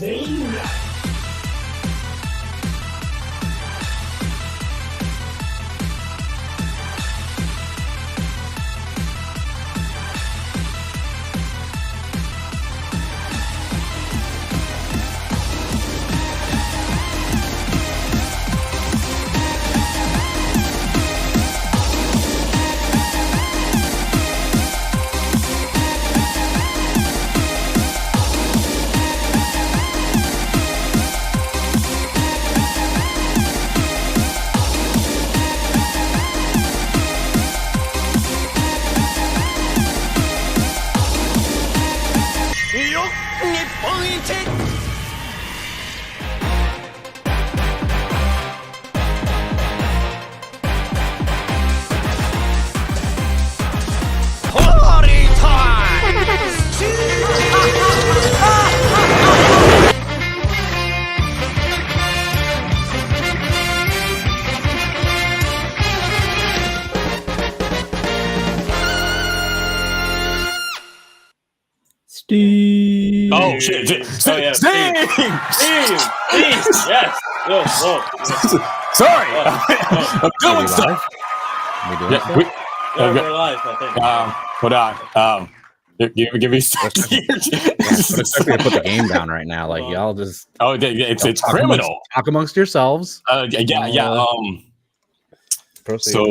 Steve. Oh shit! Oh yeah, Steve. Yes. Sorry. I'm Are we doing stuff. live? We doing Yeah, stuff? We're live, I think. Hold on. Give me a second. But expect me to put the game down right now. Like y'all just it's criminal. Talk amongst yourselves. Yeah. Proceed. So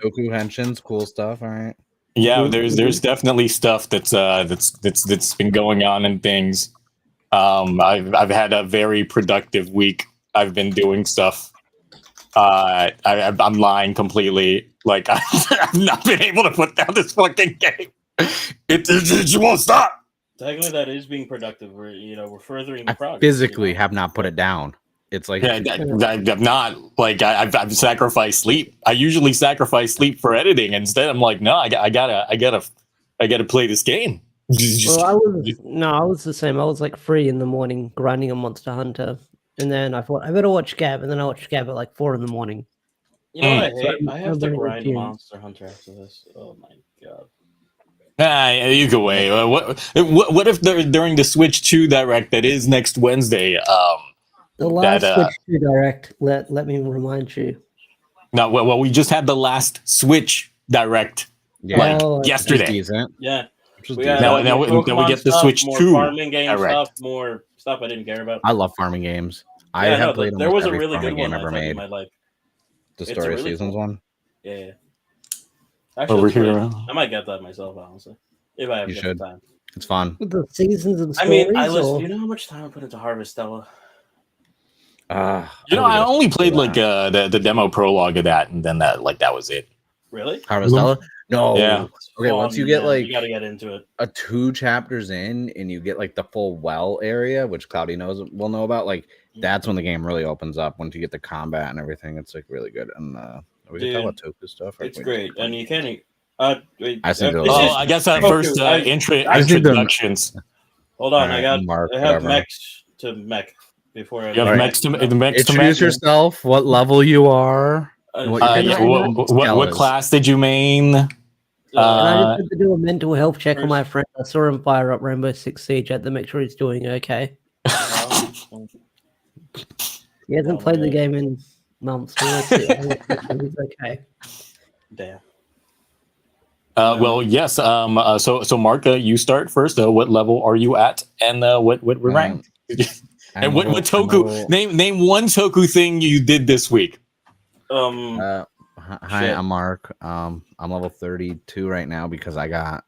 Toku henshins, cool stuff. All right. yeah, there's definitely stuff that's been going on and things. I've had a very productive week. I've been doing stuff. I'm lying completely. Like I've not been able to put down this fucking game. It won't stop. Technically, that is being productive. We're furthering the progress. Physically have not put it down. It's like I'm not like I've sacrificed sleep. I usually sacrifice sleep for editing. Instead, I'm like, no, I gotta play this game. I was the same. I was like 3 in the morning grinding on Monster Hunter, and then I thought I better watch Gab, and then I watched Gab at like 4 in the morning. You know what I hate? I have to grind Monster Hunter after this. Oh my god. You can wait. What if during the Switch 2 Direct that is next Wednesday? The last Switch 2 Direct. Let me remind you. No, well, we just had the last Switch Direct yesterday. Decent. Yeah. Now we get the Switch 2 farming game Direct. stuff, more stuff I didn't care about. I love farming games. I have played there was a every really good farming one game ever in made. my life. The Story really Seasons cool. one. Yeah. Actually, Over here. I might get that myself, honestly, if I have the time. It's fun. With the seasons and stories. I mean, you know how much time I put into Harvestella? I only played like the demo prologue of that, and then that was it. Really? Harvestella? No. Yeah. Okay, once you get like you gotta get into it. 2 chapters in, and you get like the full well area, which Cloudy will know about. Like that's when the game really opens up. Once you get the combat and everything, it's like really good. And we can talk about Toku stuff. It's great, and you can't. I guess first introductions. Hold on, I have mechs to mech before I. You have mechs to mech. Introduce yourself. What level you are? What class did you main? And I just had to do a mental health check on my friend. I saw him fire up Rainbow Six Siege. I had to make sure he's doing okay. He hasn't played the game in months. So he's okay. Damn. Well, yes. So Marka, you start first. What level are you at, and what rank? And what Toku? Name one Toku thing you did this week. Hi, I'm Mark. I'm level 32 right now because I got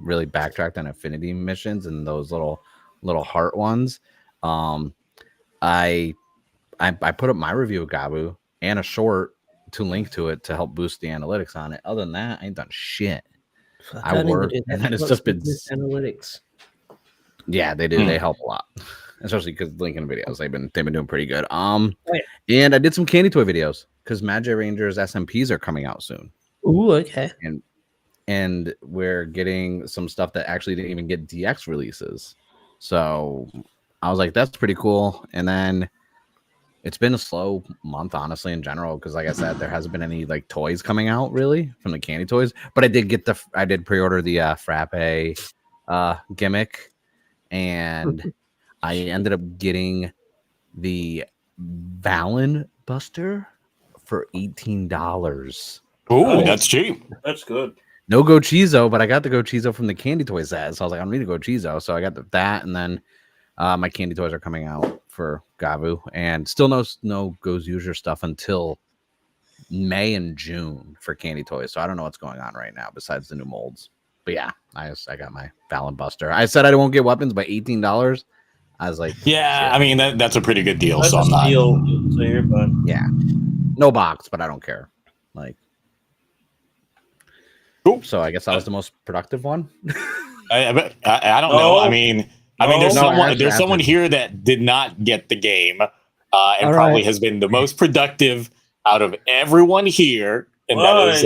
really backtracked on affinity missions and those little heart ones. I put up my review of Gabu and a short to link to it to help boost the analytics on it. Other than that, I ain't done shit. I work, and then it's just been analytics. Yeah, they do. They help a lot, especially because linking videos they've been doing pretty good. And I did some candy toy videos because Magi Rangers SMPs are coming out soon. Ooh, okay. And we're getting some stuff that actually didn't even get DX releases. So I was like, that's pretty cool. And then it's been a slow month, honestly, in general, because like I said, there hasn't been any like toys coming out really from the candy toys. But I did pre-order the Frappe gimmick, and I ended up getting the Valen Buster for $18. Ooh, that's cheap. That's good. No Go Chizo, but I got the Go Chizo from the Candy Toys set. So I was like, I need to Go Chizo. So I got that, and then my Candy Toys are coming out for Gabu, and still no Go's User stuff until May and June for Candy Toys. So I don't know what's going on right now besides the new molds. But yeah, I got my Valen Buster. I said I won't get weapons by $18. I was like, yeah, shit. I mean that's a pretty good deal. That's so I'm not. Clear, but yeah, no box, but I don't care. Like, cool. So I guess that was the most productive one. I don't know. I mean, there's someone here that did not get the game, and probably has been the most productive out of everyone here, and that is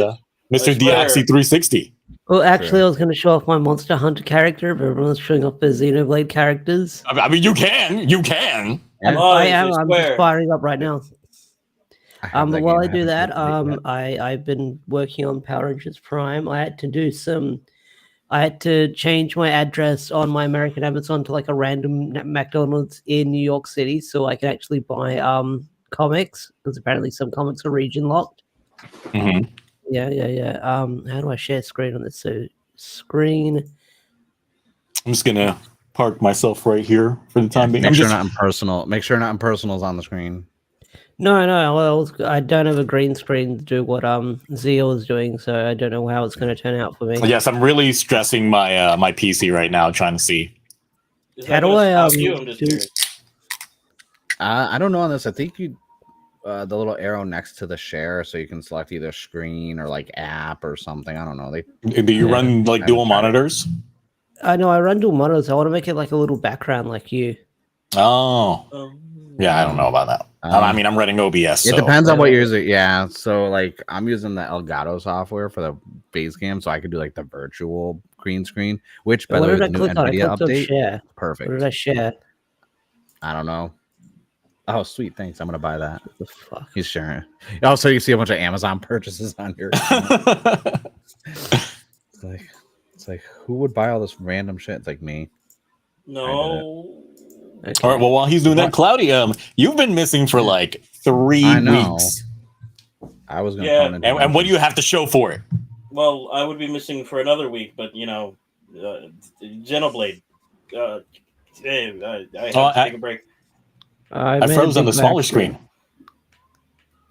Mr. Deoxy 360. Well, actually, I was going to show off my Monster Hunter character, but everyone's showing off their Xenoblade characters. I mean, you can. I am. I'm just firing up right now. But while I do that, I've been working on Power Rangers Prime. I had to change my address on my American Amazon to like a random McDonald's in New York City, so I can actually buy comics, because apparently some comics are region locked. Mm-hmm. Yeah. How do I share screen on this? So screen. I'm just gonna park myself right here for the time being. Make sure not impersonal is on the screen. No. Well, I don't have a green screen to do what Zeal is doing, so I don't know how it's going to turn out for me. Yes, I'm really stressing my my PC right now, trying to see. How do I I don't know on this. I think you the little arrow next to the share, so you can select either screen or like app or something. I don't know. Do you run like dual monitors? I know I run dual monitors. I want to make it like a little background like you. Oh. Yeah, I don't know about that. I mean, I'm running OBS. It depends on what you're using. Yeah, so like I'm using the Elgato software for the base cam, so I could do like the virtual green screen. Which, by the way, with the new NVIDIA update, share. Perfect. What did I share? I don't know. Oh, sweet! Thanks. I'm gonna buy that. What the fuck? He's sharing. Also, you see a bunch of Amazon purchases on here. It's like who would buy all this random shit? It's like me. No. Okay. All right. Well, while he's doing that, Cloudy, you've been missing for like 3 weeks. I was gonna. And what do you have to show for it? Well, I would be missing for another week, but Xenoblade. I had to take a break. I froze on the smaller screen.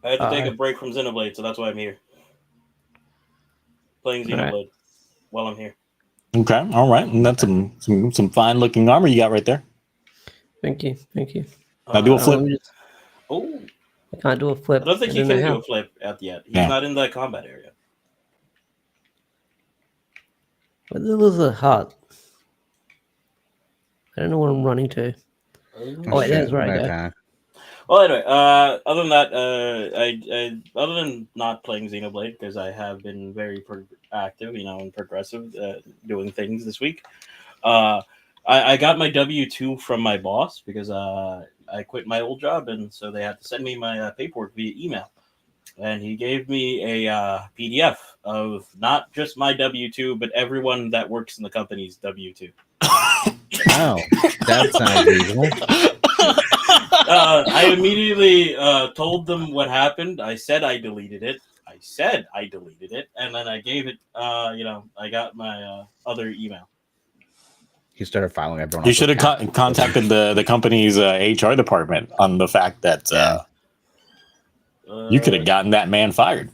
I had to take a break from Xenoblade, so that's why I'm here. Playing Xenoblade while I'm here. Okay, all right. And that's some fine looking armor you got right there. Thank you. I do a flip. I can't do a flip. I don't think he can do a flip yet. He's not in the combat area. But there was a hut. I don't know what I'm running to. Wait, that's where I go. Well, anyway, other than that, other than not playing Xenoblade, because I have been very active, and progressive, doing things this week. I got my W-2 from my boss because I quit my old job, and so they had to send me my paperwork via email. And he gave me a PDF of not just my W-2, but everyone that works in the company's W-2. Wow, that sounds reasonable. I immediately told them what happened. I said I deleted it. And then I gave it, I got my other email. He started filing everyone. You should have contacted the company's HR department on the fact that you could have gotten that man fired.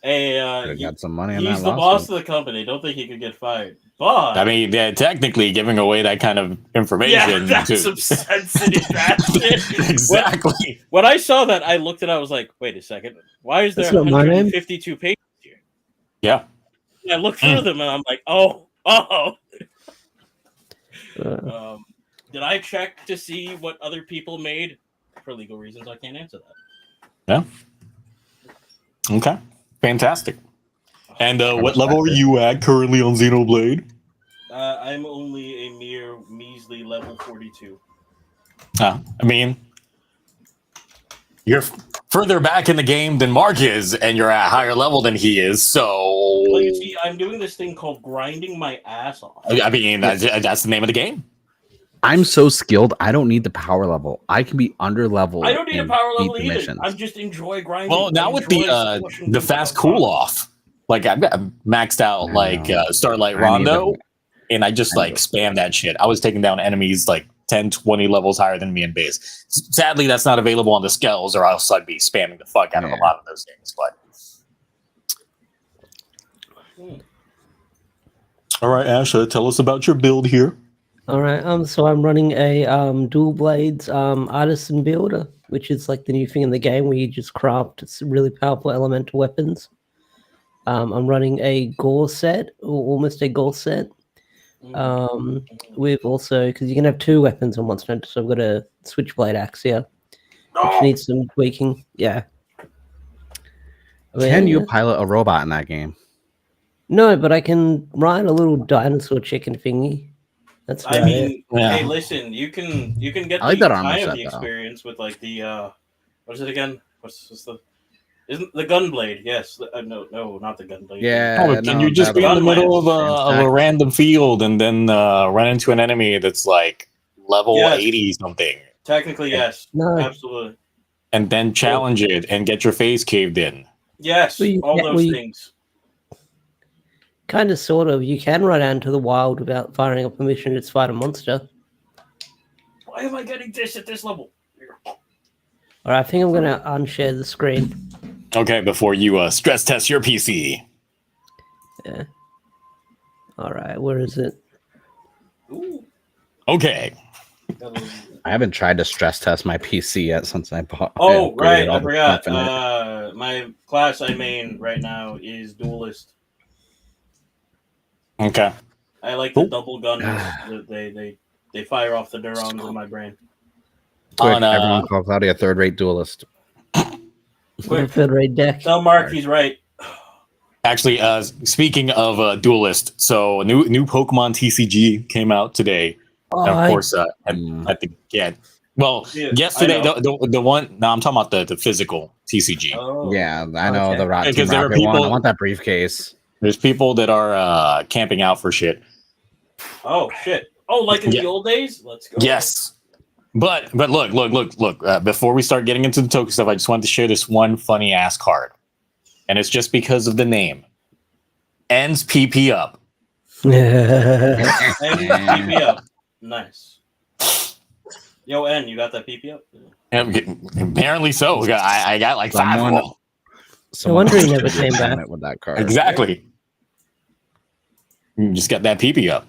Hey, got some money. He's the boss of the company. Don't think he could get fired. But I mean, technically, giving away that kind of information. Yeah, that's some sensitive shit. Exactly. When I saw that, I looked at it. I was like, "Wait a second. Why is there 152 pages here?" Yeah. And I looked through them, and I'm like, "Oh." Did I check to see what other people made? For legal reasons, I can't answer that. Yeah. Okay. Fantastic. And what level are you at currently on Xenoblade? I'm only a mere measly level 42. I mean, you're further back in the game than Mark is, and you're at a higher level than he is, so... Well, you see, I'm doing this thing called grinding my ass off. I mean, that's the name of the game. I'm so skilled. I don't need the power level. I can be under level. I don't need a and power beat level the either. missions. I just enjoy grinding. Well, now with the fast cool off, like I've got maxed out like Starlight I need Rondo, the- and I just I like know. spam that shit. I was taking down enemies like 10, 20 levels higher than me in base. Sadly, that's not available on the skells, or else I'd be spamming the fuck out of a Yeah. lot of those things. But all right, Asha, tell us about your build here. All right. So I'm running a dual blades artisan builder, which is like the new thing in the game where you just craft really powerful elemental weapons. I'm running a gore set, or almost a gore set. With also because you can have 2 weapons on one stand, so I've got a switchblade axe here, which needs some tweaking. Yeah. Can you pilot a robot in that game? No, but I can ride a little dinosaur chicken thingy. That's I about mean, it. Yeah. hey, listen, you can get I like the that armor kind of set, the though. experience with like the what is it again? What's the isn't the gunblade? Yes, no, not the gunblade. Yeah. Oh, can you no, just the be in the gun middle lance. of a random field and then run into an enemy that's like level Yes. 80 something, Technically, yes, No. absolutely, and then challenge it and get your face caved in? yes, Well, you all can't- those well, you- things. Kind of, sort of. You can run out into the wild without firing up a mission to fight a monster. Why am I getting this at this level? All right, I think I'm gonna unshare the screen. Okay, before you stress test your PC. Yeah. All right, where is it? Ooh. Okay. I haven't tried to stress test my PC yet since I bought. Oh, upgraded right, all I the forgot. stuff in it. My class I main right now is duelist. Okay. I like the Cool. double guns. They fire off the neurons in my brain. Quick, On, everyone call Claudia a third-rate duelist. Quick. Third rate deck. Tell Mark he's right. Actually, speaking of duelist, so a new Pokemon TCG came out today. Oh, And of course, I Mm. had to get. Well, Yeah, yesterday I know. the one. No, I'm talking about the physical TCG. Oh. Yeah, I know Okay. the Team Because there are Rocket one. I people- want that briefcase. There's people that are camping out for shit. Oh shit. Oh, like in Yeah. the old days? Let's go. Yes. But look. Before we start getting into the Toku stuff, I just wanted to share this one funny ass card, and it's just because of the name. Ends PP up. yeah. And PP up. Nice. Yo, N, you got that PP up? Apparently so. I got like 5 of Someone- them. wonder he else never should came be back. on it with that card. Exactly. You just got that PP up.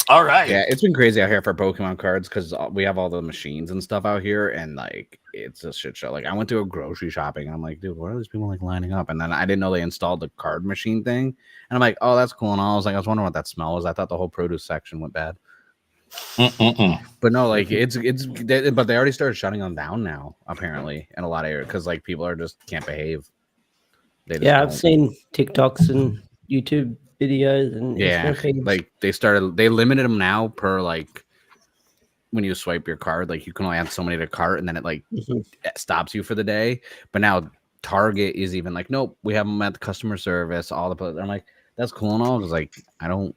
All right. Yeah, it's been crazy out here for Pokemon cards because we have all the machines and stuff out here, and like it's a shit show. Like I went to a grocery shopping, and I'm like, dude, what are these people like lining up? And then I didn't know they installed the card machine thing, and I'm like, oh, that's cool. And I was wondering what that smell was. I thought the whole produce section went bad, but no, like but they already started shutting them down now, apparently, in a lot of areas because like people are just can't behave. They just Yeah, I've don't. seen TikToks and YouTube videos and Yeah, Instagram feeds. like they limited them now per like when you swipe your card, like you can only add so many to cart, and then it like Mhm. stops you for the day. But now Target is even like, nope, we have them at the customer service. All the I'm like, that's cool and all, because like I don't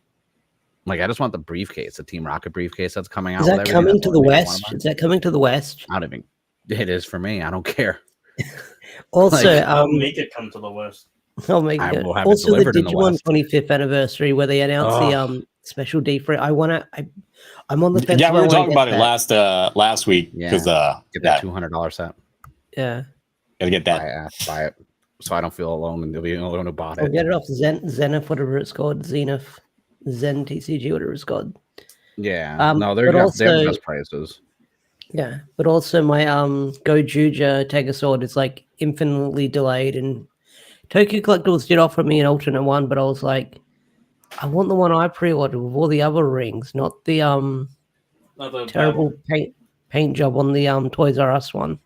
like I just want the briefcase, the Team Rocket briefcase that's coming out. Is with that everything. coming That's to what the made me wanna west? buy it. Is that coming to the west? I don't even. It is for me. I don't care. Also, Like, I'll make it come to the West. I'll make I it. will have it Also, the delivered in the Digimon West. 25th anniversary where they announced the special D for it. I'm on the fence. Yeah, if we I were wanna talking get about it that. last week Yeah. because Get that $200 set. Yeah, gotta get that. Buy it, so I don't feel alone and be alone who bought I'll it. get it off Zenith, whatever it's called, Zenith, Zen TCG, whatever it's called. Yeah, no, they but have also- the best prices. Yeah, but also my Gojuja Tegasword is like infinitely delayed, and Toku Collectibles did offer me an alternate one, but I was like, I want the one I pre-ordered with all the other rings, not the Not the terrible paint job on the Toys R Us one.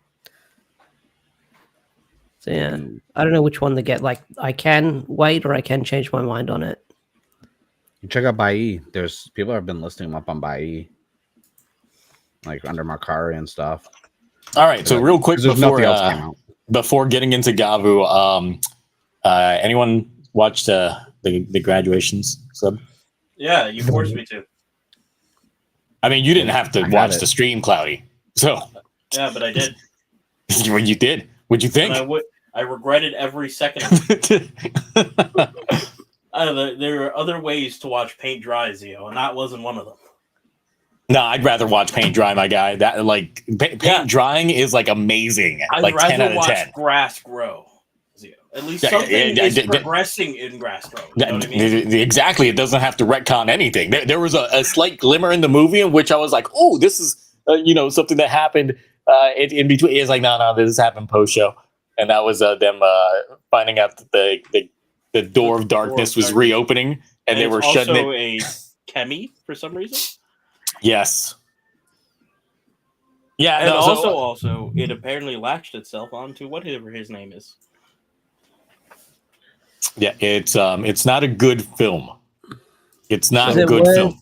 So yeah, I don't know which one to get. Like, I can wait or I can change my mind on it. You check out Bai. There's people have been listing them up on Bai, like under Makari and stuff. All right. So real quick 'Cause there's before nothing else came out. before getting into Gavu, anyone watched the graduations sub? Yeah, you forced me to. I mean, you didn't have to I got watch it. the stream, Cloudy. So Yeah, but I did. when you did, what'd you think? And I regretted every second of it. There are other ways to watch paint dry, Zio, and that wasn't one of them. No, I'd rather watch paint dry, my guy. That like paint drying is like amazing. I'd like 10 out rather of watch 10. grass grow. Zio. At least Yeah, something is yeah, progressing in grass grow. You know what I mean? Exactly. It doesn't have to retcon anything. There was a slight glimmer in the movie in which I was like, "Oh, this is something that happened in between." It's like, no, this happened post show, and that was them finding out that the door of darkness was reopening, and they were shutting it. Also a chemi for some reason. Yes. Yeah, And no, also, it apparently latched itself onto whatever his name is. Yeah, it's not a good film. It's not a good film.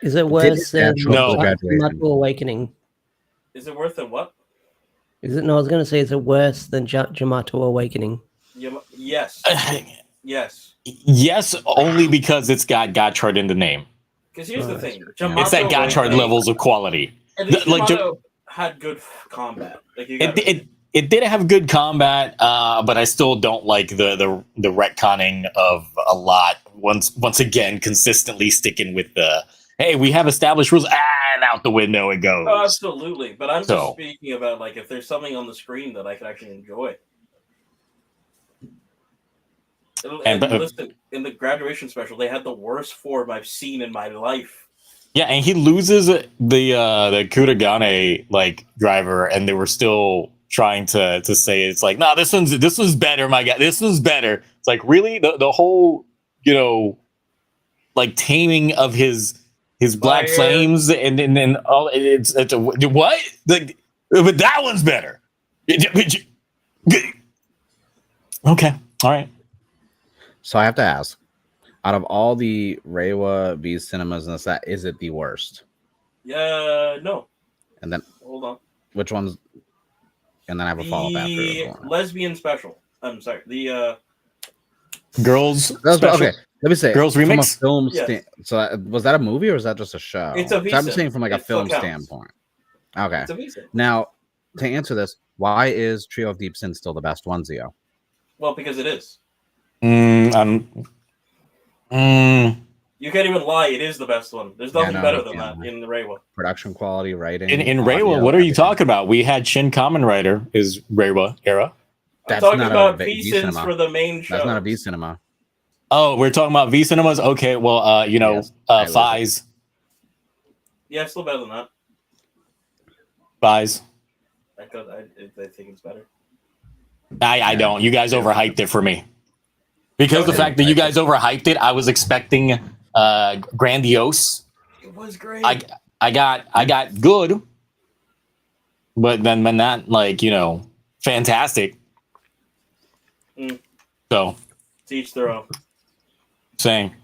Is it worse than No. Yamato Awakening? Is it worth it? What? Is it? No, I was going to say, is it worse than Yamato Awakening? Yes. Yes. Yes, only because it's got Gotchard in the name. Because here's the thing. It's that Gotchard levels of quality. At least Yamato had good combat. It did have good combat, but I still don't like the retconning of a lot. Once again, consistently sticking with the hey, we have established rules, and out the window it goes. Oh, absolutely. But I'm just speaking about like if there's something on the screen that I can actually enjoy. And listen, in the graduation special, they had the worst form I've seen in my life. Yeah, and he loses the Kuragane like driver, and they were still trying to say it's like, no, this one's better, my guy. This one's better. It's like, really, the whole like taming of his black flames, and then all it's a what? Like, but that one's better. Okay, all right. So I have to ask, out of all the Reiwa V cinemas and that, is it the worst? Yeah, no. And then hold on. Which one's? And then I have a follow up after. The lesbian special. I'm sorry. The girls. Special? Okay, let me say. Girls remix. From a film so was that a movie or was that just a show? It's a visa. I'm saying from like a film standpoint. Okay. It's a visa. Now, to answer this, why is Trio of Deep Sin still the best one, Zio? Well, because it is. You can't even lie. It is the best one. There's nothing better than that in the Reiwa. Production quality, writing. In Reiwa, what are you talking about? We had Shin Kamen Rider is Reiwa era. I'm talking about V-Sins for the main show. That's not a V cinema. Oh, we're talking about V cinemas. Okay, well, Fies. Yeah, still better than that. Fies. I think it's better. I don't. You guys overhyped it for me. Because the fact that you guys overhyped it, I was expecting grandiose. It was great. I got good, but then not like fantastic. So to each their own. Saying.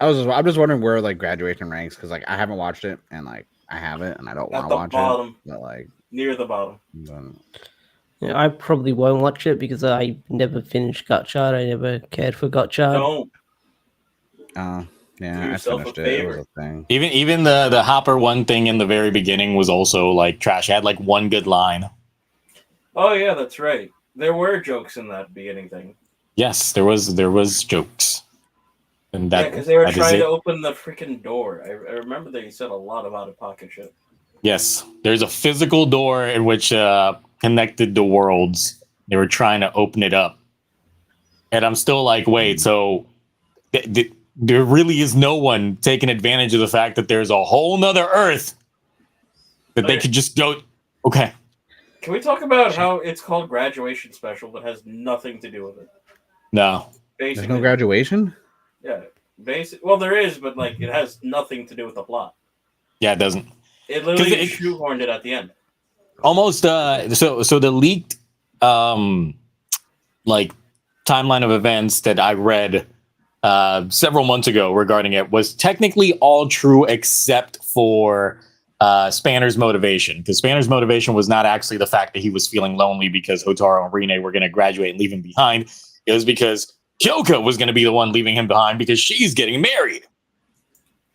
I'm just wondering where like graduation ranks because like I haven't watched it and like I have it and I don't want to watch it. But like near the bottom. Yeah, I probably won't watch it because I never finished Gotchard. I never cared for Gotchard. Don't. Yeah, I finished it. It was a thing. Even the Hopper one thing in the very beginning was also like trash. It had like one good line. Oh yeah, that's right. There were jokes in that beginning thing. Yes, there was jokes. And that because they were trying to open the freaking door. I remember they said a lot of out-of-pocket shit. Yes, there's a physical door in which connected the worlds. They were trying to open it up. And I'm still like, wait, so there really is no one taking advantage of the fact that there's a whole nother Earth that they could just go, okay. Can we talk about how it's called graduation special but has nothing to do with it? No. Basically, there's no graduation? Yeah. Well, there is, but like it has nothing to do with the plot. Yeah, it doesn't. It literally shoehorned it at the end. Almost so the leaked like timeline of events that I read several months ago regarding it was technically all true except for Spanner's motivation, because Spanner's motivation was not actually the fact that he was feeling lonely because Hotaru and Rine were going to graduate and leave him behind. It was because Kyoka was going to be the one leaving him behind because she's getting married.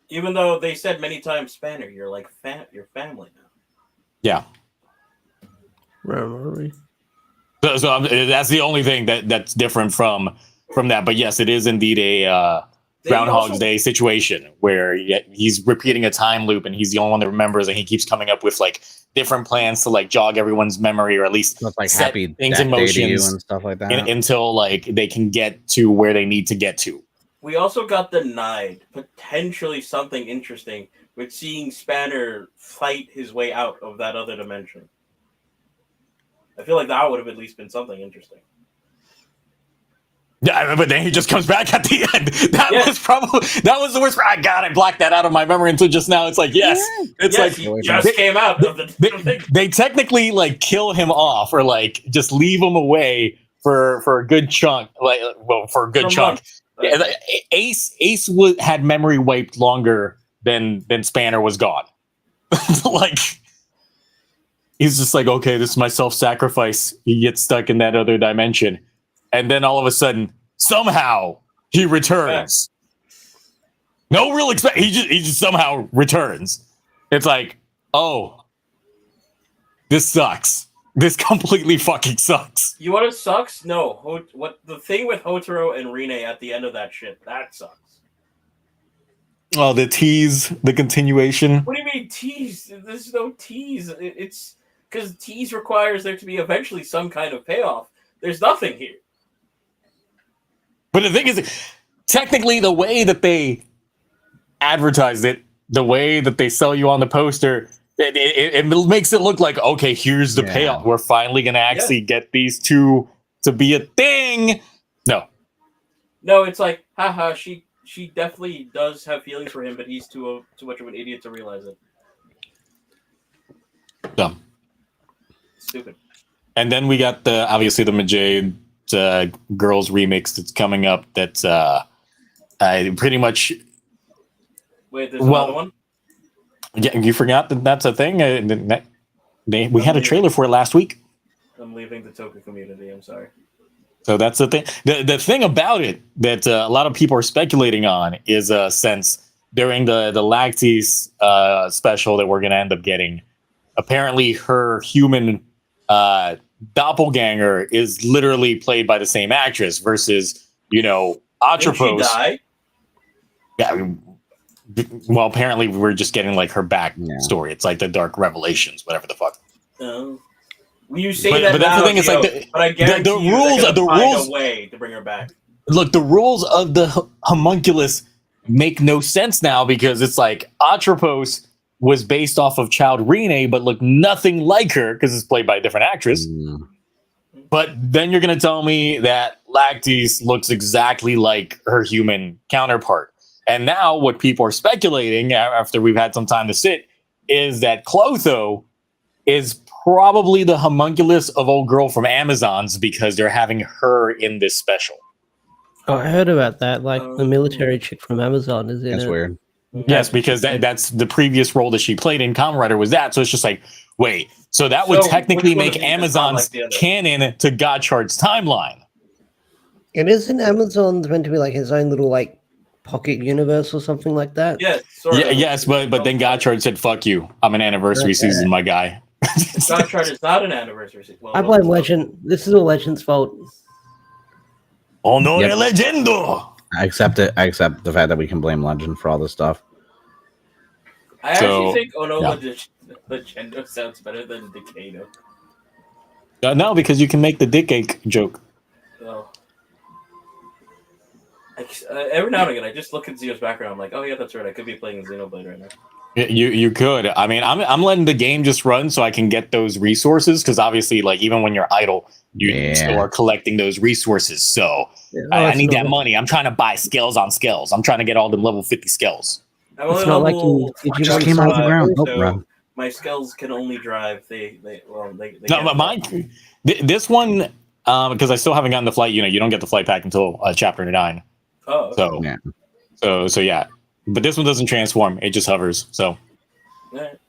Even though they said many times, Spanner, you're like your family now. Yeah. Right. So that's the only thing that's different from that. But yes, it is indeed a Groundhog's Day situation where he's repeating a time loop, and he's the only one that remembers, and he keeps coming up with like different plans to like jog everyone's memory, or at least like set happy things in that day to motions you and stuff like that. until like they can get to where they need to get to. We also got denied potentially something interesting with seeing Spanner fight his way out of that other dimension. I feel like that would have at least been something interesting. Yeah, but then he just comes back at the end. That was the worst. I blocked that out of my memory until just now. It's like, it's like he just came out of the thing. They technically like kill him off, or like just leave him away for a good chunk. For a good chunk. Yeah, Ace had memory wiped longer than Spanner was gone. Like, he's just like, okay, this is my self-sacrifice. He gets stuck in that other dimension. And then all of a sudden, somehow, he returns. Yeah. No real he just somehow returns. It's like, oh, this sucks. This completely fucking sucks. You want it sucks? No. What the thing with Hotaro and Rine at the end of that shit, that sucks. Oh, the tease, the continuation. What do you mean tease? There's no tease. It's because tease requires there to be eventually some kind of payoff. There's nothing here. But the thing is, technically, the way that they advertised it, the way that they sell you on the poster, it makes it look like, okay, here's the payoff. We're finally going to actually get these two to be a thing. No, it's like, haha, she definitely does have feelings for him, but he's too much of an idiot to realize it. Dumb. Stupid. And then we got obviously the Majade Girls remix that's coming up. That's pretty much. Wait, there's another one? Yeah, you forgot that that's a thing. We had a trailer for it last week. I'm leaving the Toku community. I'm sorry. So that's the thing. The thing about it that a lot of people are speculating on is since during the Lactis special that we're going to end up getting, apparently her human doppelganger is literally played by the same actress versus, Atropos. Did she die? Yeah. Well, apparently we're just getting like her back story. It's like the Dark Revelations, whatever the fuck. Well, you say that, but that's now, the thing. It's like but I guarantee the rules. The rules. A way to bring her back. Look, the rules of the homunculus make no sense now because it's like Atropos was based off of Child Rene, but looked nothing like her because it's played by a different actress. But then you're gonna tell me that Lactis looks exactly like her human counterpart. And now what people are speculating after we've had some time to sit is that Clotho is probably the homunculus of old girl from Amazon's because they're having her in this special. Oh, I heard about that. Like the military chick from Amazon is in it. That's weird. Yes, because that's the previous role that she played in Kamen Rider was that. So it's just like, wait, so that would technically make Amazon's canon to Godchard's timeline. And isn't Amazon meant to be like his own little like pocket universe or something like that? Yes, yes, but then Godchard said, "Fuck you! I'm an anniversary season, my guy." Godchard is not an anniversary season. Well, I blame Legend. This is all Legend's fault. Honore Legendo. I accept it. I accept the fact that we can blame Legend for all this stuff. I actually think Legendo sounds better than Decado. No, because you can make the dick ache joke. Oh. Every now and again, I just look at Zio's background. I'm like, oh yeah, that's right. I could be playing Xenoblade right now. You could. I mean, I'm letting the game just run so I can get those resources because obviously, like even when you're idle, you still are collecting those resources. So I need that money. I'm trying to buy skills on skills. I'm trying to get all the level 50 skills. It's not like you just came out of the ground. So my skills can only drive. They no, but mine. This one because I still haven't gotten the flight. You don't get the flight pack until chapter 9. Oh, okay. So yeah, but this one doesn't transform; it just hovers. So, I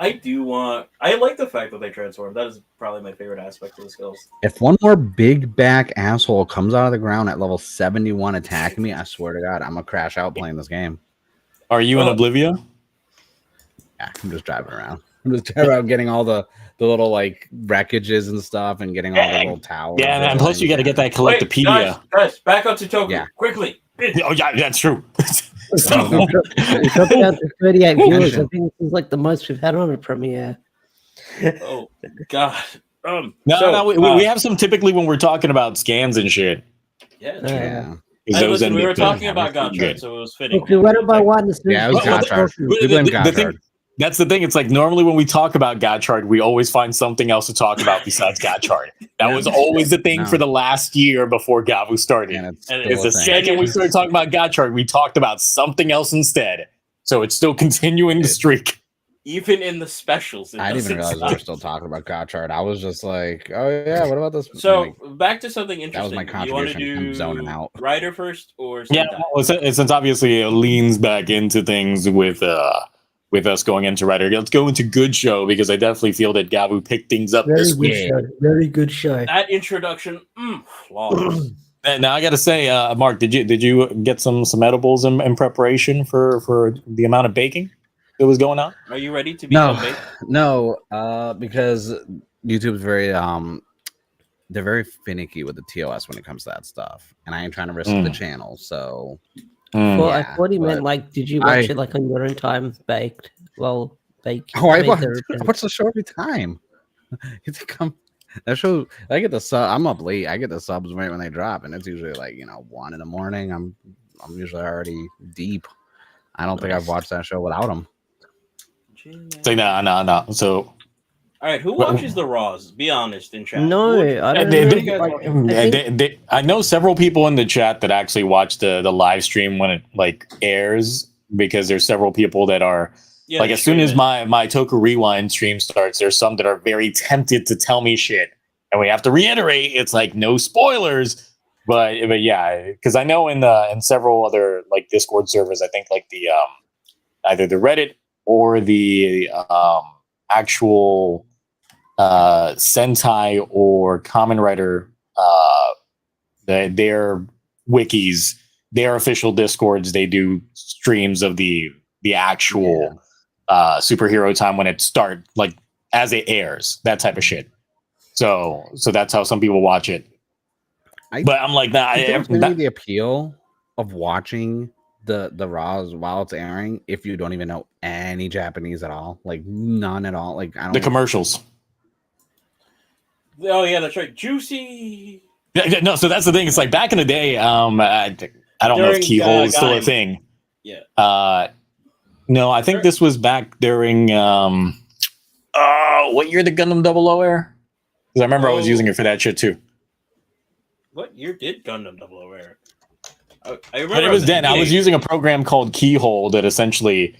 like the fact that they transform. That is probably my favorite aspect of the skills. If one more big back asshole comes out of the ground at level 71 attacking me, I swear to God, I'm gonna crash out playing this game. Are you in Oblivia? Yeah, I'm just driving around. I'm just driving around getting all the little like wreckages and stuff and getting all the little towers. Yeah, and plus you got to get that Wait, Collectopedia. guys, back up to Toku, quickly. Oh yeah, that's true. We got down to 38 viewers. I think this is like the most we've had on a premiere. Oh God. We have some typically when we're talking about scans and shit. Yeah. Yeah. Hey, listen, we were talking about Gotchard, so it was fitting. We went by one. Yeah, it was Gotchard. We blame Gotchard. That's the thing. It's like normally when we talk about Gotchard, we always find something else to talk about besides Gotchard. That was always the thing for the last year before Gavu started. And it's the second we started talking about Gotchard, we talked about something else instead. So it's still continuing the streak. Even in the specials. I didn't even realize we were still talking about Gotchard. I was just like, oh yeah, what about this? So back to something interesting. That was my contribution. I'm zoning out. Ryder first or yeah, well, since obviously it leans back into things with us going into Ryder. Let's go into Good Show because I definitely feel that Gavu picked things up this week. Very good show. That introduction, flawless. And now I got to say, Mark, did you get some edibles in preparation for the amount of baking that was going on? Are you ready to become baked? No, because YouTube's very they're very finicky with the TOS when it comes to that stuff, and I ain't trying to risk the channel, so. Well, I thought he meant like, did you watch it like on your own time, baked? Well, baked. Oh, I watch the show every time. You think that show? I get the sub. I'm up late. I get the subs right when they drop, and it's usually like 1 in the morning. I'm usually already deep. I don't think I've watched that show without them. Say no. So. All right, who watches the Raws? Be honest in chat. No, I don't. I know several people in the chat that actually watch the live stream when it like airs because there's several people that are like as soon as my Toku Rewind stream starts, there's some that are very tempted to tell me shit, and we have to reiterate it's like no spoilers, but yeah, because I know in several other like Discord servers, I think like the either the Reddit or the actual Sentai or Kamen Rider, their wikis, their official Discords, they do streams of the actual superhero time when it starts, like as it airs, that type of shit. So that's how some people watch it. But I'm like, the appeal of watching the Raws while it's airing if you don't even know any Japanese at all, like none at all. Like I don't the commercials. Oh yeah, that's right. Juicy. Yeah, no, so that's the thing. It's like back in the day. I don't know if Keyhole is still a thing. Yeah. No, I think this was back during. What year did Gundam 00 air? Because I remember I was using it for that shit too. What year did Gundam 00 air? I remember. But it was then. I was using a program called Keyhole that essentially,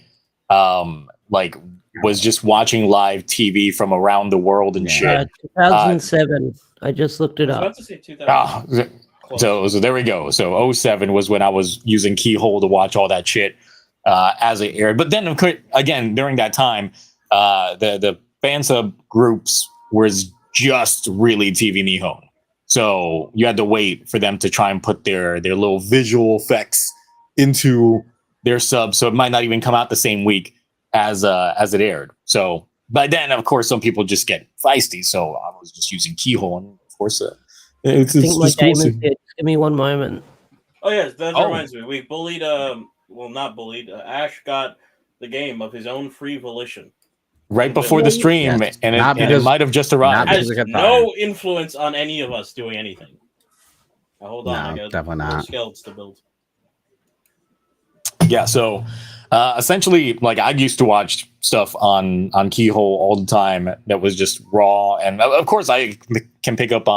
was just watching live TV from around the world and shit. 2007. I just looked it up. I was about to say 2000. So there we go. So 07 was when I was using Keyhole to watch all that shit as it aired. But then, of course, again, during that time, the fan sub groups was just really TV Nihon. So you had to wait for them to try and put their little visual effects into their subs. So it might not even come out the same week as it aired. So by then, of course, some people just get feisty. So I was just using Keyhole, and of course, it's just cool. Give me one moment. Oh yes, that reminds me. We bullied. Not bullied. Ash got the game of his own free volition right before the stream, and it might have just arrived. Has no influence on any of us doing anything. Now, hold on, no, definitely not. Skills to build. Yeah, so essentially, like I used to watch stuff on Keyhole all the time that was just raw, and of course I can pick up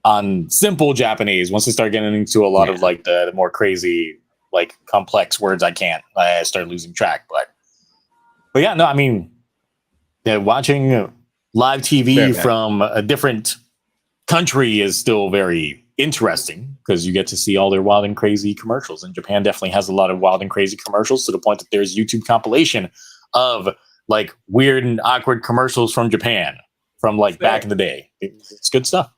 on simple Japanese. Once I start getting into a lot of like the more crazy, like complex words, I start losing track. But yeah, no, I mean, watching live TV from a different country is still very interesting because you get to see all their wild and crazy commercials. And Japan definitely has a lot of wild and crazy commercials to the point that there's YouTube compilation of like weird and awkward commercials from Japan from like back in the day. It's good stuff.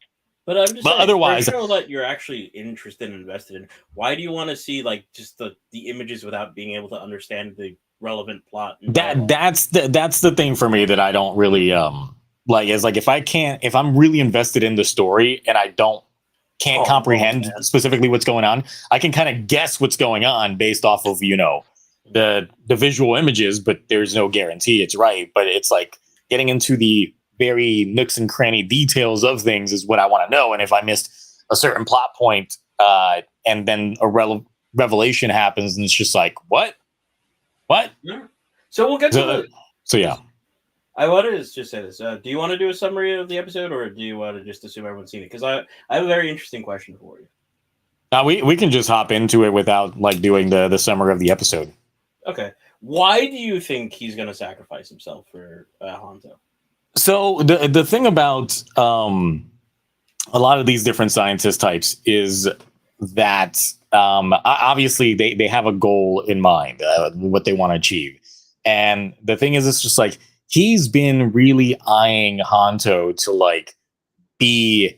But I'm just But saying, otherwise, for a show that you're actually interested and invested in, why do you want to see like just the images without being able to understand the relevant plot? And dialogue? that's the thing for me that I don't really like. Is like if I'm really invested in the story and I can't comprehend specifically what's going on, I can kind of guess what's going on based off of the visual images, but there's no guarantee it's right. But it's like getting into the very nooks and cranny details of things is what I want to know. And if I missed a certain plot point, and then a revelation happens, and it's just like, what? Yeah. So we'll get to so yeah. I want to just say this. Do you want to do a summary of the episode, or do you want to just assume everyone's seen it? Because I have a very interesting question for you. We can just hop into it without like doing the summary of the episode. Okay. Why do you think he's going to sacrifice himself for Hanzo? So the thing about a lot of these different scientist types is that obviously they have a goal in mind, what they want to achieve. And the thing is, it's just like he's been really eyeing Hanto to like be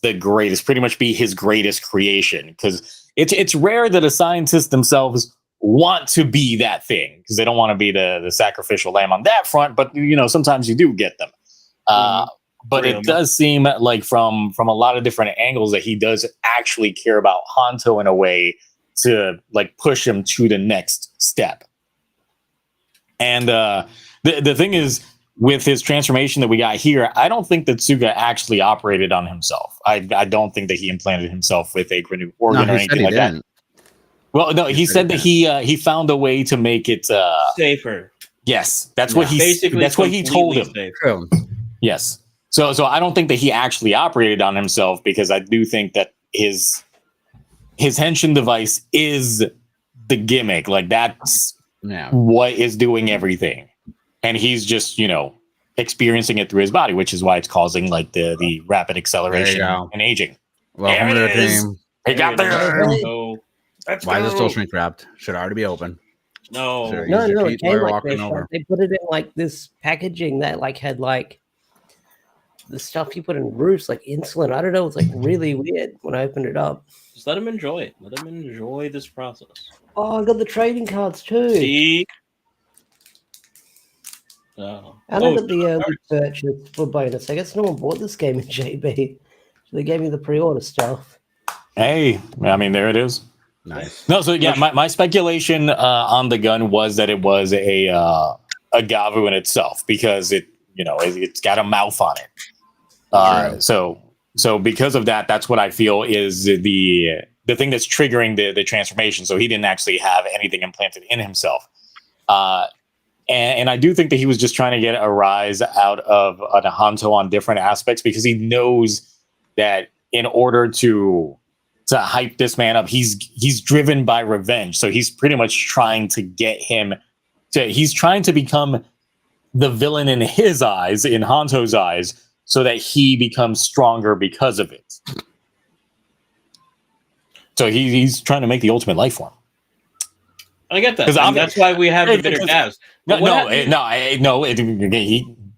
the greatest, pretty much be his greatest creation, because it's rare that a scientist themselves want to be that thing, because they don't want to be the sacrificial lamb on that front, but sometimes you do get them. But it does seem like from a lot of different angles that he does actually care about Hanto in a way to like push him to the next step. And the thing is, with his transformation that we got here, I don't think that Tsuga actually operated on himself. I don't think that he implanted himself with a new organ or anything like that. Well, no, he said that he found a way to make it safer. Yes, that's what he told him. Safer. Yes. So I don't think that he actually operated on himself, because I do think that his henshin device is the gimmick. Like that's what is doing everything. And he's just, experiencing it through his body, which is why it's causing like the rapid acceleration and aging. Welcome to the team. He got there. Why is it still shrink wrapped? Should already be open. No. No, it came like this. They put it in like this packaging that like had like the stuff you put in roofs, like insulin. I don't know. It's like really weird when I opened it up. Just let him enjoy it. Let him enjoy this process. Oh, I got the trading cards too. See? I know that the early purchase for bonus. I guess no one bought this game in JB. So they gave me the pre-order stuff. Hey, I mean, there it is. Nice. No, so yeah, my speculation on the gun was that it was a Gavu in itself, because it's got a mouth on it. So because of that, that's what I feel is the thing that's triggering the transformation. So he didn't actually have anything implanted in himself. And I do think that he was just trying to get a rise out of a Hanto on different aspects, because he knows that in order to hype this man up, he's driven by revenge. So he's pretty much trying to get him he's trying to become the villain in his eyes, in Hanto's eyes, so that he becomes stronger because of it. So he's trying to make the ultimate life form. I get that. That's why we have the bitter Gavs.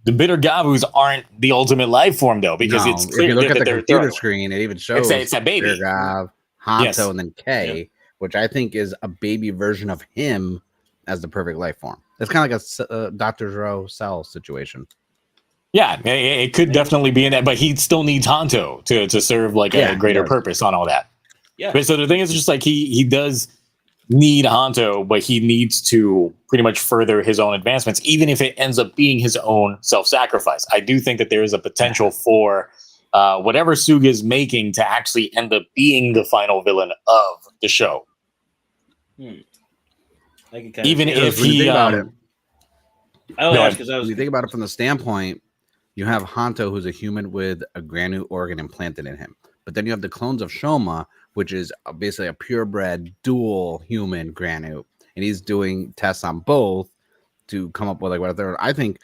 The bitter Gavus aren't the ultimate life form, though, because it's clear. If you look at the computer screen, it even shows it's a baby. Bitter Gav, Hanto, and then K, which I think is a baby version of him as the perfect life form. It's kind of like a Dr. Zero Cell situation. Yeah, it could definitely be in that, but he still needs Hanto to serve like a greater purpose on all that. Yeah. But so the thing is just like he does need Hanto, but he needs to pretty much further his own advancements, even if it ends up being his own self-sacrifice. I do think that there is a potential for whatever Suga is making to actually end up being the final villain of the show. Even if he about it. When you think about it from the standpoint, you have Hanto, who's a human with a Granu organ implanted in him. But then you have the clones of Shoma, which is basically a purebred dual human Granu. And he's doing tests on both to come up with like whatever. I think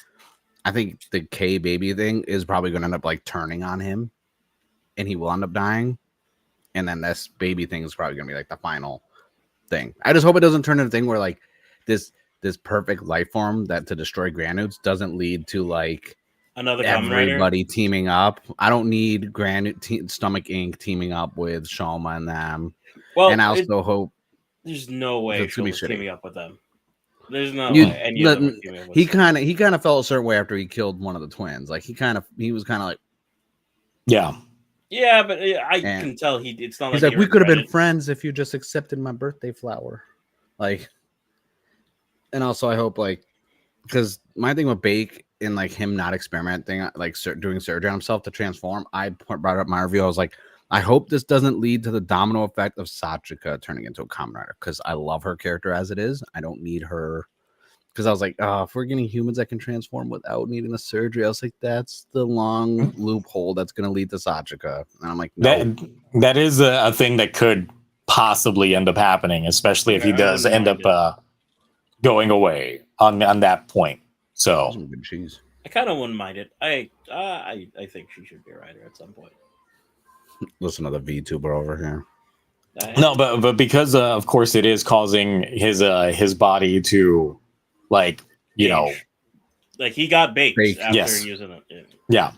the K baby thing is probably going to end up like turning on him, and he will end up dying. And then this baby thing is probably going to be like the final thing. I just hope it doesn't turn into a thing where like this perfect life form that to destroy Granudes doesn't lead to like Another Kamen Rider. everybody teaming up. I don't need Stomach Inc. teaming up with Shoma and them. Well, and I also hope there's no way it's gonna be Shoma's shitty. teaming up with them. There's no way any of them are teaming up with he them. kind of felt a certain way after he killed one of the twins. Like he was kind of like, yeah, but I can tell it's not he's like like, we could have been friends if you just accepted my birthday flower. Like, and also I hope like, because my thing with Bake and like him not experimenting, like doing surgery on himself to transform, I brought up my review. I was like, I hope this doesn't lead to the domino effect of Sachika turning into a Kamen Rider, because I love her character as it is. I don't need her, because I was like, if we're getting humans that can transform without needing a surgery, I was like, that's the long loophole that's going to lead to Sachika. And I'm like, no. That is a thing that could possibly end up happening, especially if he does end up going away on that point. So Some good cheese. I kind of wouldn't mind it. I think she should be a writer at some point. Listen to the VTuber over here. No, but because of course it is causing his body to, like, you know, like he got baked after yes. using it. Yeah.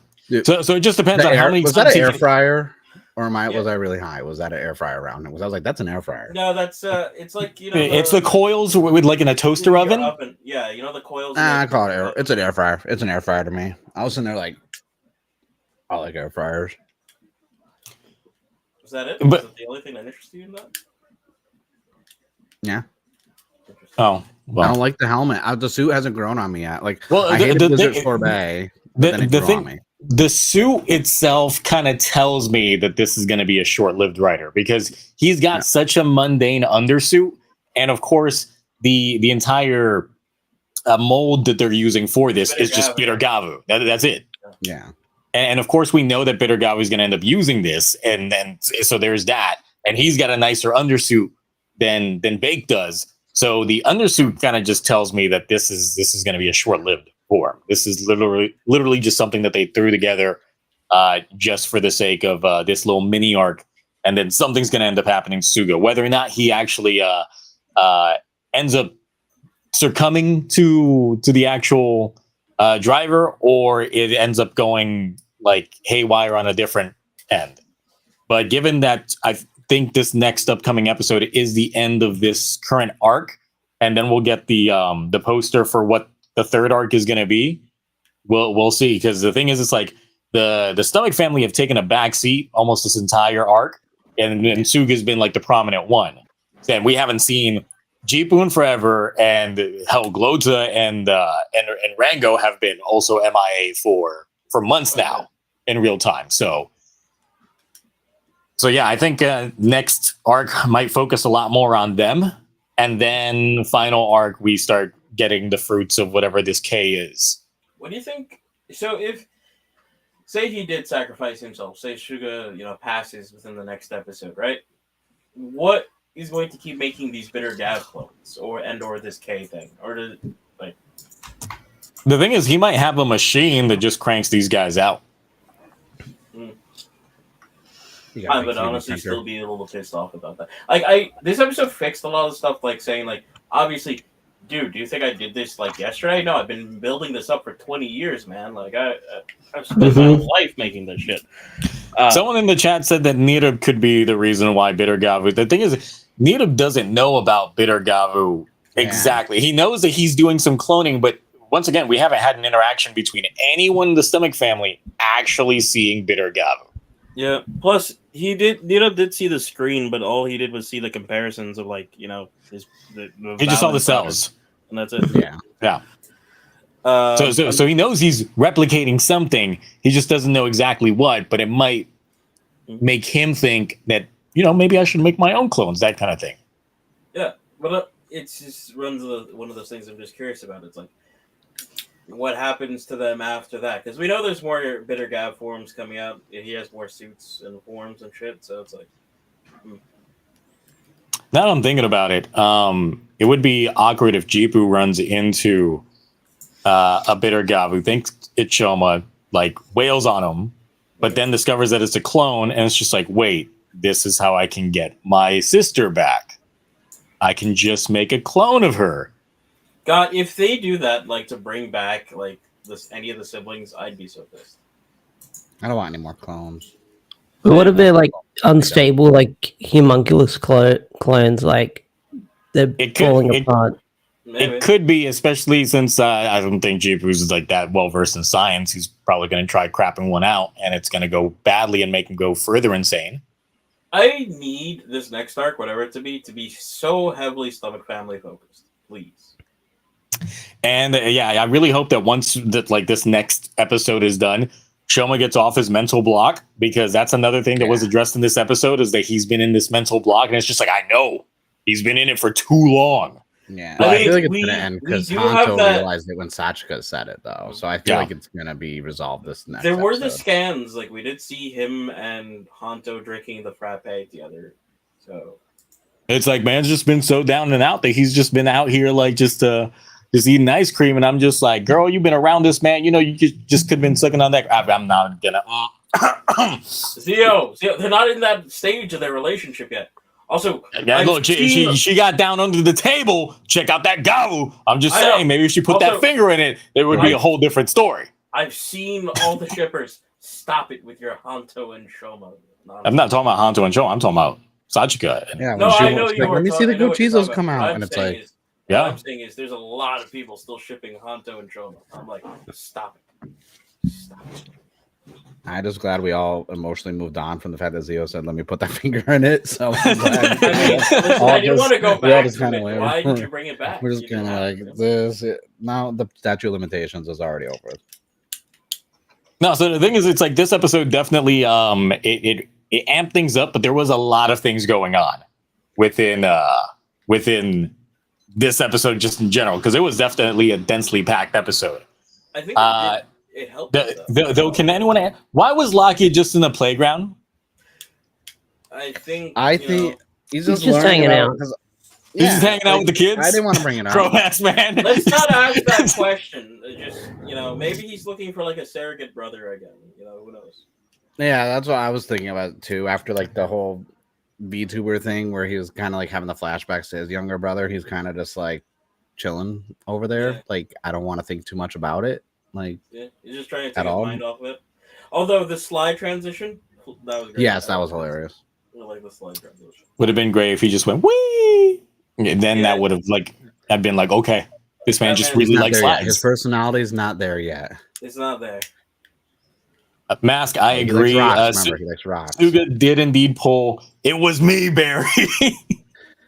So it just depends on how many. Was that an air fryer, or was I really high? Was that an air fryer around? I was like, that's an air fryer. No, that's it's like, you know, it's the coils with like in a toaster oven. Yeah, you know the coils. I call it air. It's an air fryer. It's an air fryer to me. I was in there like, I like air fryers. Is that it? But is that the only thing that interests you in that? Yeah. Oh, well. I don't like the helmet. The suit hasn't grown on me yet. Like, well, I hate the Blizzard sorbet. The suit itself kind of tells me that this is going to be a short-lived writer, because he's got such a mundane undersuit, and of course the entire mold that they're using for this is just Bitter Gavu. That's it. Yeah. And of course, we know that Bitter Gavu is going to end up using this, and then so there's that. And he's got a nicer undersuit than Bake does. So the undersuit kind of just tells me that this is going to be a short-lived form. This is literally just something that they threw together just for the sake of this little mini arc, and then something's going to end up happening to Suga. Whether or not he actually ends up succumbing to the actual driver, or it ends up going like haywire on a different end. But given that I think this next upcoming episode is the end of this current arc, and then we'll get the poster for what the third arc is going to be, we'll see. Because the thing is, it's like the Stomach family have taken a back seat almost this entire arc, and Suga's been like the prominent one. And we haven't seen Jipu in forever, and hell, Glota and Rango have been also MIA for months now in real time. So yeah, I think next arc might focus a lot more on them, and then final arc we start getting the fruits of whatever this K is. What do you think? So if, say he did sacrifice himself, say Suga, passes within the next episode, right? What is going to keep making these Bitter Gav clones, or this K thing, or like? The thing is, he might have a machine that just cranks these guys out. I would honestly still be a little pissed off about that. Like, this episode fixed a lot of stuff, like saying, like, obviously, dude, do you think I did this like yesterday? No, I've been building this up for 20 years, man. Like, I've spent my whole life making this shit. Someone in the chat said that Nirub could be the reason why Bitter Gavu. The thing is, Nirub doesn't know about Bitter Gavu exactly. He knows that he's doing some cloning, but once again, we haven't had an interaction between anyone in the Stomach family actually seeing Bitter Gavu. Yeah. Plus, Nirub did see the screen, but all he did was see the comparisons of, like, the he just saw the cells, and that's it. Yeah. So he knows he's replicating something. He just doesn't know exactly what, but it might make him think that, maybe I should make my own clones, that kind of thing. Yeah, but it just runs one of those things I'm just curious about. It's like, what happens to them after that? Because we know there's more Bitter Gav forms coming out. He has more suits and forms and shit, so it's like... Now that I'm thinking about it, it would be awkward if Jipu runs into a Bitter Gav who thinks it's Shoma, like, wails on him, but then discovers that it's a clone, and it's just like, wait, this is how I can get my sister back. I can just make a clone of her. God, if they do that, like, to bring back, like, any of the siblings, I'd be so pissed. I don't want any more clones. But what if they're like unstable, like homunculus clones, like they're falling apart? Maybe. It could be, especially since I don't think Jipu's is like that well versed in science. He's probably going to try crapping one out, and it's going to go badly and make him go further insane. I need this next arc, whatever it to be so heavily stomach family focused, please. And I really hope that once that like this next episode is done, Shoma gets off his mental block, because that's another thing that was addressed in this episode, is that he's been in this mental block, and it's just like, I know he's been in it for too long. Yeah, I I feel like mean, it's gonna end because we do have Hanto that- realized it when Sachika said it, though. So I feel like it's gonna be resolved this next. There were the episode. scans, like we did see him and Hanto drinking the frappe together. So It's like, man's just been so down and out that he's just been out here like just eating ice cream, and I'm just like, girl, you've been around this man, you know, you just could have been sucking on that. I'm not gonna. Zio, they're not in that stage of their relationship yet. Also, Yeah, look, she got down under the table. Check out that gavu. I'm just saying, maybe if she put that finger in it, it would be a whole different story. I've seen all the shippers. Stop it with your Hanto and Shoma. I'm not talking about Hanto and Shoma. I'm talking about Sachika. Yeah, No, I know you. Let me see the Gochizos come out, and it's like, what I'm saying is, there's a lot of people still shipping Hanto and Shoma. I'm like, stop it. Stop it. I'm just glad we all emotionally moved on from the fact that Zio said, "Let me put that finger in it." So I'm glad. I didn't want to go back to kinda it. like, Why did you bring it back? We're just kind of like this. Now the statute of limitations is already over. No, so the thing is, it's like this episode definitely it amped things up, but there was a lot of things going on within this episode just in general, because it was definitely a densely packed episode. I think it helped. Though, can anyone ask, why was Lockheed just in the playground? I think he's just hanging out. He's just hanging out with the kids. I didn't want to bring it up. Pro-ass man. Let's not ask that question. Just, maybe he's looking for like a surrogate brother again. Who knows? Yeah, that's what I was thinking about too. After like the whole VTuber thing, where he was kind of like having the flashbacks to his younger brother, he's kind of just like chilling over there. Yeah. Like, I don't want to think too much about it. Like, yeah, he's just trying to take his mind off of it. Although the slide transition, that was great. Yes, that was hilarious. I like the slide transition. Would have been great if he just went wee. And then that would have I'd been like, okay, this man just really likes slides. His personality is not there yet. It's not there. Mask, I agree. He likes rocks. Suga did indeed pull. It was me, Barry. It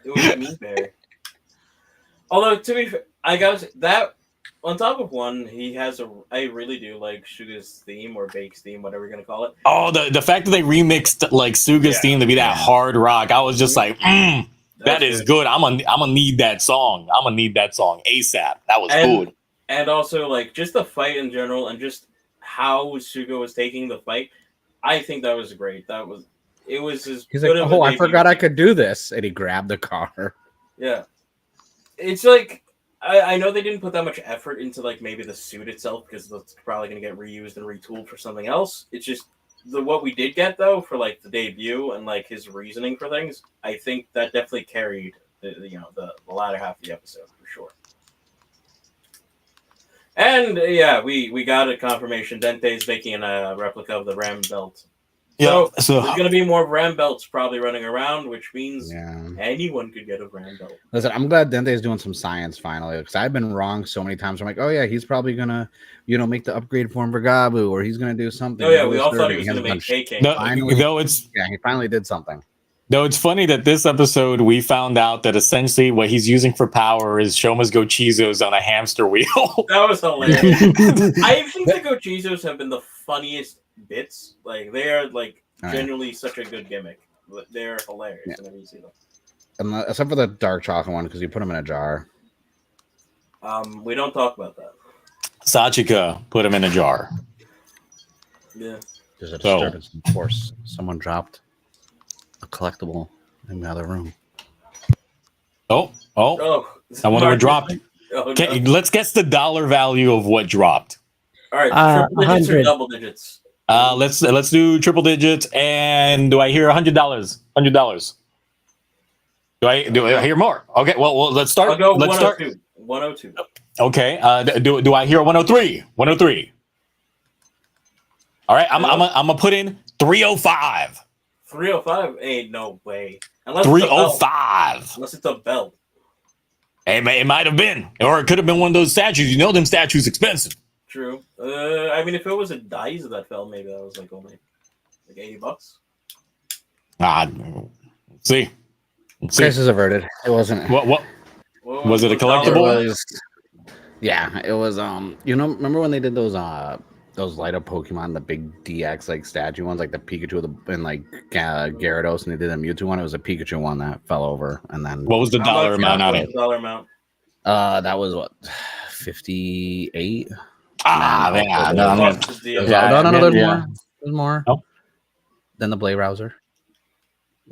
was me, Barry. Although, to be fair, I gotta say that on top of one, he has I really do like Suga's theme or Bake's theme, whatever you're gonna call it. Oh, the fact that they remixed like Suga's theme to be that hard rock, I was just like, that is good. I'm gonna need that song. I'm gonna need that song ASAP. That was good. And also, like, just the fight in general, and just how Suga was taking the fight, I think that was great. It was as He's good like, of oh, a I forgot I debut. could do this, and he grabbed the car. Yeah, it's like I know they didn't put that much effort into like maybe the suit itself, because it's probably gonna get reused and retooled for something else. It's just what we did get though for like the debut and like his reasoning for things. I think that definitely carried the latter half of the episode for sure. And we got a confirmation. Dente's making a replica of the Ram belt. So there's going to be more Ram belts probably running around, which means anyone could get a Ram belt. Listen, I'm glad Dente's doing some science finally, because I've been wrong so many times. I'm like, oh yeah, he's probably gonna, make the upgrade form for Gabu, or he's gonna do something. Oh yeah, we all thought he was going to make KK. He finally did something. Though it's funny that this episode we found out that essentially what he's using for power is Shoma's Gochizos on a hamster wheel. That was hilarious. I think the Gochizos have been the funniest bits. Like, they are like genuinely such a good gimmick. They're hilarious whenever you see them. Except for the dark chocolate one, because you put them in a jar. We don't talk about that. Sachika put him in a jar. Yeah. There's a disturbance in force. Someone dropped a collectible in the other room. Oh! I wonder what dropped. Okay, let's guess the dollar value of what dropped. All right, triple digits or 100. double digits? Let's do triple digits. And do I hear $100? $100. Do I hear more? Okay, well let's start. I'll go let's start. 102. Okay. Do I hear 103? 103. All right. I'm gonna put in 305. 305? Ain't no way. Unless 305. Unless it's a belt. It might have been, or it could have been one of those statues. You know, them statues expensive. True. I mean, if it was a dice that fell, maybe that was like only like $80. See. Crisis averted. It wasn't. What was it? A collectible? Yeah, it was. Remember when they did those light up Pokemon, the big DX like statue ones, like the Pikachu and like Gyarados, and they did a Mewtwo one. It was a Pikachu one that fell over, and then what was the dollar amount on it? Dollar amount. That was what, 58. No. There's more. There's more. Oh. Than the Blade Rouser,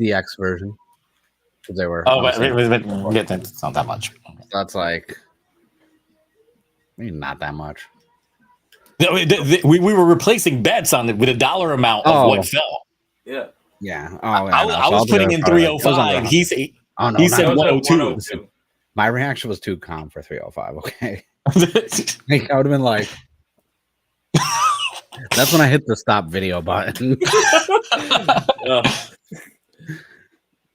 DX version. They were. Oh, but it's not that much. That's like, not that much. We were replacing bets on it with a dollar amount of what fell. Yeah. Yeah. I was putting in 305. He said 102. My reaction was too calm for 305. Okay. I would have been like, that's when I hit the stop video button.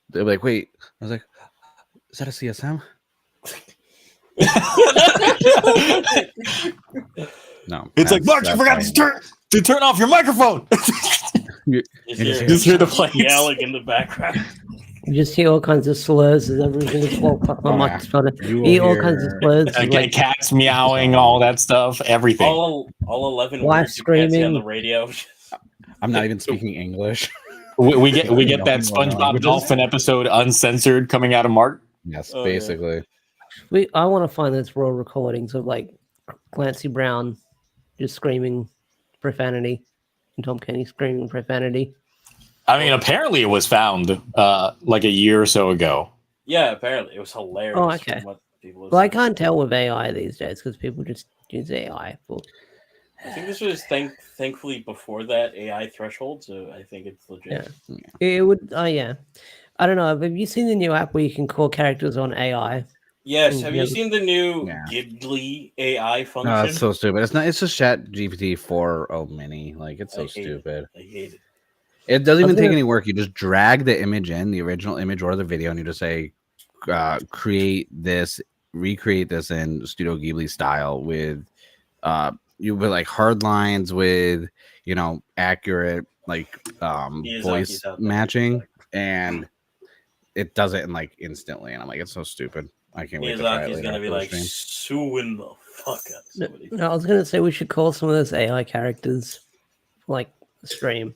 They'd be like, wait. I was like, is that a CSM? No. It's like, Mark, you forgot to turn off your microphone. Just hear the plates yelling in the background. You just hear all kinds of slurs as everything is walked up my microphone. You hear all kinds of slurs. Like cats meowing, all that stuff, everything. All 11 wife words you can't see on screaming the radio. I'm not even speaking English. We get that SpongeBob Dolphin episode uncensored coming out of Mark. Yes, basically. I want to find those raw recordings of like Clancy Brown just screaming profanity and Tom Kenny screaming profanity. I mean, apparently it was found like a year or so ago. Yeah, apparently it was hilarious. Oh, okay. Well, I can't tell with AI these days because people just use AI for. I think this was thankfully before that AI threshold, so I think it's legit. Yeah. It would. Yeah. I don't know. Have you seen the new app where you can call characters on AI? Yes. Have you seen the new Ghibli AI function? No, it's so stupid. It's not. It's just Chat GPT 4.0 mini. Like it's so stupid. I hate it. It doesn't even take any work. You just drag the image in, the original image or the video, and you just say, create this, recreate this in Studio Ghibli style with, like hard lines with, accurate like voice matching, and it does it in like instantly. And I'm like, it's so stupid. I can't wait to try it. Miyazaki's gonna be like suing the fuck out of somebody. No, I was gonna say we should call some of those AI characters like stream.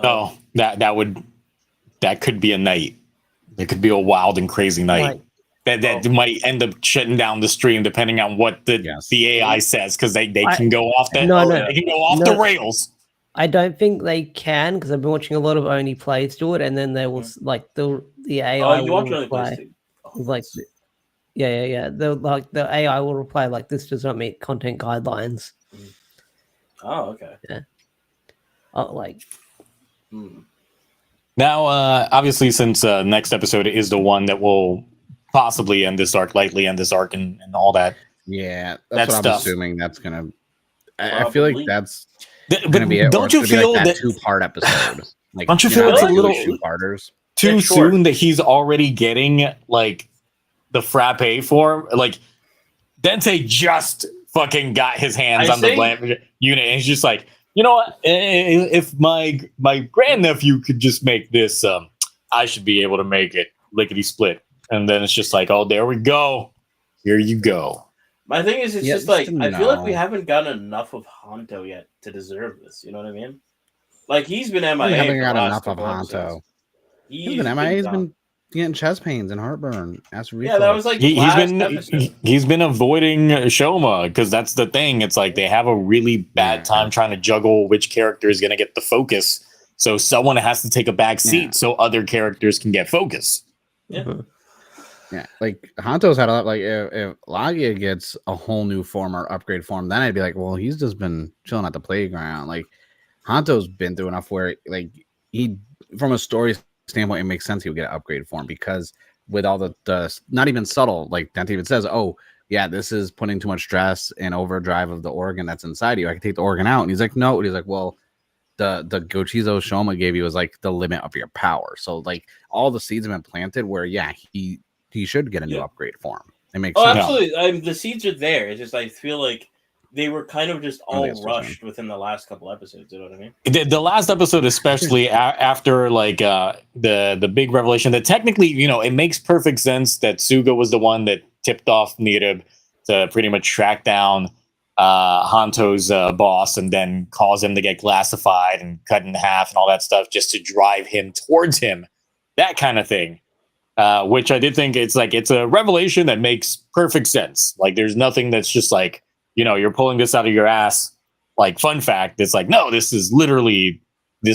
Oh, that could be a night. It could be a wild and crazy night. That might end up shutting down the stream depending on what the AI says, because they can go off that. They can go off the rails. I don't think they can, because I've been watching a lot of Only Plays do it, and then they will like the AI will reply like the AI will reply like, this does not meet content guidelines. Oh, okay. Yeah. Now, obviously, since next episode is the one that will possibly end this arc, lightly end this arc, and all that. Yeah, that's what I'm assuming. That's gonna. I feel like that's gonna be it. Don't you feel like that 2-part episode? Like, don't you feel it's a little too soon that he's already getting like the frappe form? Like Dente just fucking got his hands on the unit, and he's just like, you know what? If my grandnephew could just make this, I should be able to make it lickety split. And then it's just like, oh, there we go. Here you go. My thing is, it's just like, I feel like we haven't gotten enough of Honto yet to deserve this. You know what I mean? Like, he's been MIA. We haven't got enough of Honto. He's been MIA. He's been getting chest pains and heartburn. Yeah, that was like he's been avoiding Shoma, because that's the thing. It's like they have a really bad time trying to juggle which character is going to get the focus. So someone has to take a back seat so other characters can get focus. Yeah. Yeah, like Honto's had a lot. Like if Lagia gets a whole new form or upgrade form, then I'd be like, well, he's just been chilling at the playground. Like Honto's been through enough where, like, he, from a story standpoint, it makes sense he would get an upgrade form, because with all the not even subtle, like Dante even says, oh, yeah, this is putting too much stress and overdrive of the organ that's inside you. I can take the organ out. And he's like, no. And he's like, well, the Gochizo Shoma gave you was like the limit of your power. So like all the seeds have been planted where, yeah, he should get a new upgrade form. It makes sense. Absolutely. The seeds are there. It's just I feel like they were kind of just all rushed within the last couple episodes. You know what I mean? The last episode, especially after like the big revelation that technically, you know, it makes perfect sense that Suga was the one that tipped off Nirib to pretty much track down Hanto's boss and then cause him to get glassified and cut in half and all that stuff just to drive him towards him. That kind of thing. Which I did think it's a revelation that makes perfect sense. Like there's nothing that's just like, you know, you're pulling this out of your ass. Like fun fact, it's like, no, this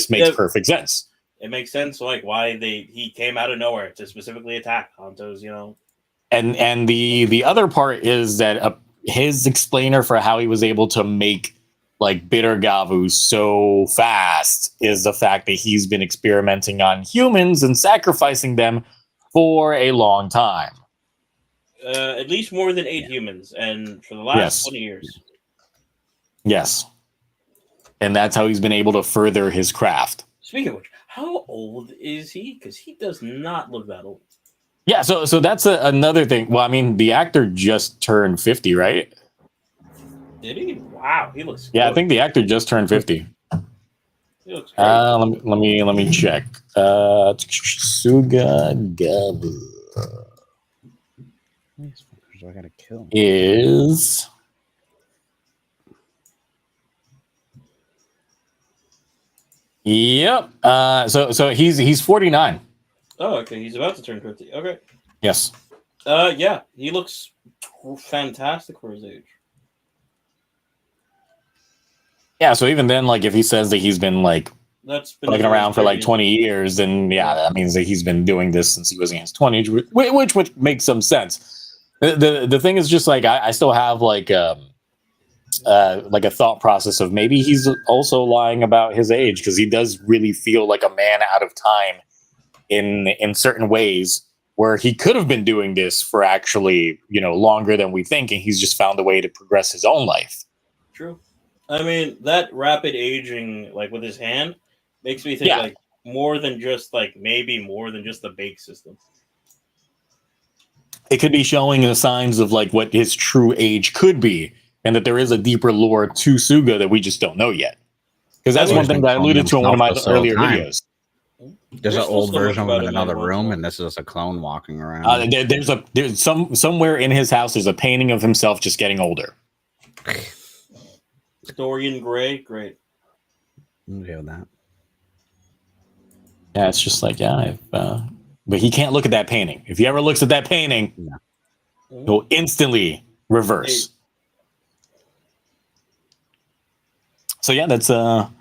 makes perfect sense. It makes sense like why he came out of nowhere to specifically attack Hanto's, you know. And the other part is that his explainer for how he was able to make like bitter Gavu so fast is the fact that he's been experimenting on humans and sacrificing them for a long time. At least more than 8 humans, and for the last 20 years. Yes. And that's how he's been able to further his craft. Speaking of which, how old is he? Because he does not look that old. Yeah, so that's another thing. Well, I mean, the actor just turned 50, right? Did he? Wow, he looks good. I think the actor just turned 50. He looks great. Let me check. Suga Gabu I gotta kill is yep. So he's 49. Oh, okay. He's about to turn 50. Okay. Yes. Yeah, he looks fantastic for his age. Yeah, so even then, like if he says that he's been like looking around for like 20 years, then yeah, that means that he's been doing this since he was in his 20s, which makes some sense. The thing is just like I still have like a thought process of maybe he's also lying about his age because he does really feel like a man out of time in certain ways where he could have been doing this for actually, you know, longer than we think, and he's just found a way to progress his own life. True. I mean, that rapid aging, like with his hand, makes me think like more than just the bake system. It could be showing the signs of like what his true age could be, and that there is a deeper lore to Suga that we just don't know yet. Because that's one thing that I alluded to in one of my earlier videos. There's an old version in another room, and this is a clone walking around. There's somewhere in his house. There's a painting of himself just getting older. Dorian Gray, great. I'm okay with that. Yeah, it's just like but he can't look at that painting. If he ever looks at that painting, he'll instantly reverse. So yeah, that's some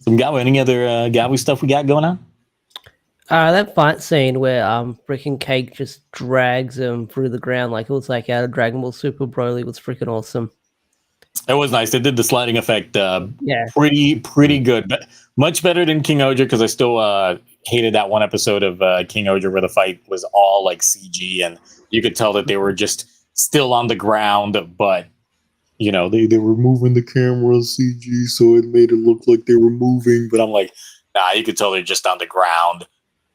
Gabu. Any other Gabu stuff we got going on? That fight scene where freaking Cake just drags him through the ground like it was like out of Dragon Ball Super Broly was freaking awesome. It was nice. They did the sliding effect pretty good, but much better than King Oja because I still hated that one episode of King Oja where the fight was all like CG and you could tell that they were just still on the ground, but you know, they were moving the camera CG, so it made it look like they were moving. But I'm like, nah, you could tell they're just on the ground.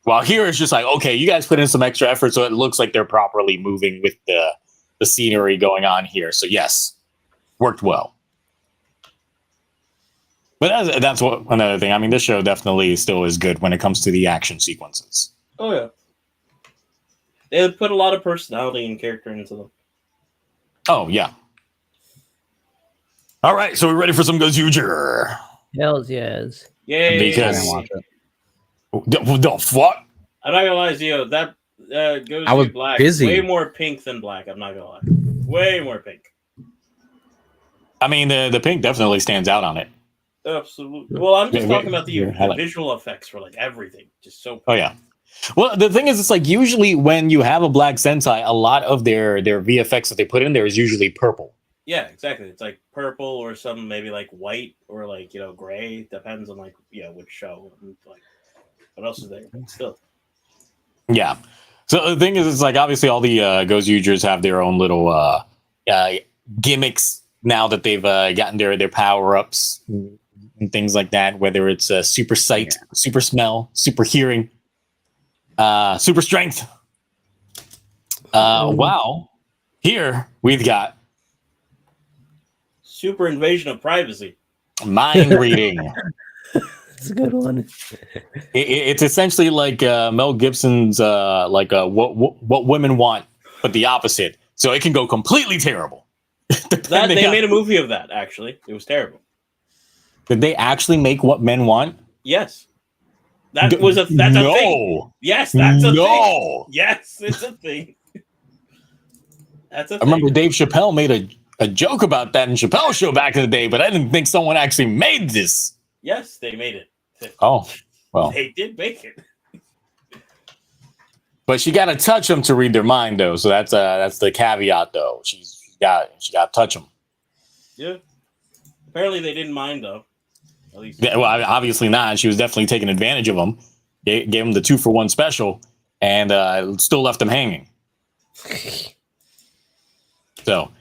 While here it's just like, okay, you guys put in some extra effort, so it looks like they're properly moving with the scenery going on here. So yes, worked well. But that's what another thing. I mean, this show definitely still is good when it comes to the action sequences. Oh yeah, they put a lot of personality and character into them. Oh yeah. All right, so we're ready for some Gozuger. Hells yes. Yay! Because I didn't watch it. The fuck? I'm not gonna lie to you. That Gozu I was Black busy. way more pink than black. I'm not gonna lie. Way more pink. I mean, the pink definitely stands out on it. Absolutely. Well, I'm just talking about the visual effects for like everything. Just so pink. Oh yeah. Well, the thing is, it's like usually when you have a black Sentai, a lot of their VFX that they put in there is usually purple. Yeah, exactly. It's like purple or some maybe like white or like, you know, gray. Depends on like, you know, which show. And like, what else is there? But still. Yeah. So the thing is, it's like obviously all the Gozugers have their own little uh, gimmicks now that they've gotten their power ups and things like that. Whether it's super sight, super smell, super hearing, super strength. Wow, here we've got super invasion of privacy. mind reading. It's a good one. It's essentially like Mel Gibson's what women want, but the opposite. So it can go completely terrible. That they made a movie of that. Actually, it was terrible. Did they actually make what men want? Yes, that's a thing. Yes, that's a thing. Yes, it's a thing. That's a thing. I remember Dave Chappelle made a joke about that in Chappelle's show back in the day, but I didn't think someone actually made this. Yes, they made it. Oh, well. They did make it. But she got to touch them to read their mind, though. So that's the caveat, though. She got to touch them. Yeah. Apparently they didn't mind, though. At least. Yeah, well, obviously not. She was definitely taking advantage of them. Gave them the 2-for-1 special, and still left them hanging. So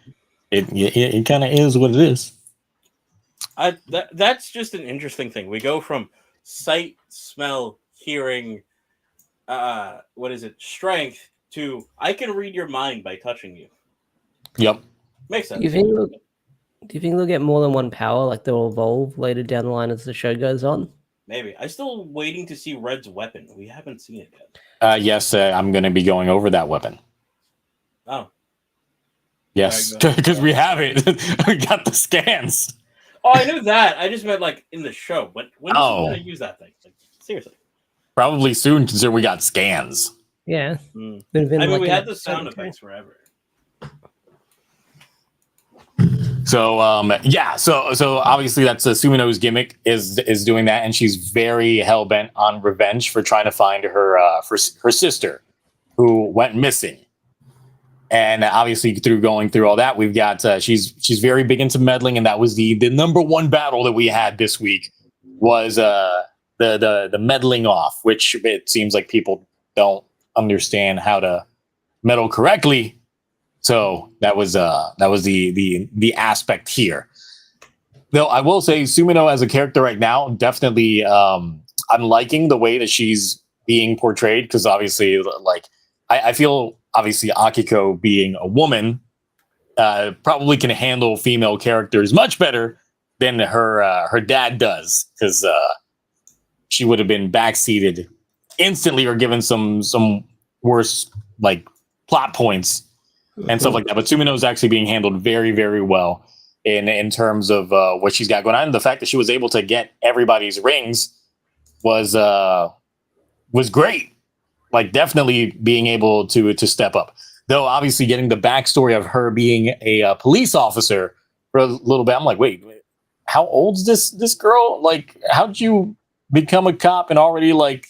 it kind of is what it is. That's just an interesting thing. We go from sight, smell, hearing, strength to I can read your mind by touching you. Yep. Makes sense. Do you think they'll get more than one power? Like they'll evolve later down the line as the show goes on? Maybe. I'm still waiting to see Red's weapon. We haven't seen it yet. Yes, I'm going to be going over that weapon. Oh. Yes, because we have it. We got the scans. Oh, I knew that. I just meant like in the show. When is he going to use that thing? Like, seriously. Probably soon, considering we got scans. Yeah. I mean, we had the sound effects forever. So so obviously that's Sumino's gimmick is doing that, and she's very hell bent on revenge for trying to find her her sister who went missing. And obviously through going through all that, we've got she's very big into meddling, and that was the number one battle that we had this week was the meddling off, which it seems like people don't understand how to meddle correctly. So that was the aspect here. Though I will say Sumino as a character right now, definitely I'm liking the way that she's being portrayed, because obviously like I feel obviously Akiko being a woman probably can handle female characters much better than her dad does, because she would have been backseated instantly or given some worse like plot points and stuff like that. But Sumino is actually being handled very, very well in terms of what she's got going on. And the fact that she was able to get everybody's rings was great. Like definitely being able to step up. Though obviously getting the backstory of her being a police officer for a little bit, I'm like, wait, how old's this girl? Like, how'd you become a cop and already like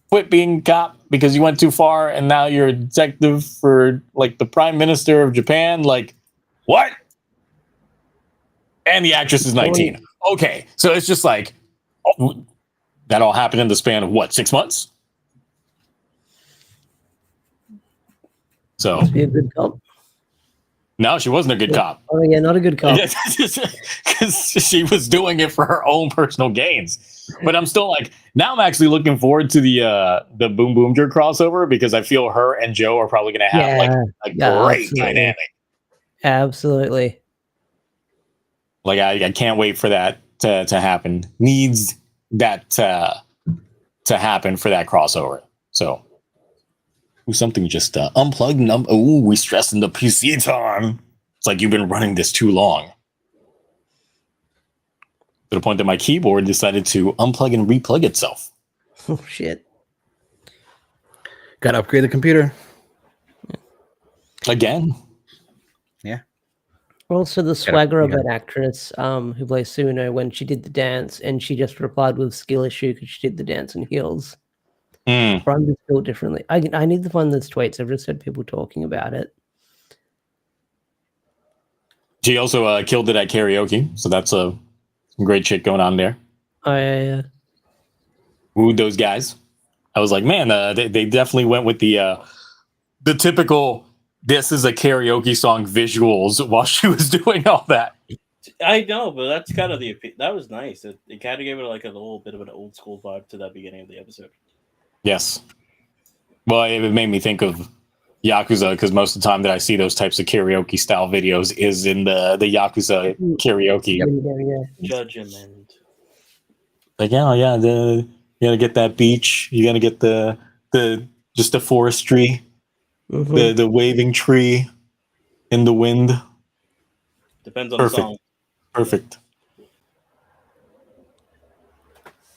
quit being a cop because you went too far and now you're a detective for like the Prime Minister of Japan? Like, what? And the actress is 19. Okay, so it's just like that all happened in the span of what, 6 months? So be a good cop. No, she wasn't a good cop. Oh yeah, not a good cop. Because she was doing it for her own personal gains. But I'm still like, now I'm actually looking forward to the Boom Boom Jerk crossover, because I feel her and Joe are probably going to have a great absolutely. dynamic. Absolutely. Like I can't wait for that to happen. Needs that to happen for that crossover. So. Something just unplugged. We stressing the PC time. It's like you've been running this too long. To the point that my keyboard decided to unplug and replug itself. Oh shit! Got to upgrade the computer Again. Yeah. Also, the swagger of that actress who plays Sumino when she did the dance, and she just replied with skill issue because she did the dance in heels. But I'm just built differently. I need to find those tweets. I've just heard people talking about it. She also killed it at karaoke, so that's some great shit going on there. I wooed those guys. I was like, man, they definitely went with the typical this is a karaoke song visuals while she was doing all that. I know, but that's kind of that was nice. It kind of gave it like a little bit of an old school vibe to that beginning of the episode. Yes. Well, it made me think of Yakuza because most of the time that I see those types of karaoke style videos is in the Yakuza karaoke. Judgment. Like, yeah, you gotta get that beach. You gotta get the just the forestry, the waving tree in the wind. Depends on the song. Perfect.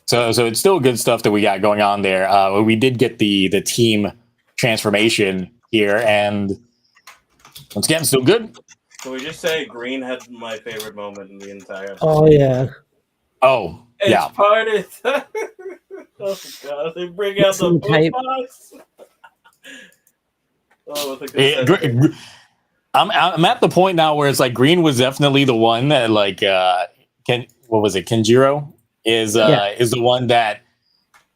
So it's still good stuff that we got going on there. We did get the team transformation here, and once again, still good. Can we just say Green had my favorite moment in the entire episode? Oh yeah. Oh it's yeah. Part of oh god, they bring out the book box. Oh, I'm at the point now where it's like Green was definitely the one that like Kenjiro is the one that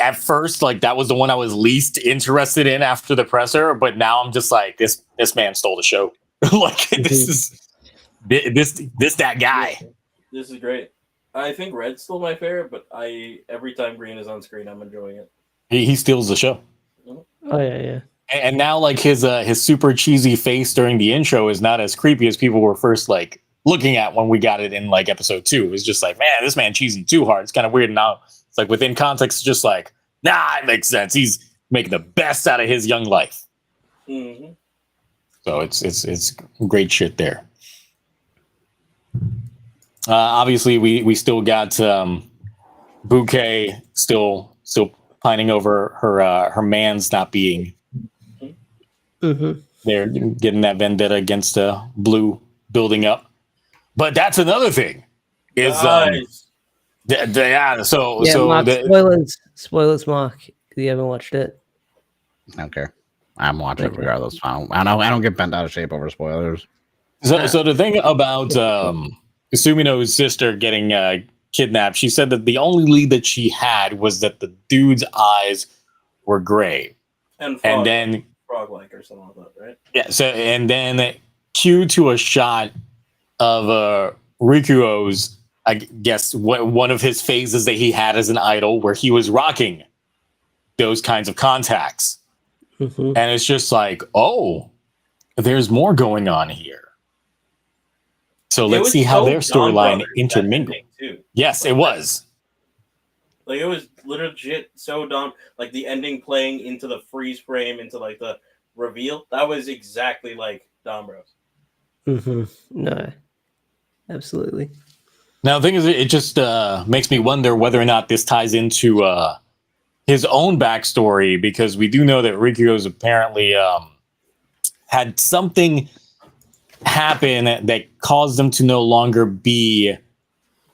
at first like that was the one I was least interested in after the presser, but now I'm just like this man stole the show. Like this that guy. This is great. I think Red's still my favorite, but every time Green is on screen, I'm enjoying it. He steals the show. Oh yeah. And now like his super cheesy face during the intro is not as creepy as people were first like looking at when we got it in like episode 2. It was just like, man, this man cheesy too hard. It's kind of weird. Now it's like within context, it's just like, nah, it makes sense. He's making the best out of his young life. Mm-hmm. So it's great shit there. Obviously, we still got Bouquet still pining over her man's not being there, getting that vendetta against Blue building up. But that's another thing. Is nice. Mark, spoilers, Mark. You haven't watched it. I don't care. I'm watching it regardless. I don't get bent out of shape over spoilers. So the thing about Sumino's sister getting kidnapped, she said that the only lead that she had was that the dude's eyes were gray, and then frog-like or something like that, right? Yeah. So and then cue to a shot of Rikuo's, I guess, one of his phases that he had as an idol, where he was rocking those kinds of contacts, and it's just like, oh, there's more going on here. So let's see how their storyline intermingled. Yes, it was. Like it was legit so dumb. Like the ending playing into the freeze frame, into like the reveal. That was exactly like Dom Bros. No, absolutely. Now the thing is, it just makes me wonder whether or not this ties into his own backstory, because we do know that Rikuo's apparently had something happen that caused him to no longer be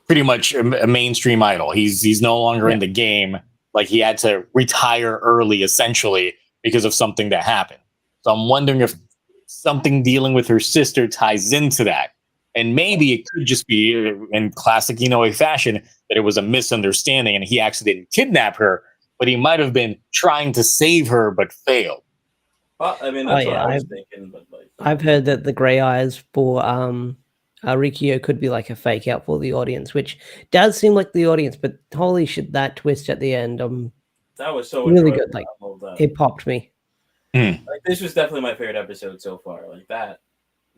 pretty much a mainstream idol. He's no longer in the game. Like he had to retire early, essentially, because of something that happened. So I'm wondering if something dealing with her sister ties into that. And maybe it could just be in classic Inoue fashion that it was a misunderstanding and he actually didn't kidnap her, but he might have been trying to save her but failed. Well, I mean, that's what I was thinking. But like, I've heard that the gray eyes for Rikio could be like a fake out for the audience, which does seem like the audience, but holy shit, that twist at the end, that was so really good. Like it popped me. Like this was definitely my favorite episode so far. Like that.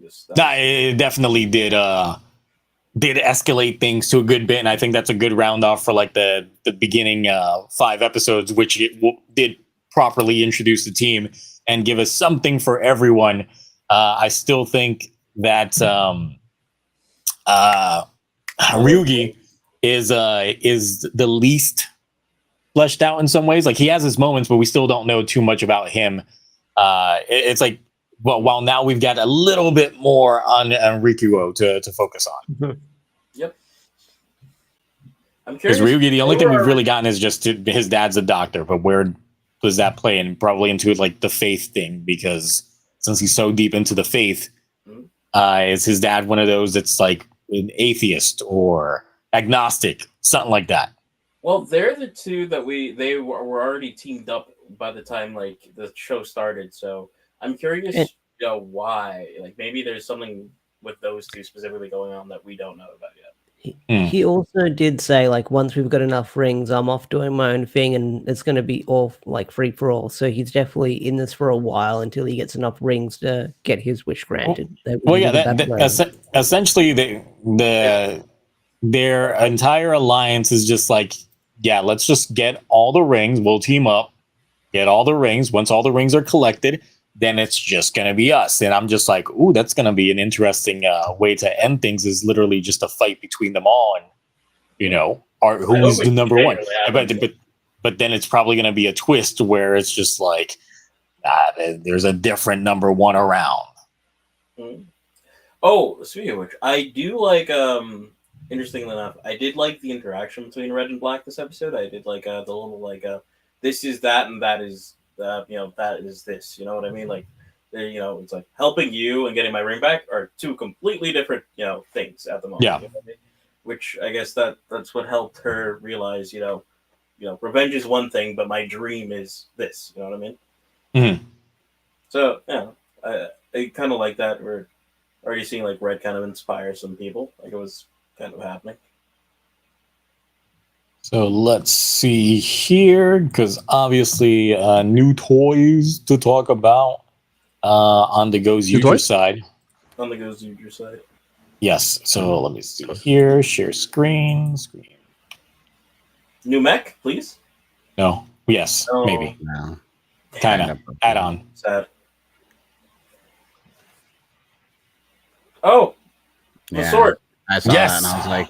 It definitely did escalate things to a good bit, and I think that's a good round off for like the beginning 5 episodes, which it did properly introduce the team and give us something for everyone. I still think that Ryugi is the least fleshed out in some ways. Like he has his moments, but we still don't know too much about him. It's like, well, while now we've got a little bit more on Rikuo to focus on. Yep. I'm curious. Because Ryugi, the only thing we've really gotten is just his dad's a doctor, but where does that play in? Probably into like the faith thing, because since he's so deep into the faith, is his dad one of those that's like an atheist or agnostic, something like that? Well, they're the two that they were already teamed up by the time like the show started. So I'm curious why. Like maybe there's something with those two specifically going on that we don't know about yet. He also did say, like, once we've got enough rings, I'm off doing my own thing, and it's going to be all like free for all. So he's definitely in this for a while until he gets enough rings to get his wish granted. Essentially, their entire alliance is just like, yeah, let's just get all the rings. We'll team up, get all the rings. Once all the rings are collected, then it's just going to be us. And I'm just like, ooh, that's going to be an interesting way to end things, is literally just a fight between them all. And, who's the number one? But then it's probably going to be a twist where it's just like, there's a different number one around. Mm-hmm. Oh, speaking of which, I do like, interestingly enough, I did like the interaction between Red and Black this episode. I did like the little, like, this is that and that is that is this, you know what I mean? Like, it's like helping you and getting my ring back are two completely different, things at the moment. Yeah. You know what I mean? Which I guess that's what helped her realize, revenge is one thing, but my dream is this. You know what I mean? Mm-hmm. So I kind of like that. We're already seeing like Red kind of inspire some people. Like it was kind of happening. So let's see here, because obviously new toys to talk about on the Go's user side. On the Go's user side. Yes. So let me see here. Share screen. New mech, please. No. Yes. No. Maybe. No. Kind of. Add on. Sad. Oh, the sword. I saw that and I was like,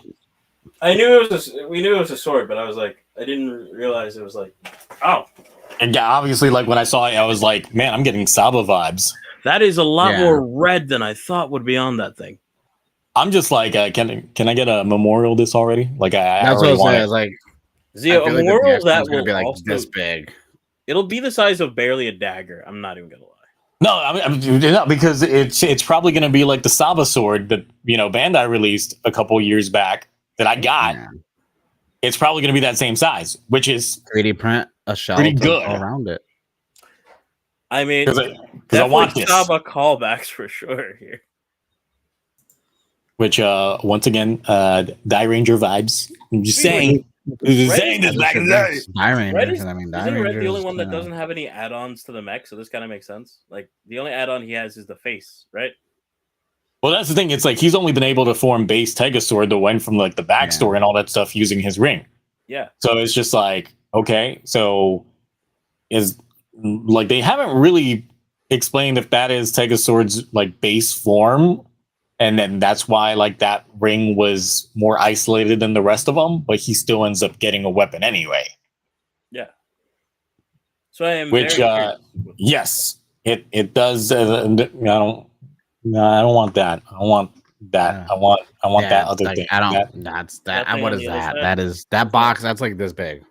we knew it was a sword, but I was like, I didn't realize it was like, oh. And yeah, obviously, like when I saw it, I was like, man, I'm getting Saba vibes. That is a lot more red than I thought would be on that thing. I'm just like, can I get a memorial this already? Like that's what I was saying. I was like, Zio, a memorial that will be like also, this big. It'll be the size of barely a dagger. I'm not even gonna lie. No, I mean, no, because it's probably going to be like the Saba sword that Bandai released a couple years back that I got. Yeah. It's probably going to be that same size, which is 3D print a shell pretty good around it. I mean, because I want this Saba callbacks for sure here. Which once again, Die Ranger vibes. I'm just saying. Saying this back in the day. Die Ranger. Isn't Red the only one that doesn't have any add-ons to the mech? So this kind of makes sense. Like the only add-on he has is the face, right? Well, that's the thing. It's like he's only been able to form base Tegasword that went from like the backstory and all that stuff using his ring. Yeah. So it's just like, okay, so is like they haven't really explained if that is Tegasword's like base form. And then that's why like that ring was more isolated than the rest of them, but he still ends up getting a weapon anyway. Yeah. So I am yes, it does. I don't want that. I want that. I want that other thing. I don't. That's that. What is that? That is that box. That's like this big.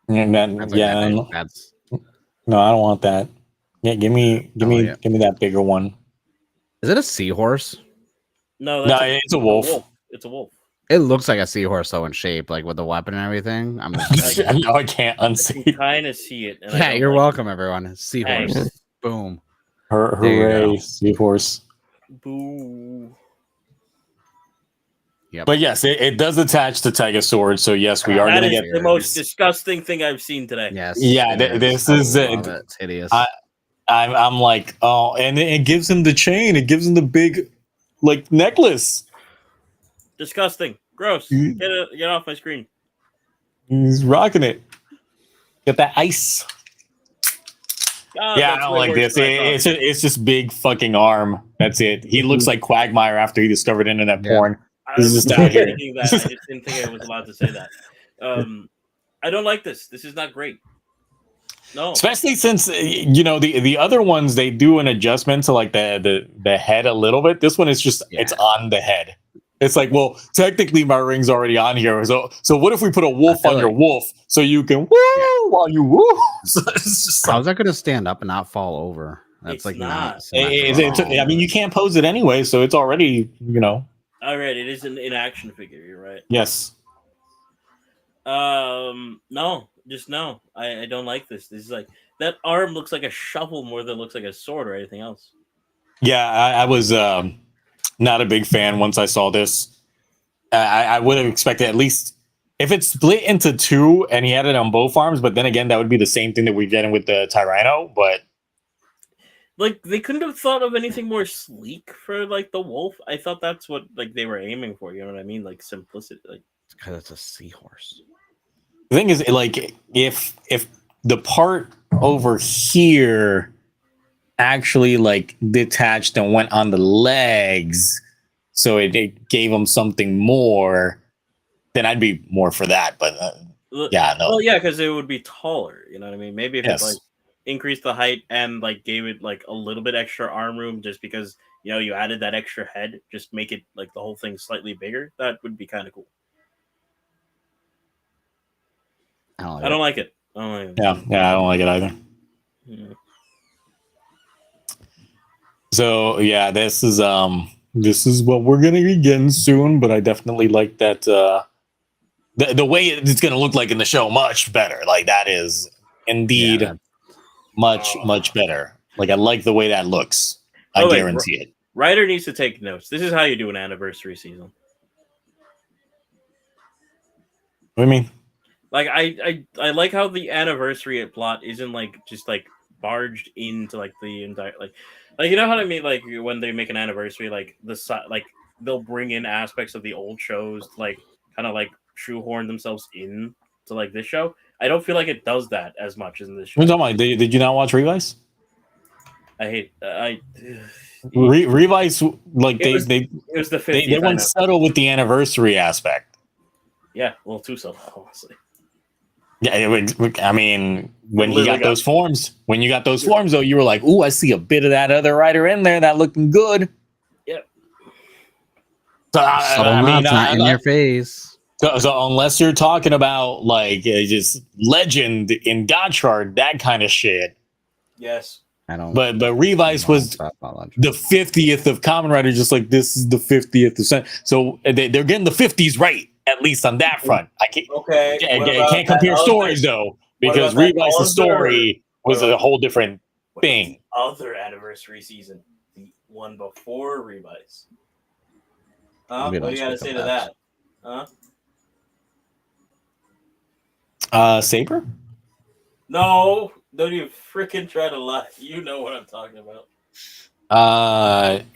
And then that's that's no. I don't want that. Yeah, give me that bigger one. Is it a seahorse? No, it's a wolf. It's a wolf. It looks like a seahorse, though, in shape, like with the weapon and everything. I'm just like, I can't unsee. I kind of see it. Yeah, you're welcome, everyone. Seahorse. Nice. Boom. Hooray, seahorse. Boo. Yep. But yes, it does attach to Tegasword, so yes, we are going to get the most disgusting thing I've seen today. Yes. Yeah, this is it. It's hideous. I'm like, oh, and it gives him the chain. It gives him the big, like, necklace. Disgusting. Gross. Get off my screen. He's rocking it. Get that ice. Yeah, I don't like this. It's just big fucking arm. That's it. He looks like Quagmire after he discovered internet porn. He's just out here. I just didn't think I was allowed to say that. I don't like this. This is not great. No. Especially since the other ones, they do an adjustment to like the head a little bit. This one is just it's on the head. It's like, well, technically my ring's already on here. So what if we put a wolf on your wolf so you can woo while you woo? So how's that going to stand up and not fall over? That's like not. I mean, you can't pose it anyway, so it's already All right, it is an action figure. You're right. Yes. No, just no. I don't like this. This is like that arm looks like a shovel more than it looks like a sword or anything else. Yeah, I was not a big fan once I saw this. I would have expected at least if it's split into two and he had it on both arms, but then again, that would be the same thing that we're getting with the Tyranno. But Like they couldn't have thought of anything more sleek for like the wolf. I thought that's what like they were aiming for. You know what I mean? Like simplicity. Like Because it's a seahorse. the thing is, like, if the part over here actually like detached and went on the legs, so it gave him something more, then I'd be more for that. But yeah, no. Well, yeah, because it would be taller. You know what I mean? Maybe if Yes. it like increased the height and like gave it like a little bit extra arm room, just because you know you added that extra head, just make it like the whole thing slightly bigger. That would be kind of cool. I don't like it. I don't like it. Yeah, I don't like it either. Yeah. So yeah, this is what we're gonna be getting soon. But I definitely like that the way it's gonna look like in the show much better. Like that is indeed Yeah, much better. Like I like the way that looks. I Oh, wait, guarantee it. Ryder needs to take notes. This is how you do an anniversary season. What do you mean? Like I like how the anniversary plot isn't like just like barged into like the entire like you know what I mean, like when they make an anniversary, like like they'll bring in aspects of the old shows to, like kind of like shoehorn themselves in to like this show. I don't feel like it does that as much as in this show. What are you talking about? Did you not watch Revice? I hate Revice, like it was they the 50th. they went subtle with the anniversary aspect. Yeah, well, too subtle, honestly. Yeah, I mean, when he Literally got those forms, when you got those forms, though, you were like, "Ooh, I see a bit of that other writer in there. That looking good." Yep. So not in your face. So unless you're talking about like just legend in Gotchard, that kind of shit. Yes. I don't. But Revice was the 50th of Kamen Rider, just like this is the 50th of. So they're getting the 50s right, at least on that front. I can't. Okay. I can't compare stories though, because Revice's story was a whole different thing. Other anniversary season, the one before Revice. What do you got to say to that? Saber? No, don't even freaking try to lie. You know what I'm talking about.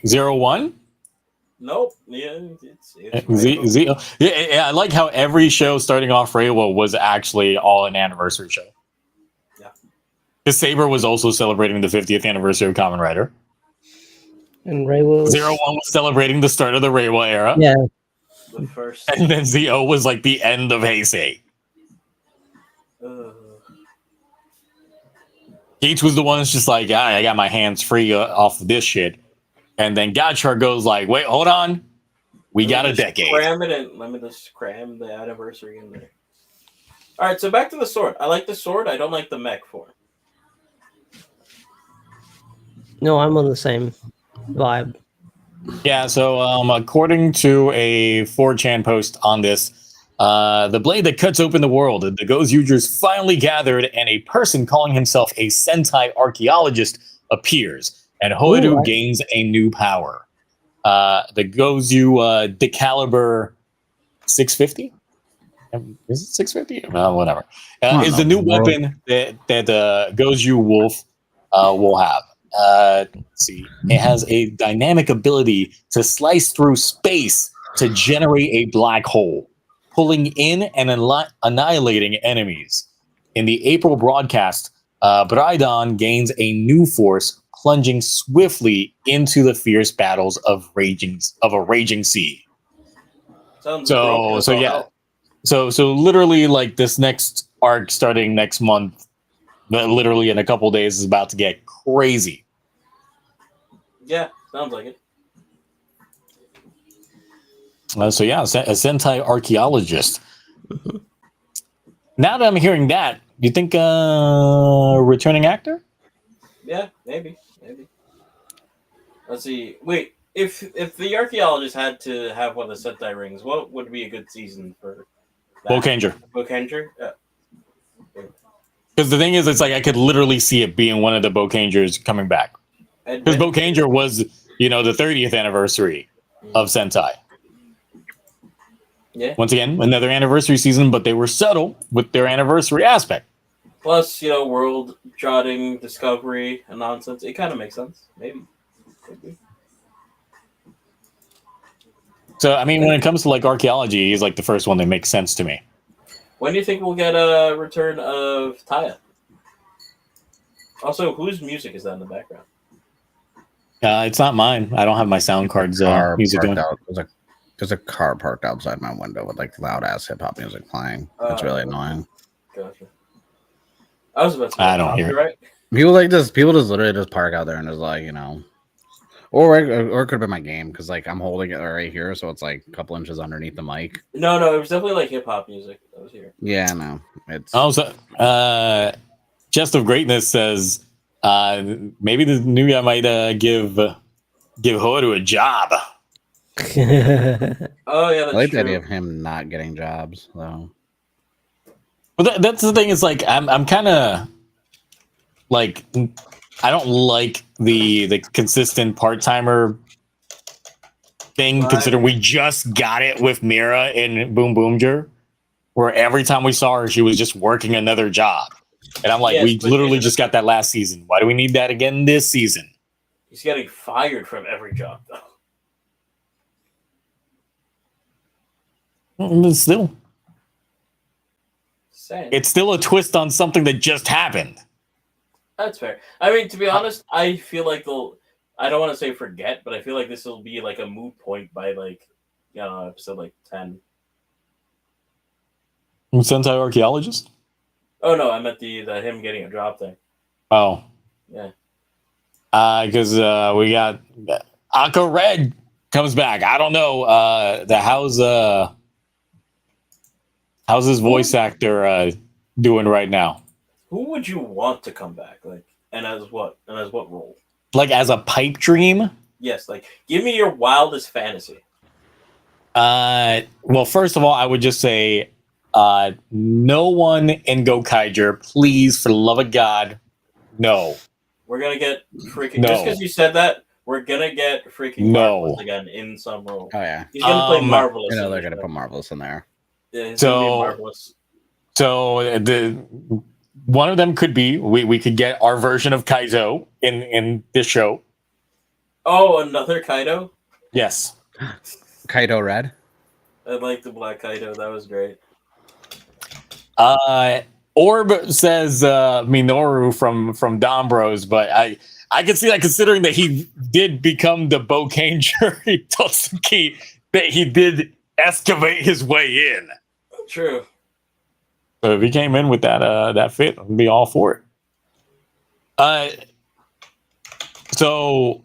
01? Nope. Yeah, it's yeah, I like how every show starting off Reiwa was actually all an anniversary show. Yeah. Because Saber was also celebrating the 50th anniversary of Kamen Rider. And Reiwa 01 was celebrating the start of the Reiwa era. Yeah. the first. And then ZO was like the end of Heisei. Gates was the one that's just like, I got my hands free off of this shit. And then Gotchard goes like, wait, hold on. We got a decade. Let me just cram the anniversary in there. All right, so back to the sword. I like the sword. I don't like the mech form. No, I'm on the same vibe. Yeah, so according to a 4chan post on this, the blade that cuts open the world, the Gozyujers finally gathered, and a person calling himself a Sentai Archaeologist appears, and Hoiru gains a new power. The Gozyu Decaliber 650? Is it 650? Whatever. Is the new weapon that Gozyu Wolf will have. Let's see. It has a dynamic ability to slice through space to generate a black hole, pulling in and annihilating enemies. In the April broadcast, Braidon gains a new force, plunging swiftly into the fierce battles of a raging sea. So literally, like this next arc starting next month, literally in a couple days, is about to get crazy. Yeah, sounds like it. So yeah, a Sentai Archaeologist. Now that I'm hearing that, do you think returning actor? Yeah, maybe. Let's see. Wait, if the Archaeologist had to have one of the Sentai rings, what would be a good season for that? Bokanger. Yeah. Because the thing is, it's like I could literally see it being one of the Bokangers coming back. Because Bokanger was, the 30th anniversary of Sentai. Yeah. Once again, another anniversary season, but they were subtle with their anniversary aspect. Plus, world jotting, discovery, and nonsense. It kind of makes sense. Maybe. Could be. So, I mean, when it comes to like archaeology, he's like the first one that makes sense to me. When do you think we'll get a return of Taya? Also, whose music is that in the background? It's not mine. I don't have my sound cards music going. There's a car parked outside my window with like loud ass hip hop music playing. It's really annoying. Gotcha. I was about to say, I don't hear it. People just literally just park out there and just like, or it could have been my game because like I'm holding it right here, so it's like a couple inches underneath the mic. No, it was definitely like hip hop music that was here. Yeah, no, it's also Chest of Greatness says maybe the new guy might give Horu a job. Oh yeah, that's I like true. the idea of him not getting jobs though. But that's the thing. Is like I'm kind of like I don't like the consistent part timer thing. Right. Considering we just got it with Mira in Boom Boomger, where every time we saw her, she was just working another job, and I'm like, Yes, we but literally just got that last season. Why do we need that again this season? He's getting fired from every job though. Still, Same. it's still a twist on something that just happened. That's fair. I mean, to be honest, I feel like I don't want to say forget, but I feel like this will be like a moot point by like, episode like 10. Sentai Archaeologist? Oh no, I meant the him getting a drop thing. Oh. Yeah. Because we got Aka Red comes back. I don't know. How's his voice actor doing right now? Who would you want to come back? Like, and as what? And as what role? Like as a pipe dream? Yes, like give me your wildest fantasy. Well, first of all, I would just say no one in Gokaiger, please, for the love of God, no. We're gonna get freaking just because you said that, we're gonna get freaking Marvelous again in some role. Oh yeah. He's gonna play Marvelous. They're gonna put Marvelous in there. Yeah, he's gonna be Marvelous. So the one of them could be we could get our version of Kaizo in this show. Oh, another Kaido? Yes. Kaido Red. I like the Black Kaido. That was great. Orb says Minoru from Dombros, but I can see that considering that he did become the Bokanger Totsuki, that he did excavate his way in. True. So if he came in with that fit, I'd be all for it. So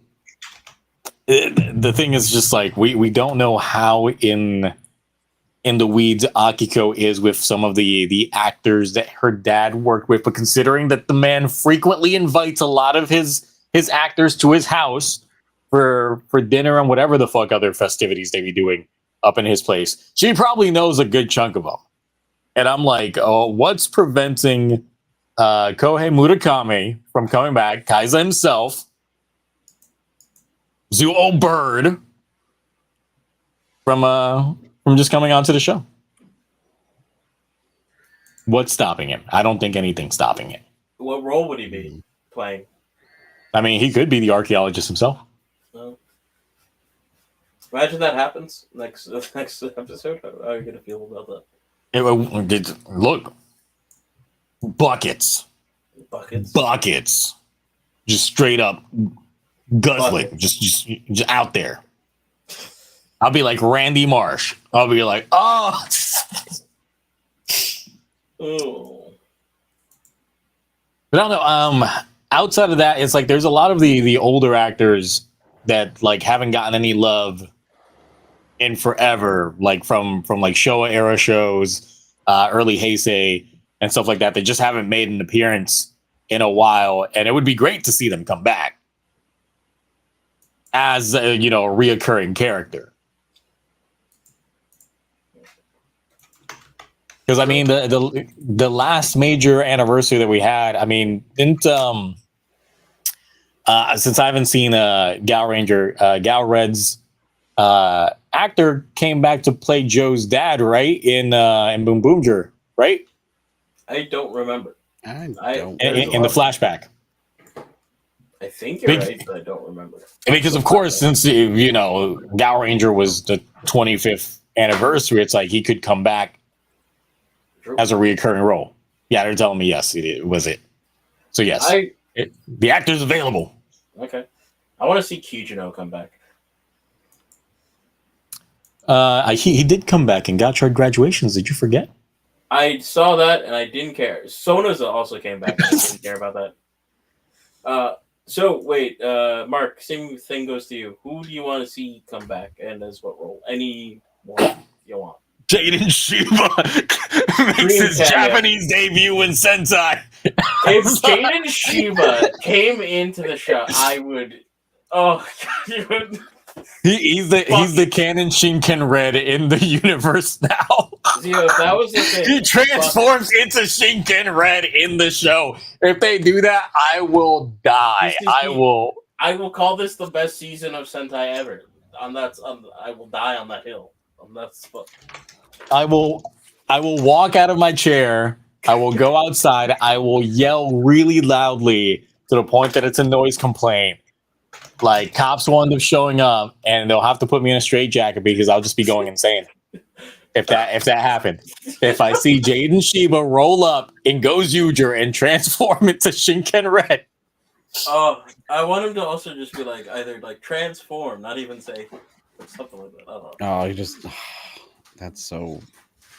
the thing is just like we don't know how in the weeds Akiko is with some of the actors that her dad worked with, but considering that the man frequently invites a lot of his actors to his house for dinner and whatever the fuck other festivities they be doing up in his place, she probably knows a good chunk of them. And I'm like, oh, what's preventing Kohei Murakami from coming back, Kaiza himself, Zuo Bird, from just coming onto the show? What's stopping him? I don't think anything's stopping him. What role would he be playing? I mean, he could be the archaeologist himself. Imagine that happens next episode. How are you gonna feel about that? Look, buckets, just straight up guzzling, just out there. I'll be like Randy Marsh. I'll be like, oh. But I don't know. Outside of that, it's like there's a lot of the older actors that like haven't gotten any love in forever, like from like Showa era shows, early Heisei and stuff like that. They just haven't made an appearance in a while, and it would be great to see them come back as a reoccurring character. Because I mean, the last major anniversary that we had, I mean, didn't since I haven't seen Gal Ranger, Gal Red's actor came back to play Joe's dad, right? In Boom Boomger, right? I don't remember. I don't. In the flashback. I think you're right, but I don't remember. Because of course, since Gal Ranger was the 25th anniversary, it's like he could come back as a reoccurring role. Yeah, they're telling me yes, it was it. So yes, the actor's available. Okay, I want to see Kijino come back. He did come back in Gotchard Graduations. Did you forget? I saw that and I didn't care. Sona's also came back and I didn't care about that. So wait, Mark, same thing goes to you. Who do you want to see come back and as what role? Any one you want? Jaden Shiba makes his Japanese debut in Sentai. If Jaden Shiba came into the show, I would. Oh, you would. He's the canon Shinken Red in the universe now. Zio, that was the thing. He transforms into Shinken Red in the show. If they do that, I will die. I will call this the best season of Sentai ever. I will die on that hill. I will walk out of my chair. I will go outside. I will yell really loudly to the point that it's a noise complaint. Like cops will end up showing up, and they'll have to put me in a straitjacket because I'll just be going insane. If that happens, if I see Jaden Shiba roll up in Gozuger and transform into Shinken Red. Oh, I want him to also just be like either like transform, not even say something like that. I don't know. Oh, you just that's so.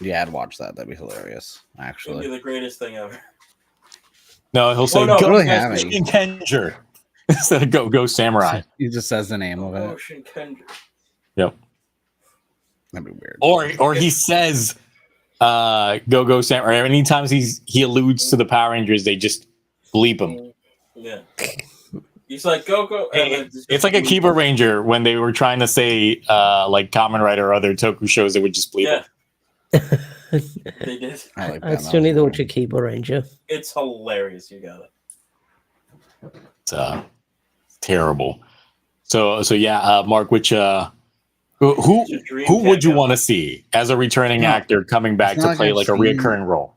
Yeah, I'd watch that. That'd be hilarious. Actually, it'd be the greatest thing ever. No, he'll say go really Shinkenger instead of go Samurai. He just says the name of it. Shinkenger. Yep. That'd be weird. Or he says go Samurai. Anytime he alludes to the Power Rangers, they just bleep him. Yeah. He's like go. It's like a Keeper Ranger when they were trying to say like Kamen Rider or other Toku shows, they would just bleep him. They did. I still need to watch a Keeper Ranger. It's hilarious. You got it. It's terrible. So yeah, Mark, which who would you want to see as a returning actor coming back to play like a reoccurring role?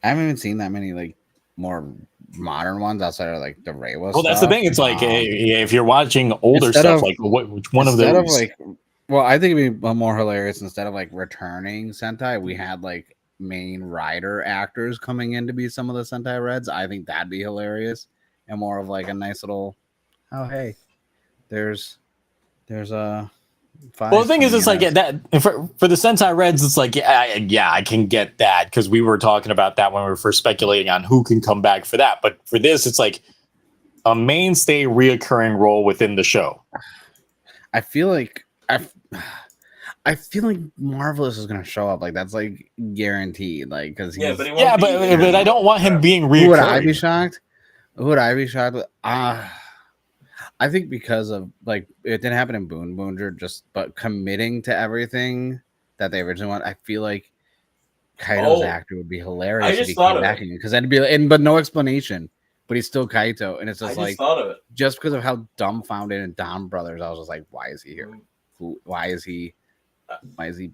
I haven't even seen that many like more modern ones outside of like the Reiwa. Well, that's the thing. It's like if you're watching older stuff, like which one of those? Well, I think it'd be more hilarious instead of like returning Sentai, we had like main rider actors coming in to be some of the Sentai Reds. I think that'd be hilarious and more of like a nice little. Oh hey, there's a. Well, the thing is, it's like that for the Sentai Reds. It's like yeah, I can get that because we were talking about that when we were first speculating on who can come back for that. But for this, it's like a mainstay, reoccurring role within the show. I feel like Marvelous is gonna show up. Like that's like guaranteed. Like because but I don't want him being reoccurring. Who would I be shocked? Who would I be shocked with? I think because of like it didn't happen in Boon Boonger, but committing to everything that they originally want, I feel like Kaito's actor would be hilarious if he came back again because that'd be but no explanation. But he's still Kaito, and it's just like just because of how dumbfounded and Dom Brothers, I was just like, why is he here? Why is he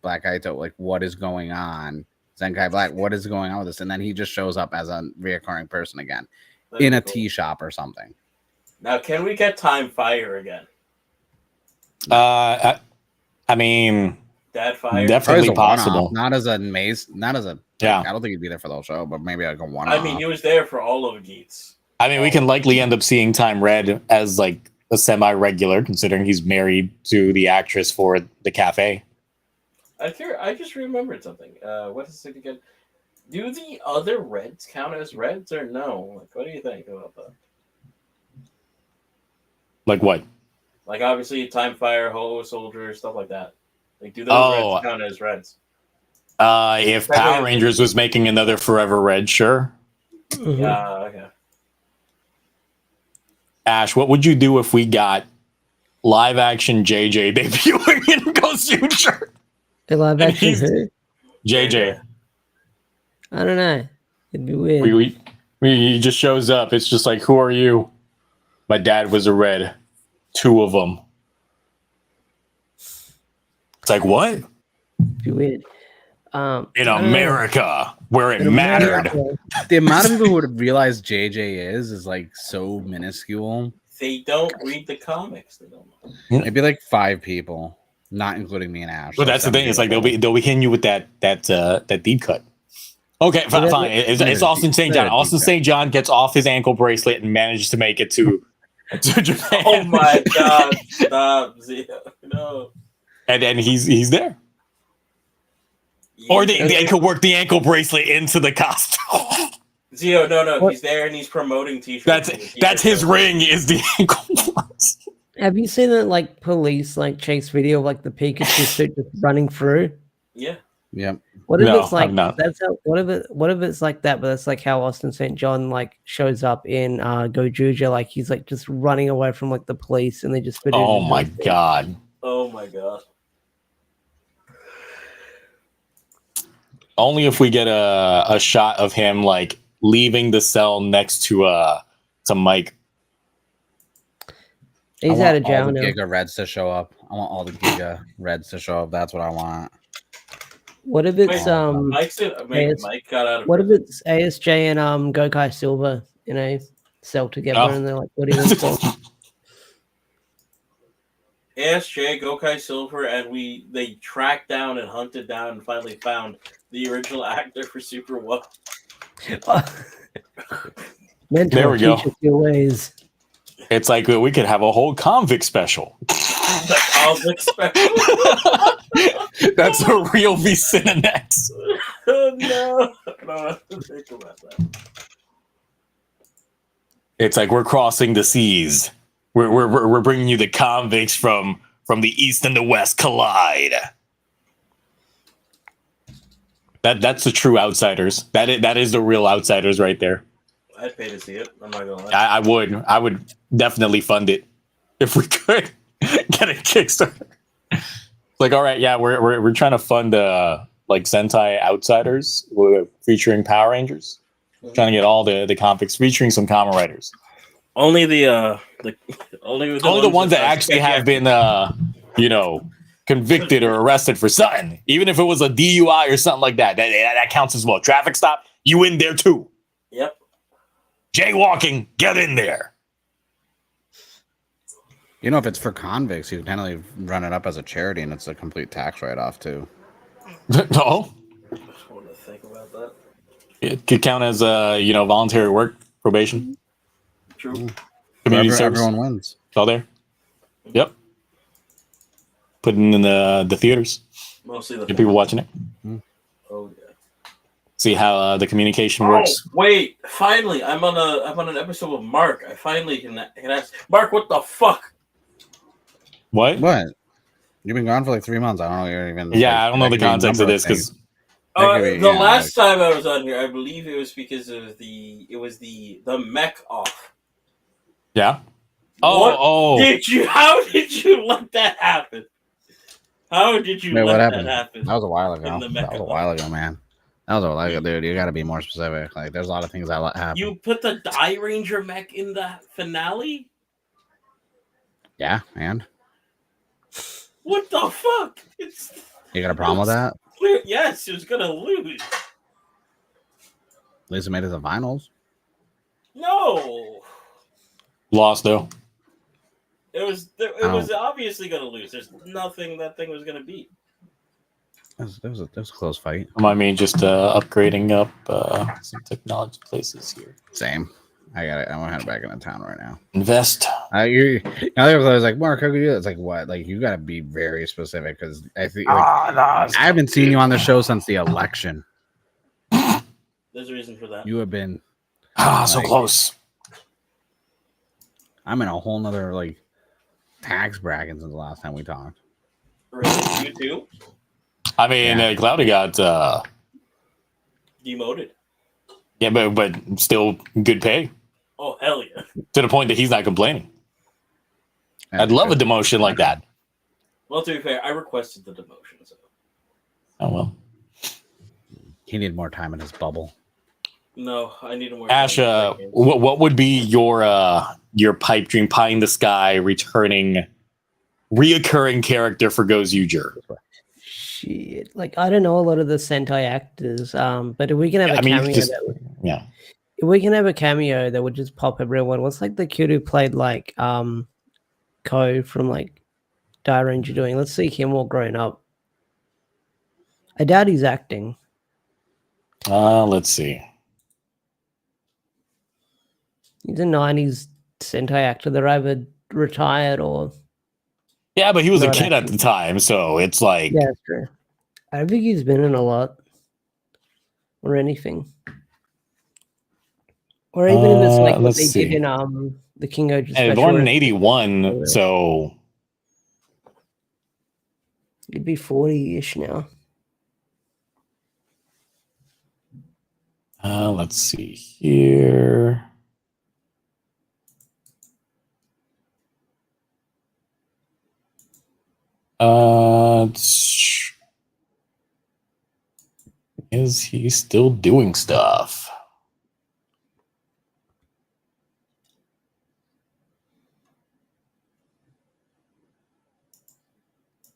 Black Kaito? Like, what is going on? Zenkai Black, what is going on with this? And then he just shows up as a reoccurring person again in a tea shop or something. Now, can we get Time Fire again? I mean, Dad Fire, definitely possible. Not as a maze, not as a. Yeah, I don't think he'd be there for the whole show, but maybe like a one. I mean, he was there for all of Geats. I mean, we can likely end up seeing Time Red as like a semi-regular, considering he's married to the actress for the cafe. I just remembered something. What is it again? Do the other Reds count as Reds or no? Like, what do you think about that? Like what? Like obviously Time Fire, Ho Soldier, stuff like that. Like, do those Reds count as Reds? If Power Rangers was making another Forever Red, sure. Yeah, okay. Ash, what would you do if we got live action JJ debuting in Gozuger? A live action who? JJ. I don't know. It'd be weird. He just shows up. It's just like, who are you? My dad was a red. 2 of them. It's like, what? Be weird. In I don't know. America, where it In mattered. America, The amount of people who would realize JJ is like so minuscule. They don't read the comics. They don't know. It'd be like 5 people, not including me and Ash. But so that's the 7 thing. It's like people. they'll be hitting you with that deep cut. Okay, Well, fine. It's Austin St. John. Austin St. John gets off his ankle bracelet and manages to make it to Japan. Oh my god! Stop, Zio. No. And then he's there. Or they could work the ankle bracelet into the costume. Zio, no, What? he's there and he's promoting t-shirts. That's his ring. Is the ankle bracelet. have you seen that like police like chase video of like the Pikachu suit just running through? Yeah. Yep. What if No, it's like I'm not. that's how, what if it's like that, but that's like how Austin St. John like shows up in Gojuja, like he's like just running away from like the police and they just fit it Oh into my his suit. god. Oh my god. Only if we get a shot of him like leaving the cell next to Mike. He's out of jail all the now. Giga Reds to show up. I want all the Giga Reds to show up. That's what I want. What if it's Mike got out of what if it's ASJ and Gokai Silver in a cell together Oh. and they're like, what do you want? ASJ, Gokai Silver, and they tracked down and hunted down and finally found the original actor for Super 1. Mentor, There we go. teach us your ways. It's like we could have a whole convict special. I was expecting. That's a real V Cinenex. Oh no! I don't have to think about that. It's like we're crossing the seas. We're bringing you the convicts from the east and the west collide. That's the true outsiders. That is the real outsiders right there. I'd pay to see it. I'm not gonna lie. I would definitely fund it if we could get a Kickstarter. Like, all right, yeah, we're trying to fund like Sentai Outsiders featuring Power Rangers. Trying to get all the convicts featuring some common writers. Only the ones that actually have been convicted or arrested for something. Even if it was a DUI or something like that. That counts as well. Traffic stop, you in there too. Yep. Jaywalking, get in there. You know, if it's for convicts, you can kind of run it up as a charity, and it's a complete tax write-off too. No, I just want to think about that. it could count as voluntary work, probation, True. community service. Everyone wins. It's all there. Yep. Putting in the theaters. Mostly the Get people watching it. Oh yeah. See how the communication works. Wait! Finally, I'm on an episode with Mark. I finally can ask Mark, what the fuck? What? What? You've been gone for like 3 months. I don't know. You're even. Yeah, I don't know the context of this because The last time I was on here, I believe it was because of the mech off. yeah. What Oh. How did you let that happen? How did you Wait, let what that happened? happen? That was a while ago. In the That was a mecha. while ago, man. That was a while ago, dude. You got to be more specific. Like, there's a lot of things that let happen. You put the Die Ranger mech in the finale? Yeah, and What the fuck? It's you got a problem with that? clear. Yes, it was gonna lose. At least it made it to finals. No, Lost though. it was obviously gonna lose. There's nothing that thing was gonna beat. That was a close fight. I mean, just upgrading up some technology places here. Same. I got it. I'm gonna head back into town right now. Invest. I was like, Mark, how could you do that? It's like, what? Like, you got to be very specific because I think I haven't seen you on the show since the election. There's a reason for that. You have been. So Like- close. I'm in a whole nother like tax bracket since the last time we talked. Really? You too? I mean, Yeah. Cloudy got Demoted. yeah, but still good pay Oh hell yeah! to the point that he's not complaining. I'd love a demotion like that. Well, to be fair, I requested the demotion. So Oh well. He needed more time in his bubble. No, I need more. Ash, time to play games. what would be your pipe dream, pie in the sky, reoccurring character for Goes Youre? Shit, like I don't know a lot of the Sentai actors, but if we can have a cameo, if we can have a cameo that would just pop everyone. What's like the kid who played like Ko from like Dire Ranger doing? Let's see him all grown up. I doubt he's acting. Let's see. He's a 90s Sentai actor. They're either retired or... Yeah, but he was a kid at the time, so it's like... Yeah, that's true. I don't think he's been in a lot. Or anything. Or even if it's like what they did in the King Oja special. Born in 81, so... He'd be 40-ish now. Let's see here. Is he still doing stuff?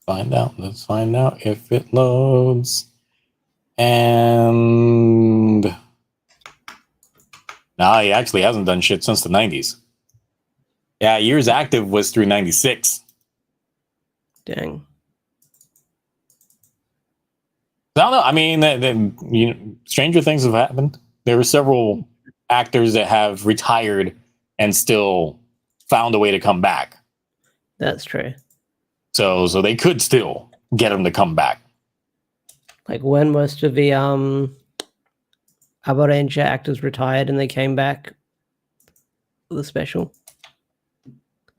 Find out. Let's find out if it loads. And no, he actually hasn't done shit since the 90s. Yeah, years active was through 96. Dang. I don't know. I mean, stranger things have happened. There were several actors that have retired and still found a way to come back. That's true. So they could still get them to come back. Like when most of the Ranger actors retired and they came back for the special.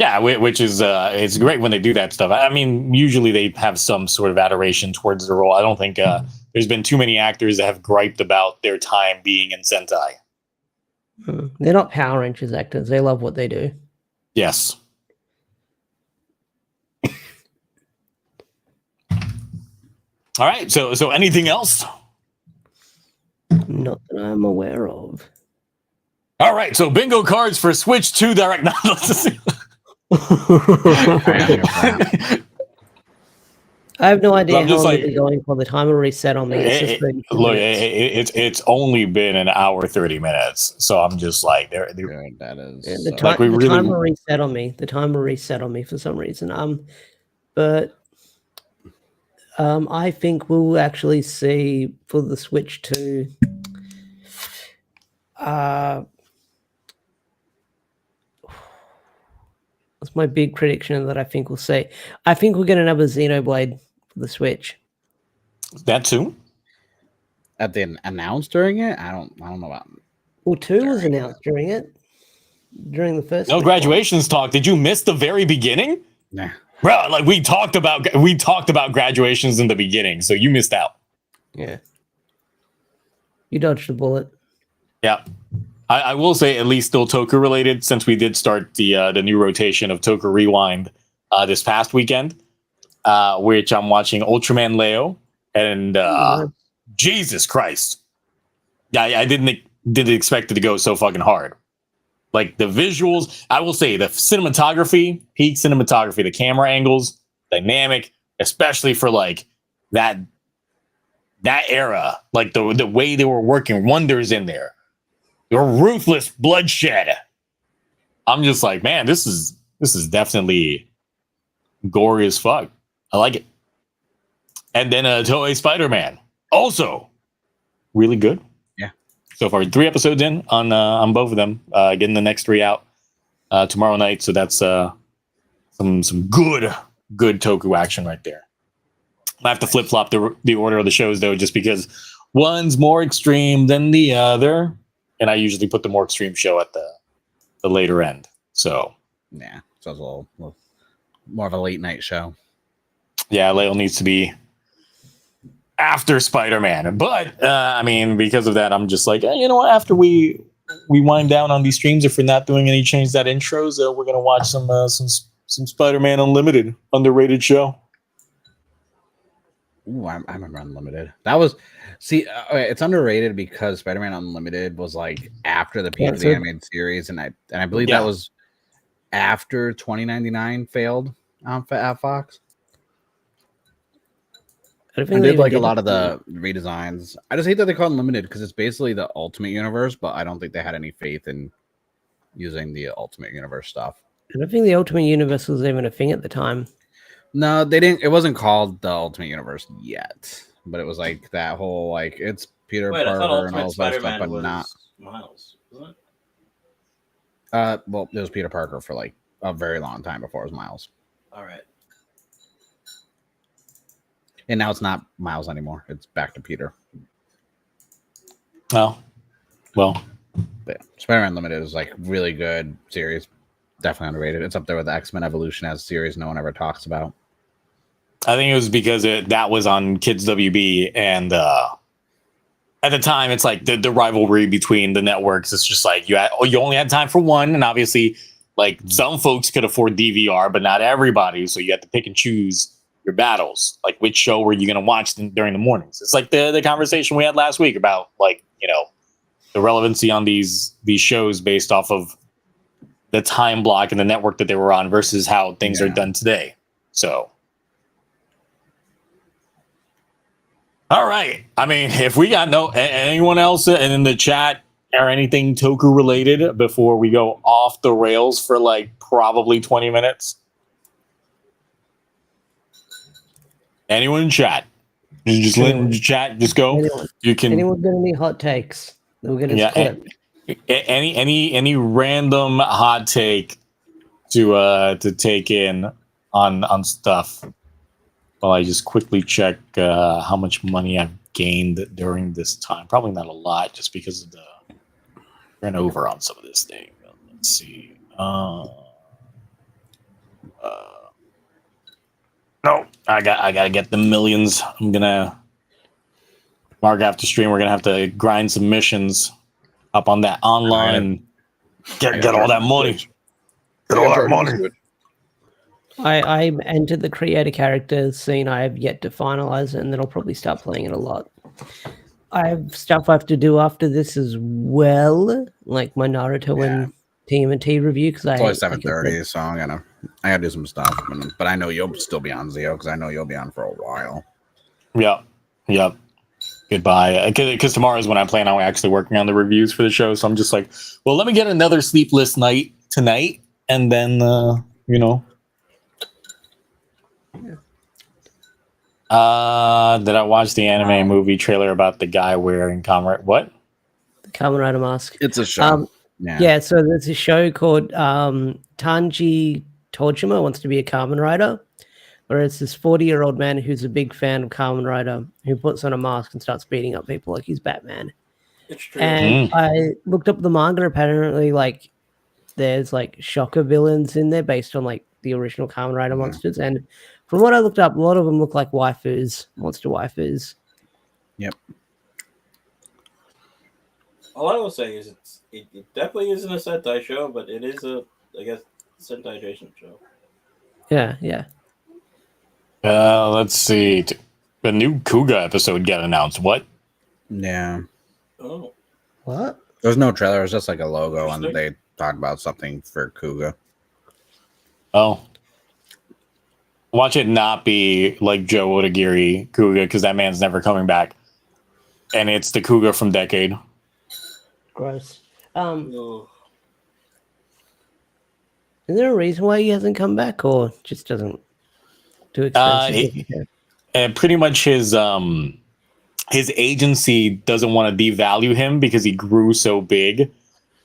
Yeah, which is it's great when they do that stuff. I mean, usually they have some sort of adoration towards the role. I don't think there's been too many actors that have griped about their time being in Sentai. They're not Power Rangers actors. They love what they do. Yes. All right. So anything else? Not that I'm aware of. All right. So bingo cards for Switch 2 Direct. I have no idea I'm how just long like, it's going for. The timer reset on me. It's only been an hour 30 minutes, so I'm just like, that is the timer reset on me. The timer reset on me for some reason. But I think we'll actually see for the Switch 2. That's my big prediction that I think we'll see. I think we're going to have a Xenoblade for the Switch. That too? At the announced during it? I don't know about. Well, 2 was announced during it. During the first. No graduations talk. Did you miss the very beginning? Nah. Bro, like we talked about graduations in the beginning, so you missed out. Yeah. You dodged a bullet. Yeah. I will say at least still Toku related, since we did start the new rotation of Toku Rewind this past weekend, which I'm watching Ultraman Leo and Jesus Christ. Yeah, I didn't expect it to go so fucking hard. Like the visuals, I will say the cinematography, peak cinematography, the camera angles, dynamic, especially for like that era, like the way they were working wonders in there. Your ruthless bloodshed. I'm just like, man, this is definitely gory as fuck. I like it. And then Toei Spider-Man, also really good. Yeah. So far, 3 episodes in on both of them. Getting the next 3 out tomorrow night. So that's some good Toku action right there. I have to flip flop the order of the shows though, just because one's more extreme than the other. And I usually put the more extreme show at the later end. So yeah, so it's a little more of a late night show. Yeah, Leo needs to be after Spider-Man. But I mean, because of that, I'm just like, you know what? After we wind down on these streams, if we're not doing any change that intros, we're gonna watch some Spider-Man Unlimited, underrated show. Ooh, I remember Unlimited. That was okay, it's underrated because Spider-Man Unlimited was like after the peak of the animated series, and I believe that was after 2099 failed at Fox. I did like a lot of the redesigns. I just hate that they call it Unlimited because it's basically the Ultimate Universe, but I don't think they had any faith in using the Ultimate Universe stuff. I don't think the Ultimate Universe was even a thing at the time. No, they didn't. It wasn't called the Ultimate Universe yet, but it was like that whole like it's Peter Parker and all that stuff, but not Miles, wasn't it? Well, it was Peter Parker for like a very long time before it was Miles. All right. And now it's not Miles anymore. It's back to Peter. Oh, well. But Spider-Man Unlimited is like really good series. Definitely underrated. It's up there with X-Men Evolution as a series no one ever talks about. I think it was because that was on Kids WB, and at the time, it's like the rivalry between the networks. It's just like you only had time for one, and obviously, like some folks could afford DVR, but not everybody. So you had to pick and choose your battles. Like which show were you going to watch during the mornings? It's like the conversation we had last week about like the relevancy on these shows based off of the time block and the network that they were on versus how things are done today. So. All right. I mean, if we got anyone else in the chat or anything Toku related before we go off the rails for like probably 20 minutes. Anyone in chat? Just let in chat. Just go. Anyone got any hot takes? We're gonna clip. Any random hot take to take in on stuff. Well, I just quickly check how much money I've gained during this time. Probably not a lot, just because of the turnover on some of this thing. Let's see. No, I gotta get the millions. I'm gonna mark after stream. We're gonna have to grind some missions up on that online. Get all that money. Get all that money. I entered the creator characters scene. I have yet to finalize it, and then I'll probably start playing it a lot. I have stuff I have to do after this as well, like my Naruto and TMNT review. Because it's only 7:30, so I gotta do some stuff. But I know you'll still be on, Zio, because I know you'll be on for a while. Yep. Goodbye. Because tomorrow is when I plan on actually working on the reviews for the show. So I'm just like, well, let me get another sleepless night tonight, and then did I watch the anime movie trailer about the guy wearing what? The Kamen Rider mask. It's a show. So there's a show called Tanji Tojima Wants to Be a Kamen Rider, where it's this 40-year-old man who's a big fan of Kamen Rider who puts on a mask and starts beating up people like he's Batman. It's true. And I looked up the manga. Apparently, like there's like shocker villains in there based on like the original Kamen Rider monsters, and from what I looked up, a lot of them look like waifus, monster waifus. Yep. All I will say is it definitely isn't a Sentai show, but it is I guess, Sentai adjacent show. Yeah. Let's see. The new Kuga episode got announced. What? Yeah. Oh. What? There's no trailer. It's just like a logo, and they talked about something for Kuga. Oh. Watch it not be like Joe Odagiri Kuga, because that man's never coming back. And it's the Kuga from Decade. Gross. Is there a reason why he hasn't come back, or just doesn't too expensive? Pretty much his agency doesn't want to devalue him because he grew so big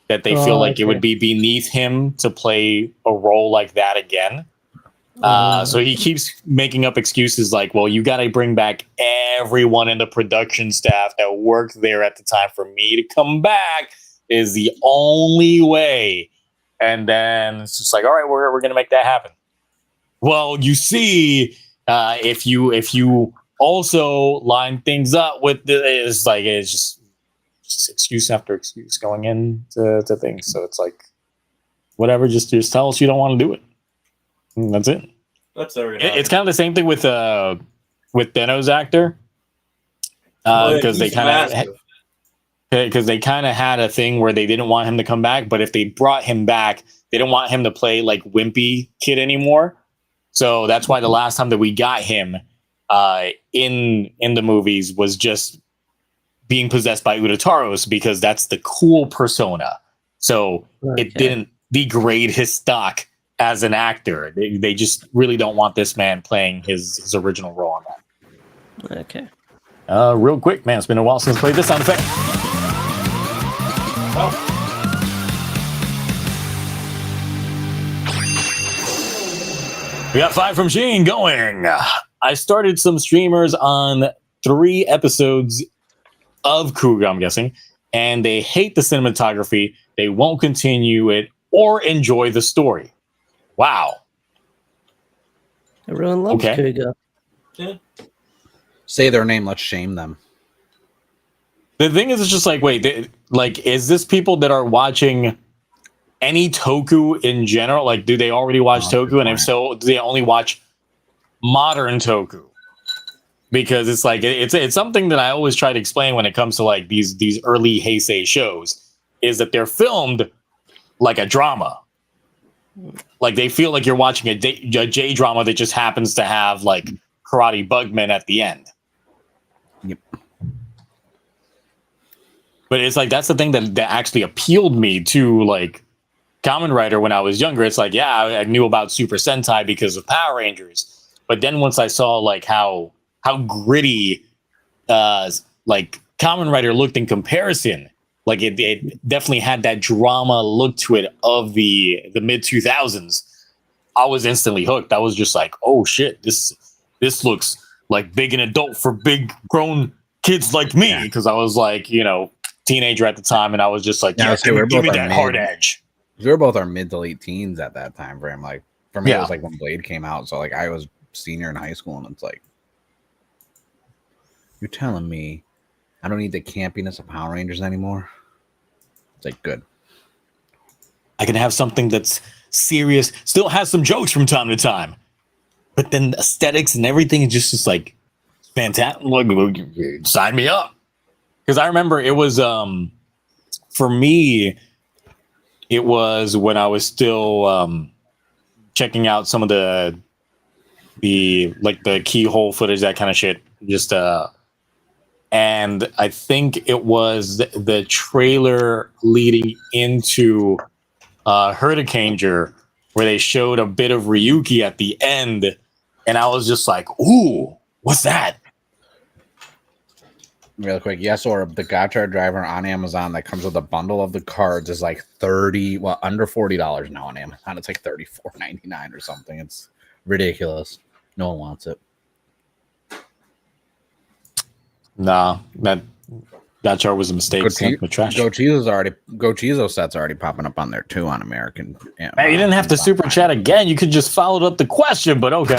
that they feel like it would be beneath him to play a role like that again. So he keeps making up excuses like, well, you got to bring back everyone in the production staff that worked there at the time for me to come back is the only way. And then it's just like, all right, we're going to make that happen. Well, you see, if you also line things up with it's just excuse after excuse going into things. So it's like, whatever, just tell us you don't want to do it. And that's it. That's every It's kind of the same thing with with Deno's actor because they He's kind of massive. had a thing where they didn't want him to come back, but if they brought him back, they didn't want him to play like wimpy kid anymore. So that's why the last time that we got him in the movies was just being possessed by Urotaros, because that's the cool persona. So it didn't degrade his stock as an actor. They just really don't want this man playing his original role on that. Okay. Real quick, man, it's been a while since I played this sound effect. Oh. We got 5 from Sheen going. I started some streamers on 3 episodes of Kuga, I'm guessing, and they hate the cinematography. They won't continue it or enjoy the story. Wow. Everyone loves Kuga. Yeah. Say their name. Let's shame them. The thing is, it's just like, wait, is this people that are watching any Toku in general? Like, do they already watch Toku? And if so, do they only watch modern Toku? Because it's like, it's something that I always try to explain when it comes to like these early Heisei shows, is that they're filmed like a drama. Like, they feel like you're watching a J drama that just happens to have like karate bugmen at the end. Yep. But it's like, that's the thing that actually appealed me to like Kamen Rider when I was younger. It's like, yeah, I knew about Super Sentai because of Power Rangers. But then once I saw like how gritty like Kamen Rider looked in comparison, like it definitely had that drama look to it of the mid 2000s. I was instantly hooked. I was just like, oh shit, this looks like big and adult for big grown kids like me, because I was like, teenager at the time, and I was just like, give me that hard edge. We were both our mid to late teens at that time frame. Like, for me, it was like when Blade came out. So like I was senior in high school, and it's like, you're telling me I don't need the campiness of Power Rangers anymore? It's like, good. I can have something that's serious, still has some jokes from time to time, but then the aesthetics and everything is just like fantastic. Sign me up. Because I remember it was for me, it was when I was still checking out some of the keyhole footage, that kind of shit. Just and I think it was the trailer leading into Hurricaneger, where they showed a bit of Ryuki at the end, and I was just like, ooh, what's that? Real quick, yes, or the Gacha driver on Amazon that comes with a bundle of the cards is like under $40 now on Amazon. It's like $34.99 or something. It's ridiculous. No one wants it. Nah, that chart was a mistake. Gochizo set's already popping up on there too on American. Man, you didn't have to super chat again. You could just followed up the question, but okay.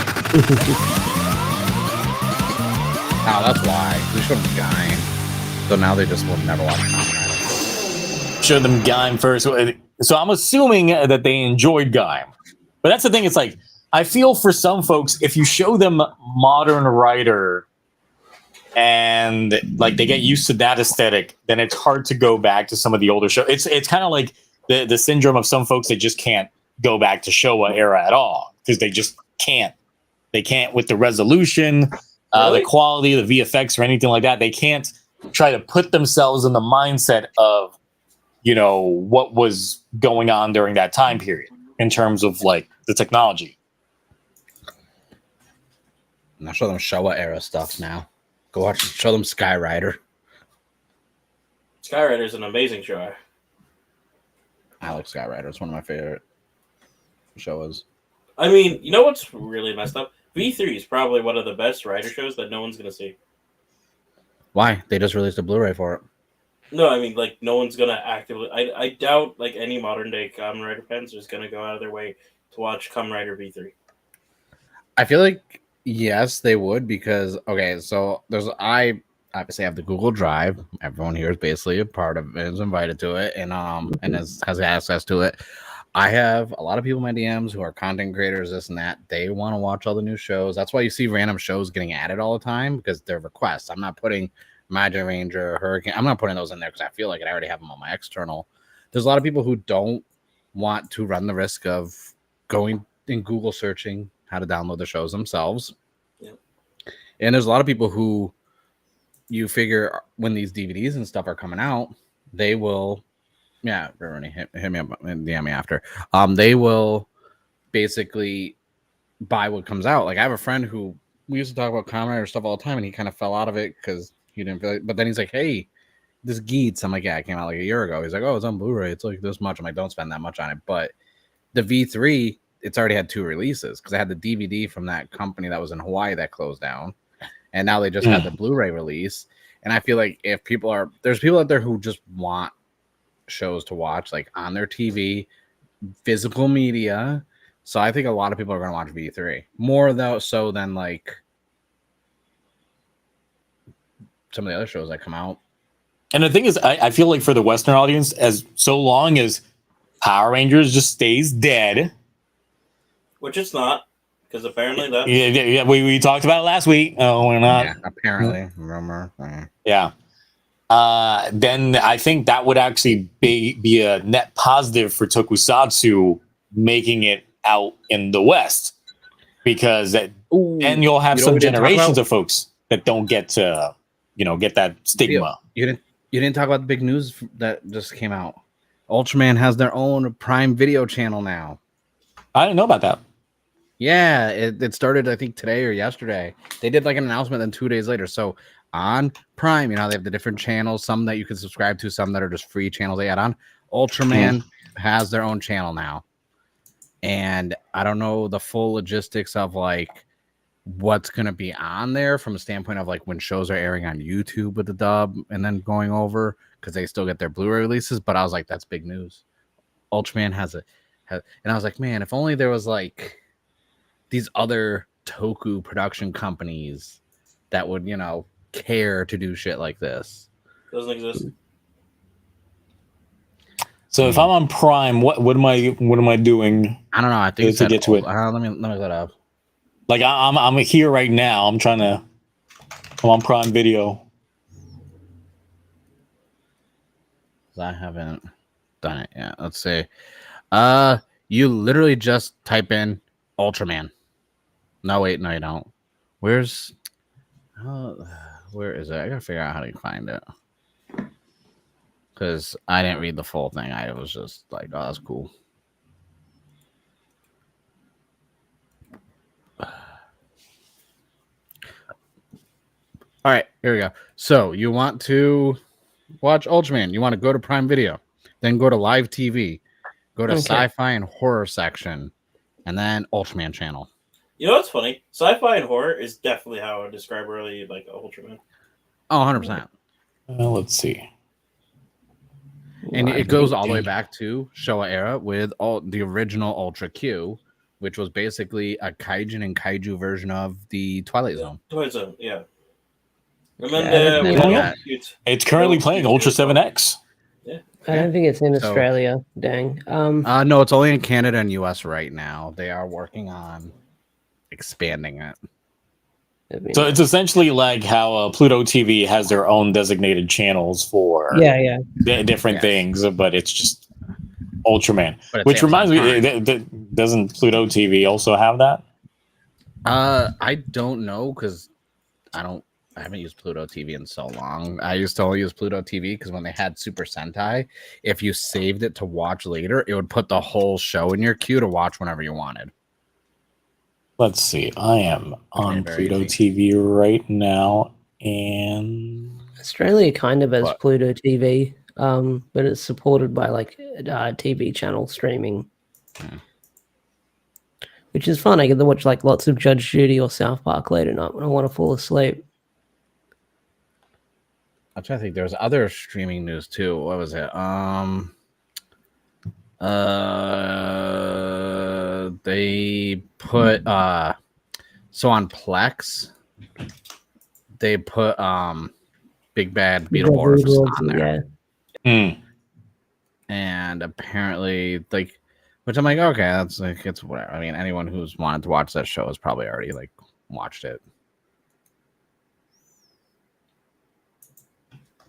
Oh, that's why. We showed them Gaim. So now they just will never watch Kamen Rider. Showed them Gaim first. So I'm assuming that they enjoyed Gaim. But that's the thing. It's like, I feel for some folks, if you show them modern Rider and like they get used to that aesthetic, then it's hard to go back to some of the older shows. It's kind of like the syndrome of some folks that just can't go back to Showa era at all, because they just can't. They can't with the resolution. The quality, the VFX, or anything like that. They can't try to put themselves in the mindset of, what was going on during that time period in terms of like the technology. Now show them Showa era stuff now. Show them Sky Rider. Sky Rider is an amazing show. I like Sky Rider. It's one of my favorite shows. I mean, you know what's really messed up? V3 is probably one of the best Rider shows that no one's going to see. Why? They just released a Blu-ray for it. No, I mean, like, no one's going to actively... I doubt, like, any modern-day Kamen Rider fans is going to go out of their way to watch Kamen Rider V3. I feel like, yes, they would, because, okay, so I obviously have the Google Drive. Everyone here is basically a part of it, is invited to it, and has access to it. I have a lot of people in my DMs who are content creators, this and that. They want to watch all the new shows. That's why you see random shows getting added all the time because they're requests. I'm not putting Magic Ranger, Hurricane. I'm not putting those in there because I feel like I already have them on my external. There's a lot of people who don't want to run the risk of going in Google searching how to download the shows themselves. Yep. And there's a lot of people who you figure when these DVDs and stuff are coming out, they will, yeah, Bernie, hit me up and DM me after. They will basically buy what comes out. Like I have a friend who we used to talk about Kamen Rider stuff all the time, and he kind of fell out of it because he didn't feel it. But then he's like, "Hey, this Geats." I'm like, "Yeah, it came out like a year ago." He's like, "Oh, it's on Blu-ray. It's like this much." I'm like, "Don't spend that much on it." But the V3, it's already had 2 releases because I had the DVD from that company that was in Hawaii that closed down, and now they just had the Blu-ray release. And I feel like if there's people out there who just want shows to watch like on their TV, physical media. So I think a lot of people are going to watch V3 more though so than like some of the other shows that come out. And the thing is, I feel like for the Western audience, as so long as Power Rangers just stays dead, which it's not, because apparently that. Yeah, we talked about it last week. Oh, we're not. Yeah, apparently, rumor. Yeah. Then I think that would actually be a net positive for Tokusatsu making it out in the West, because then you'll have some generations of folks that don't get to, get that stigma. You didn't talk about the big news that just came out. Ultraman has their own Prime Video channel now. I didn't know about that. Yeah, it started I think today or yesterday. They did like an announcement, then 2 days later. So on Prime, they have the different channels, some that you can subscribe to, some that are just free channels they add on. Ultraman has their own channel now. And I don't know the full logistics of like what's going to be on there from a standpoint of like when shows are airing on YouTube with the dub and then going over because they still get their Blu-ray releases. But I was like, that's big news. Ultraman has and I was like, man, if only there was like these other Toku production companies that would, care to do shit like this. Doesn't exist. So if I'm on Prime, what am I doing? I don't know. I think to get to it. Let me look that up. Like I'm here right now. I'm on Prime Video. I haven't done it yet. Let's see. You literally just type in Ultraman. No, wait, no, you don't. Where is it? I gotta figure out how to find it. Because I didn't read the full thing. I was just like, oh, that's cool. All right, here we go. So you want to watch Ultraman. You want to go to Prime Video. Then go to Live TV. Go to Sci-Fi and Horror section. And then Ultraman channel. You know what's funny? Sci-fi and horror is definitely how I would describe early like Ultraman. Oh, 100%. Let's see. And it goes all the way back to Showa era with all the original Ultra Q, which was basically a kaijin and kaiju version of the Twilight Zone. Twilight Zone, yeah. Remember it's currently playing Ultra 7X. Yeah. I don't think it's in Australia. Dang. No, it's only in Canada and US right now. They are working on expanding it. So it's essentially like how Pluto TV has their own designated channels for different things, but it's just Ultraman. Which reminds me, doesn't Pluto TV also have that? I don't know because I haven't used Pluto TV in so long. I used to only use Pluto TV because when they had Super Sentai, if you saved it to watch later, it would put the whole show in your queue to watch whenever you wanted. Let's see. I am on Pluto TV right now, and Australia kind of has Pluto TV, but it's supported by like TV channel streaming, which is fun. I get to watch like lots of Judge Judy or South Park late at night when I want to fall asleep. I'm trying to think. There's other streaming news too. What was it? They put so on Plex, they put Big Bad Beetleborgs on there. Yeah. And apparently, like Which I'm like, okay, that's like it's whatever. I mean, anyone who's wanted to watch that show has probably already like watched it.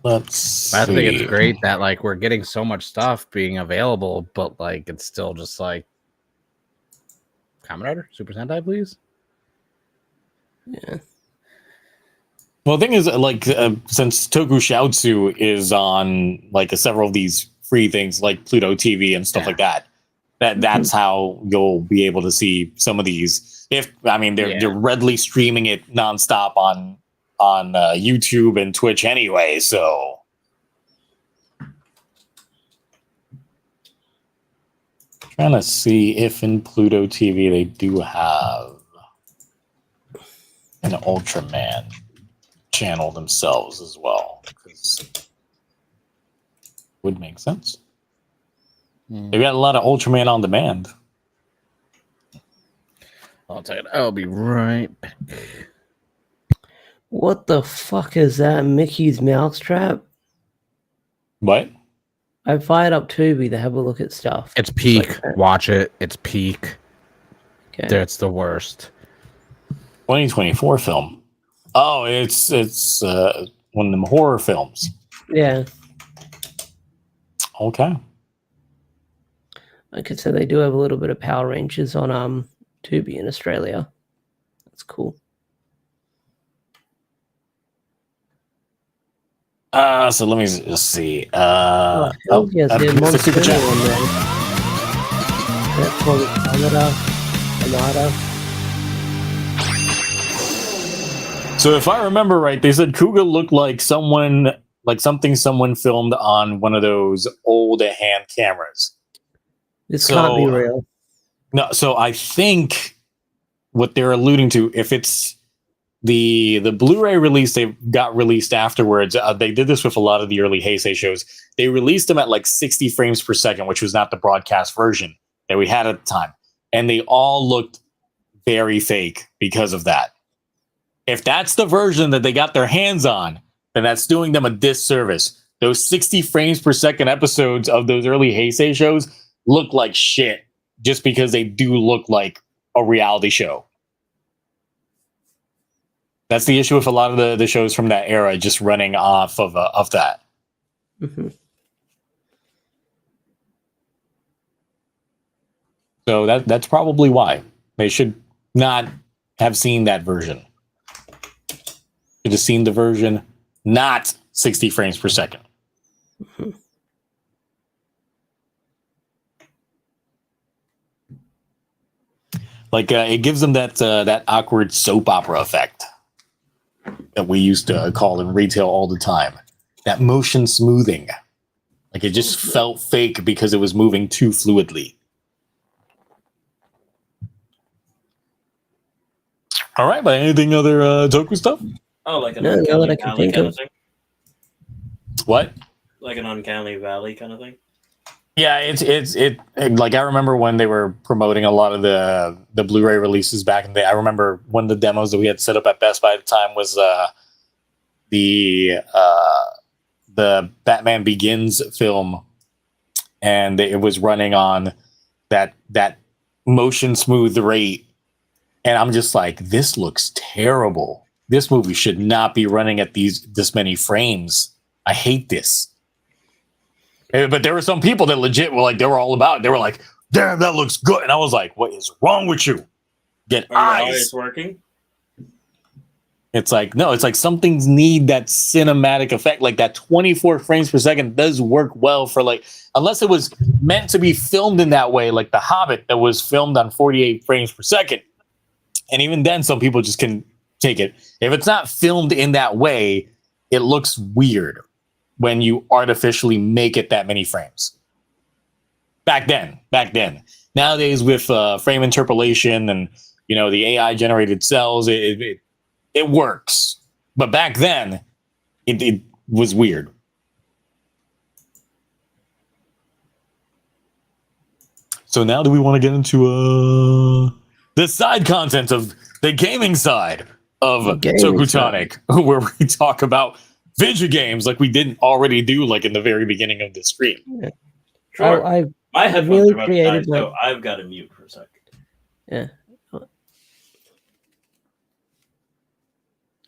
Let's I think it's see. great that like we're getting so much stuff being available, but like it's still just like Kamen Rider, Super Sentai, please. Yeah. Well, the thing is, like, since Toku Shoutsu is on like several of these free things, like Pluto TV and stuff like that, that's how you'll be able to see some of these. If I mean, they're readily streaming it nonstop on YouTube and Twitch anyway, so. Trying to see if in Pluto TV they do have an Ultraman channel themselves as well. Would make sense. They've got a lot of Ultraman on demand. I'll tell you, I'll be right back. What the fuck is that? Mickey's Mousetrap? What? I fired up Tubi to have a look at stuff. It's peak. Like Watch it. It's peak. okay. That's the worst. 2024 film. Oh, it's one of them horror films. Yeah. Okay. Like I said, they do have a little bit of Power Rangers on Tubi in Australia. That's cool. So let me just see. Yes, yeah, Monster on there. That's called Anada. So if I remember right, they said Kuga looked like something someone filmed on one of those old hand cameras. This can't be real. No, so I think what they're alluding to, if it's the Blu-ray release they got released afterwards, they did this with a lot of the early Heisei shows. They released them at like 60 frames per second, which was not the broadcast version that we had at the time. And they all looked very fake because of that. If that's the version that they got their hands on, then that's doing them a disservice. Those 60 frames per second episodes of those early Heisei shows look like shit just because they do look like a reality show. That's the issue with a lot of the shows from that era, just running off of that. Mm-hmm. So that's probably why they should not have seen that version. Should have seen the version not 60 frames per second. Mm-hmm. Like it gives them that awkward soap opera effect that we used to call in retail all the time. That motion smoothing. Like it just felt fake because it was moving too fluidly. All right, but anything other Toku stuff? Oh, like an No, uncanny that I can valley think kind of. of thing? What? Like an uncanny valley kind of thing? Yeah, it like I remember when they were promoting a lot of the Blu-ray releases back in the day. I remember one of the demos that we had set up at Best Buy at the time was the Batman Begins film, and it was running on that motion smooth rate, and I'm just like, this looks terrible. This movie should not be running at this many frames. I hate this. But there were some people that legit were like, they were all about it. They were like, damn, that looks good. And I was like, what is wrong with you? Get Are your eyes. eyes working? It's like, no, it's like some things need that cinematic effect. Like that 24 frames per second does work well for like, unless it was meant to be filmed in that way, like The Hobbit that was filmed on 48 frames per second. And even then, some people just can take it. If it's not filmed in that way, it looks weird when you artificially make it that many frames. Back then. Nowadays, with frame interpolation and the AI generated cells, it works. But back then, it was weird. So now, do we want to get into the side content of the gaming side of TokuTonic, where we talk about video games like we didn't already do, like in the very beginning of the stream? Yeah. Sure. My headphones nearly are about to die, created my- so I've got to mute for a second. Yeah.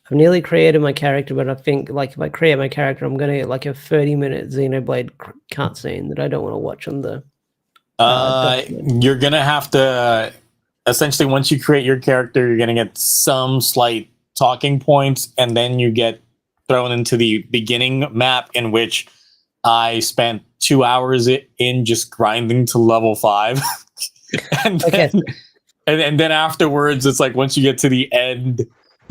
I've nearly created my character, but I think like if I create my character, I'm gonna get like a 30-minute Xenoblade cutscene that I don't want to watch on the. You're gonna have to essentially once you create your character, you're gonna get some slight talking points, and then you get thrown into the beginning map in which I spent 2 hours in just grinding to level 5. and then, and then afterwards, it's like once you get to the end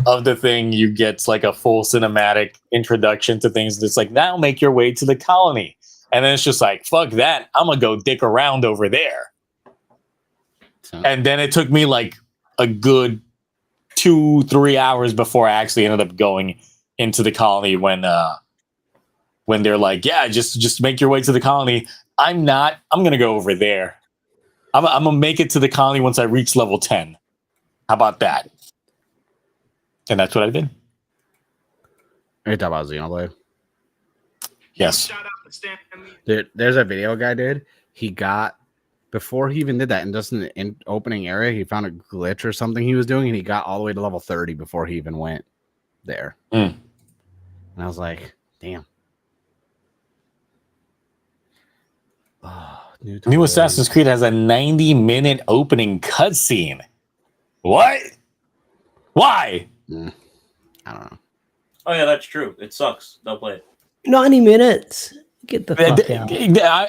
of the thing, you get like a full cinematic introduction to things. It's like, now make your way to the colony. And then it's just like, fuck that. I'm going to go dick around over there. And then it took me like a good 2-3 hours before I actually ended up going into the colony when they're like, yeah, just make your way to the colony. I'm going to go over there. I'm going to make it to the colony once I reach level 10. How about that? And that's what I did. Are you talking about Xenoblade? Yes. Dude, there's a video guy, dude. He got, before he even did that, and just in the opening area, he found a glitch or something he was doing, and he got all the way to level 30 before he even went there. And I was like, damn. Oh, New Assassin's Creed has a 90-minute opening cutscene. What? Why? I don't know. Oh yeah, that's true. It sucks. Don't play it. 90 minutes. Get the fuck out.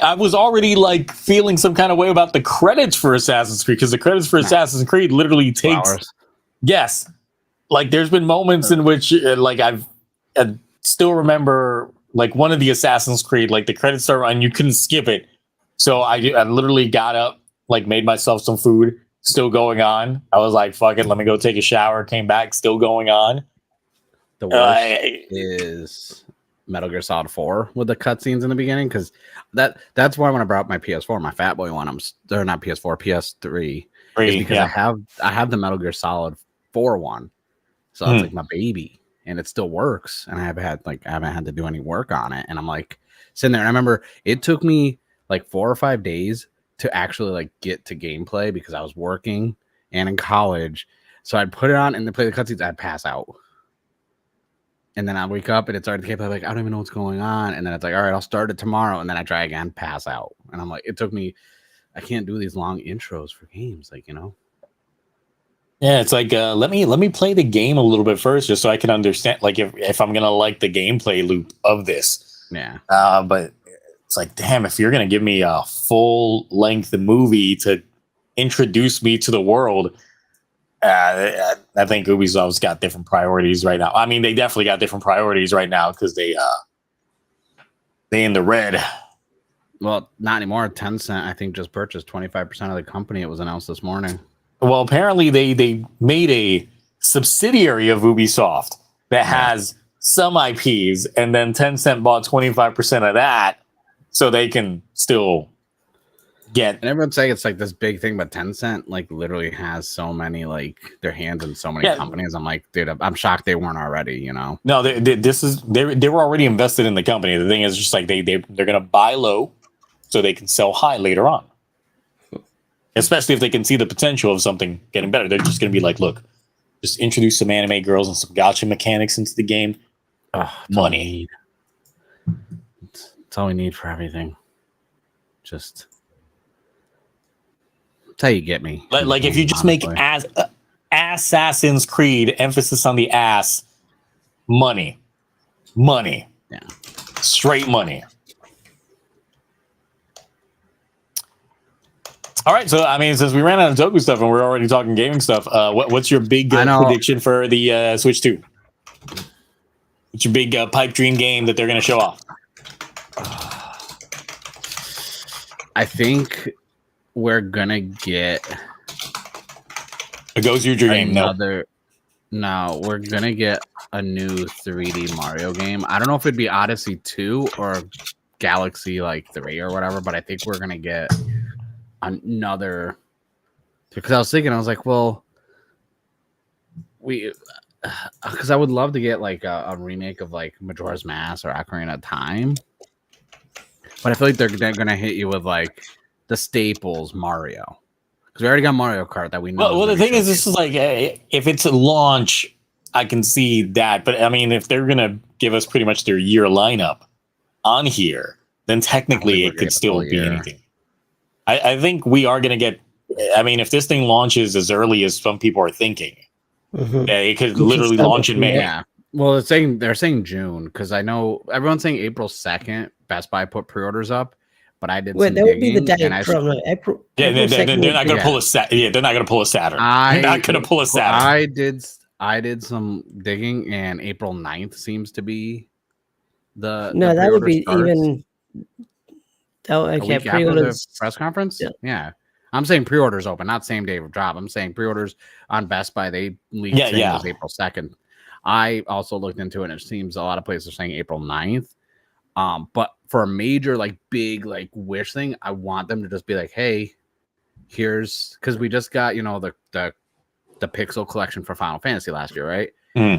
I was already like feeling some kind of way about the credits for Assassin's Creed because the credits for Assassin's Creed literally takes. Yes, like there's been moments in which like I still remember like one of the Assassin's Creed, like the credits start and you couldn't skip it. So I literally got up, like made myself some food, still going on. I was like, fuck it, let me go take a shower. Came back, still going on. The worst is Metal Gear Solid 4 with the cutscenes in the beginning, because that's why when I brought up my PS4, my Fat Boy one, they're not PS4, PS3, is because I have the Metal Gear Solid 4 one, so it's like my baby, and it still works, and I haven't had to do any work on it, and I'm like sitting there, and I remember it took me like 4 or 5 days to actually like get to gameplay because I was working and in college, so I'd put it on and then play the cutscenes, I'd pass out. And then I wake up and it's already the gameplay. Like, I don't even know what's going on. And then it's like, all right, I'll start it tomorrow. And then I try again, pass out. And I'm like, it took me, I can't do these long intros for games, like, you know. Yeah, it's like let me play the game a little bit first, just so I can understand, like if I'm gonna like the gameplay loop of this. Yeah. But it's like, damn, if you're gonna give me a full length movie to introduce me to the world. I think Ubisoft's got different priorities right now. I mean, they definitely got different priorities right now because they in the red. Well, not anymore. Tencent, I think, just purchased 25% of the company. It was announced this morning. Well, apparently they made a subsidiary of Ubisoft that has some IPs, and then Tencent bought 25% of that, so they can still get. And everyone's saying it's like this big thing, but Tencent like literally has so many, like their hands in so many companies. I'm like, dude, I'm shocked they weren't already, you know. No, they were already invested in the company. The thing is just like they're gonna buy low so they can sell high later on. Especially if they can see the potential of something getting better. They're just gonna be like, look, just introduce some anime girls and some gacha mechanics into the game. Money. It's all we need for everything. Just that's how you get me. Like if you just make Assassin's Creed, emphasis on the ass, money. Yeah. Straight money. All right, so I mean, since we ran out of Toku stuff and we're already talking gaming stuff, what's your big prediction for the Switch 2? What's your big pipe dream game that they're going to show off? I think we're gonna get a Ghost Your Dream. No, we're gonna get a new 3D Mario game. I don't know if it'd be Odyssey 2 or Galaxy like 3 or whatever, but I think we're gonna get another. Because I was thinking, I was like, well, because I would love to get like a remake of like Majora's Mask or Ocarina of Time. But I feel like they're going to hit you with like the staples Mario. Because we already got Mario Kart that we know. Well, the thing is, this is like, if it's a launch, I can see that. But I mean, if they're going to give us pretty much their year lineup on here, then technically it could still be anything. I think we are going to get, I mean, if this thing launches as early as some people are thinking, it could literally launch in May. Yeah. Well, they're saying June, because I know everyone's saying April 2nd. Best Buy put pre-orders up. But I did. Wait, that would be the day from April. Yeah, they're not going to pull a Saturn. Yeah, they're not going to pull a Saturn. They're not going to pull a Saturn. I did some digging, and April 9th seems to be the that would be starts. even. Oh, okay, pre-orders press conference. Yeah, I'm saying pre-orders open, not same day of drop. I'm saying pre-orders on Best Buy. They leaked it was April 2nd. I also looked into it, and it seems a lot of places are saying April 9th. But for a major, like, big, like, wish thing, I want them to just be like, hey, here's, because we just got, the Pixel collection for Final Fantasy last year, right?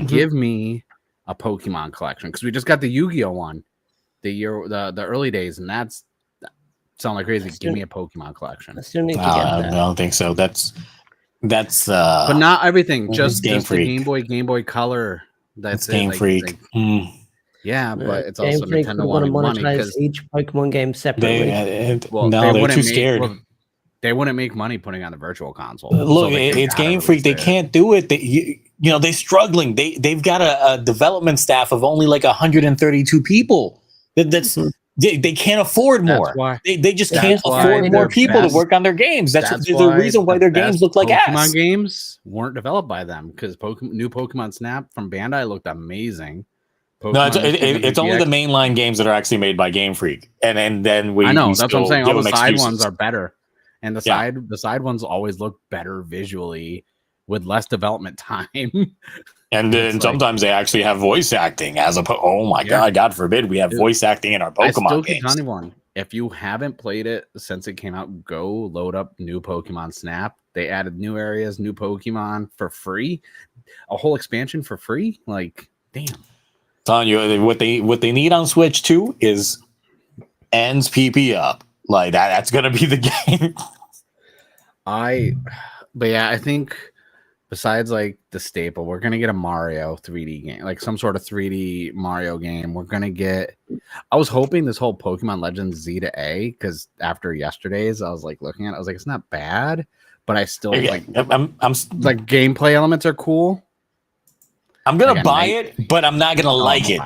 Give me a Pokemon collection, because we just got the Yu-Gi-Oh one the early days, and that's sound like crazy. Give me a Pokemon collection. I still need to get that. I don't think so. That's but not everything. Just Game the Freak. Game Boy Color. That's Game Freak. Yeah, but it's Game also Freak Nintendo want to wanting money monetize each Pokemon game separately. They're too scared. They wouldn't make money putting on the virtual console. Look, it's Game Freak. They can't do it. They're struggling. They've got a development staff of only like 132 people. They can't afford more. They just can't afford more people to work on their games. That's the reason why their games look like Pokemon ass. games weren't developed by them, because new Pokemon Snap from Bandai looked amazing. No, it's only the mainline games that are actually made by Game Freak, and then I know that's what I'm saying. All the side ones are better, and the side ones always look better visually with less development time. And then sometimes they actually have voice acting as God forbid we have voice acting in our Pokemon games. Anyone, if you haven't played it since it came out, go load up new Pokemon Snap. They added new areas, new Pokemon for free, a whole expansion for free. Like, damn. Telling you, what they need on Switch too is ends PP up. Like that's gonna be the game. I think besides like the staple, we're gonna get a Mario 3D game, like some sort of 3D Mario game. We're gonna get. I was hoping this whole Pokemon Legends Z to A, because after yesterday's, I was like looking at it, I was like, it's not bad, but I still like gameplay elements are cool. I'm gonna buy it, but I'm not gonna like it.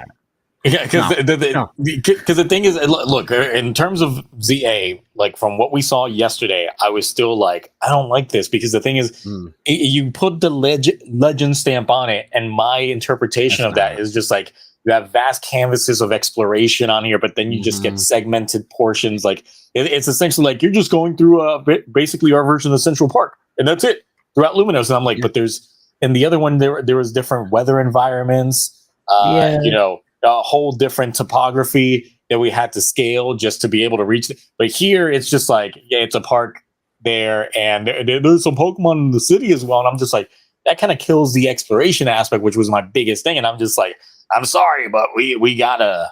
Because the thing is, look, in terms of ZA, like from what we saw yesterday, I was still like, I don't like this, because the thing is, you put the legend stamp on it, and my interpretation of that is just like, you have vast canvases of exploration on here, but then you just get segmented portions. Like it's essentially like you're just going through basically our version of Central Park, and that's it throughout Luminous. And I'm like, but there's. And the other one, there was different weather environments, a whole different topography that we had to scale just to be able to reach it. But here, it's just like, it's a park there, and there's some Pokemon in the city as well. And I'm just like, that kind of kills the exploration aspect, which was my biggest thing. And I'm just like, I'm sorry, but we got a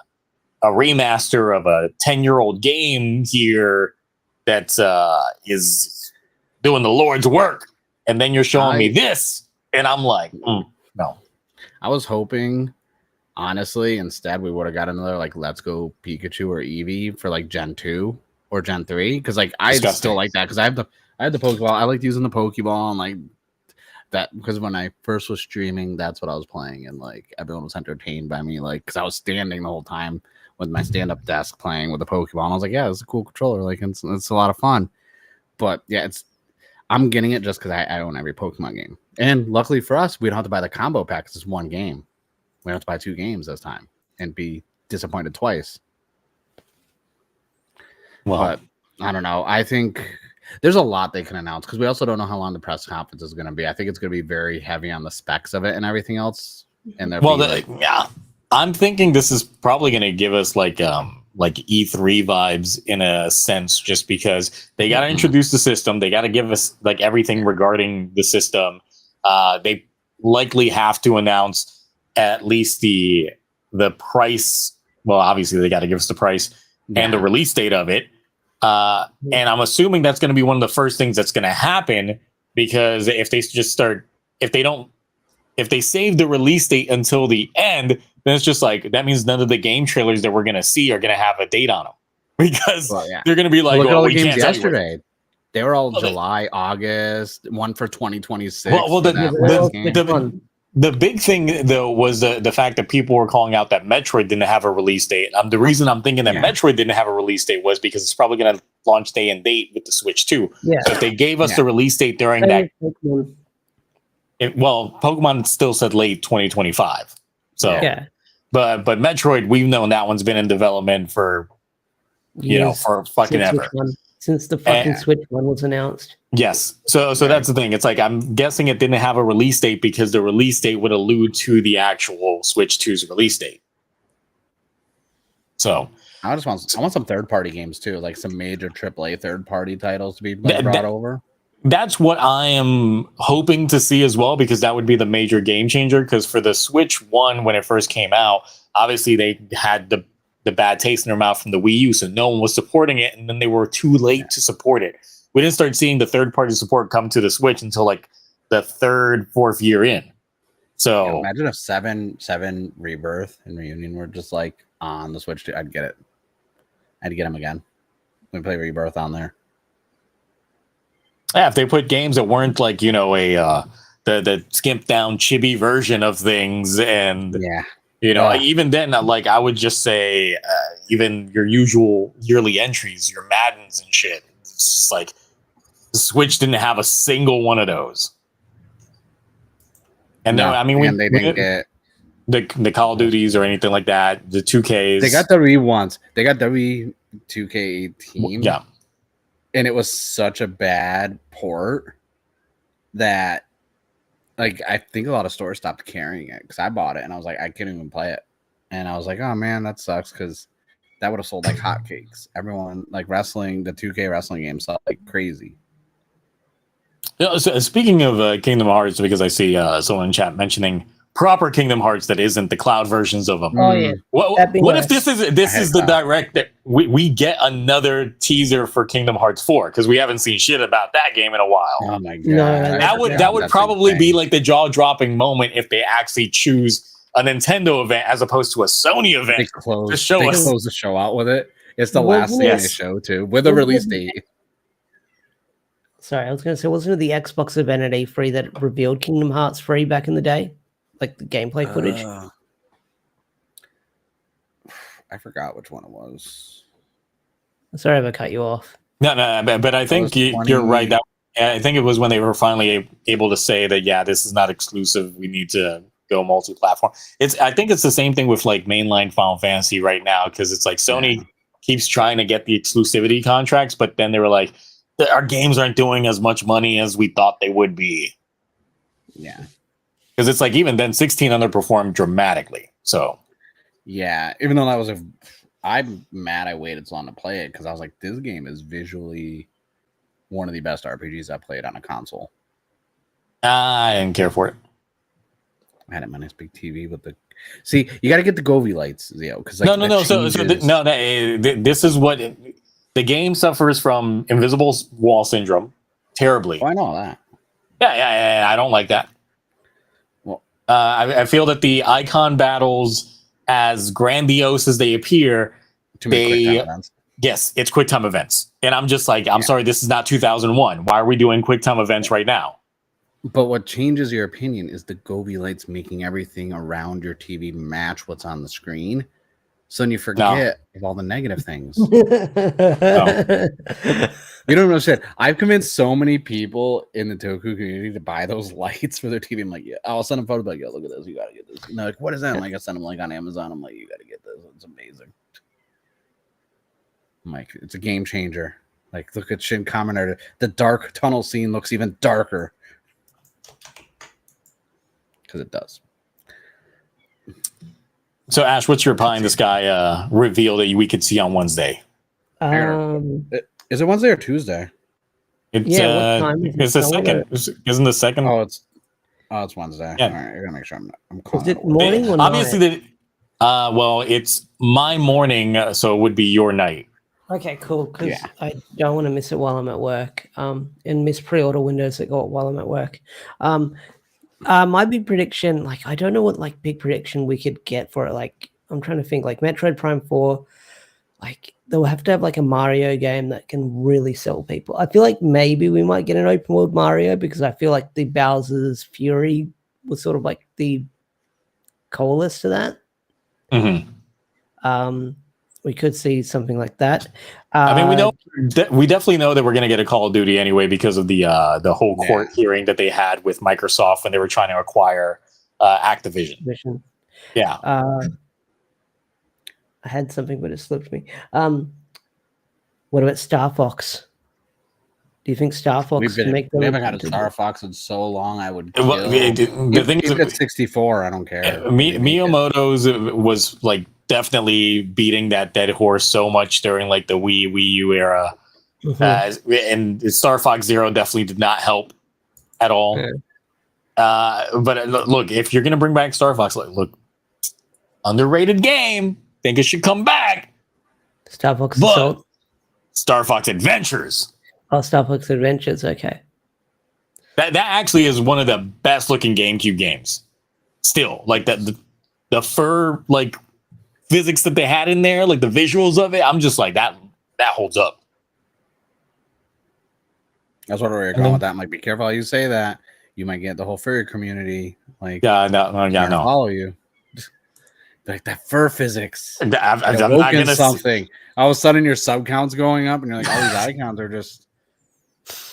remaster of a 10-year-old game here that is doing the Lord's work. And then you're showing me this. And I'm like, no. I was hoping, honestly, instead we would have got another like Let's Go Pikachu or Eevee for like Gen 2 or Gen 3. Because like I still like that, because I have the Pokeball. I liked using the Pokeball and like that, because when I first was streaming, that's what I was playing, and like everyone was entertained by me, like because I was standing the whole time with my stand-up desk playing with the Pokeball. And I was like, yeah, it's a cool controller. Like it's a lot of fun. But yeah, I'm getting it just because I own every Pokemon game. And luckily for us, we don't have to buy the combo pack, because it's one game. We don't have to buy 2 games this time and be disappointed twice. Well, but I don't know. I think there's a lot they can announce, because we also don't know how long the press conference is going to be. I think it's going to be very heavy on the specs of it and everything else. And I'm thinking this is probably going to give us like E3 vibes in a sense, just because they got to introduce the system. They got to give us like everything regarding the system. They likely have to announce at least the price. Well, obviously they got to give us the price and the release date of it. And I'm assuming that's going to be one of the first things that's going to happen, because if they just start, if they save the release date until the end, then it's just like, that means none of the game trailers that we're going to see are going to have a date on them, because they're going to be like, look at all the we games can't tell you yesterday. They were all July, August, one for 2026. Well, the big thing though was the fact that people were calling out that Metroid didn't have a release date. The reason I'm thinking that Metroid didn't have a release date was because it's probably going to launch day and date with the Switch too. Yeah. So if they gave us the release date during that, Pokemon still said late 2025. So but Metroid, we've known that one's been in development for for fucking ever. Since the fucking Switch one was announced. Yes. So that's the thing. It's like, I'm guessing it didn't have a release date because the release date would allude to the actual Switch 2's release date. So I want some third-party games too, like some major AAA third-party titles to be brought over. That's what I am hoping to see as well, because that would be the major game changer. Because for the Switch 1, when it first came out, obviously they had the bad taste in their mouth from the Wii U, so no one was supporting it, and then they were too late to support it. We didn't start seeing the third-party support come to the Switch until like the 3rd, 4th year in. So imagine if 7 Rebirth and Reunion were just like on the Switch. I'd get it. I'd get them again. We play Rebirth on there. Yeah, if they put games that weren't like the skimped down chibi version of things, and even then, like, I would just say, even your usual yearly entries, your Maddens and shit. It's just like the Switch didn't have a single one of those. And they didn't get the Call of Duties or anything like that. The 2Ks. They got the Re ones. They got the Re 2K18. Yeah. And it was such a bad port that, like, I think a lot of stores stopped carrying it, because I bought it and I was like, I can't even play it. And I was like, oh man, that sucks, because that would have sold like hotcakes. Everyone, like, wrestling, the 2K wrestling game sold like crazy. So speaking of Kingdom Hearts, because I see someone in chat mentioning proper Kingdom Hearts that isn't the cloud versions of them. Oh yeah. What if this is the direct that we get another teaser for Kingdom Hearts 4, because we haven't seen shit about that game in a while. Oh my god. No, that would probably be like the jaw-dropping moment if they actually choose a Nintendo event as opposed to a Sony event. They close the show out with it. It's the last thing they show too, with a release date. Sorry, I was going to say, wasn't it the Xbox event at E3 that revealed Kingdom Hearts 3 back in the day? Like the gameplay footage? I forgot which one it was. Sorry if I cut you off. No, but I think you're right. I think it was when they were finally able to say that, this is not exclusive. We need to go multi-platform. I think it's the same thing with like mainline Final Fantasy right now, because it's like Sony keeps trying to get the exclusivity contracts, but then they were like, our games aren't doing as much money as we thought they would be. Yeah. Because it's like, even then 16 underperformed dramatically. So yeah, even though that was I'm mad I waited so long to play it, because I was like, this game is visually one of the best RPGs I played on a console. I didn't care for it. I had it on my nice big TV with see, you got to get the Govee lights, Zio, because like, this is what the game suffers from: invisible wall syndrome terribly. Oh, I know that. Yeah, I don't like that. Well, I feel that the icon battles, as grandiose as they appear, yes, it's QuickTime events, and I'm just like, I'm sorry, this is not 2001. Why are we doing QuickTime events right now? But what changes your opinion is the Govee lights making everything around your TV match what's on the screen. So then you forget of all the negative things. You don't know shit. I've convinced so many people in the Toku community to buy those lights for their TV. I'm like, I'll send them photos like, look at this. You gotta get this. And they're like, what is that? I'm like, I send them like on Amazon. I'm like, you gotta get this. It's amazing. I'm like, it's a game changer. Like, look at Shin Kamen. The dark tunnel scene looks even darker. Because it does. So, Ash, what's your pie in the sky reveal that we could see on Wednesday? Is it Wednesday or Tuesday? What time? It's the second. Isn't the second? Oh, it's Wednesday. Yeah. All right, I gotta make sure I'm calling. Is it morning or obviously night? Well, it's my morning, so it would be your night. Okay, cool. Because Yeah. I don't want to miss it while I'm at work. And miss pre-order windows that go up while I'm at work. My big prediction, like I don't know what like big prediction we could get for it. Like I'm trying to think, like Metroid Prime 4, like they'll have to have like a Mario game that can really sell people. I feel like maybe we might get an open world Mario because I feel like the Bowser's Fury was sort of like the coalesce to that. Mm-hmm. We could see something like that. I mean, we definitely know that we're going to get a Call of Duty anyway because of the whole court hearing that they had with Microsoft when they were trying to acquire Activision. Yeah. I had something, but it slipped me. What about Star Fox? Do you think Star Fox can make them? We haven't had a Star Fox in so long. I would. Well, the thing is, it's 64. I don't care. Miyamoto's was like definitely beating that dead horse so much during like the Wii U era, and Star Fox Zero definitely did not help at all. But look, if you're gonna bring back Star Fox, look, underrated game. Think it should come back. Star Fox Assault? Star Fox Adventures. Oh, Star Fox Adventures. Okay. That actually is one of the best looking GameCube games. Still, like that the fur like physics that they had in there, like the visuals of it. I'm just like that holds up. That's what we're going with that. I'm like, be careful how you say that. You might get the whole furry community like no. follow you. Like that fur physics. I'm not gonna something. All of a sudden your sub count's going up and you're like, all these eye counts are just.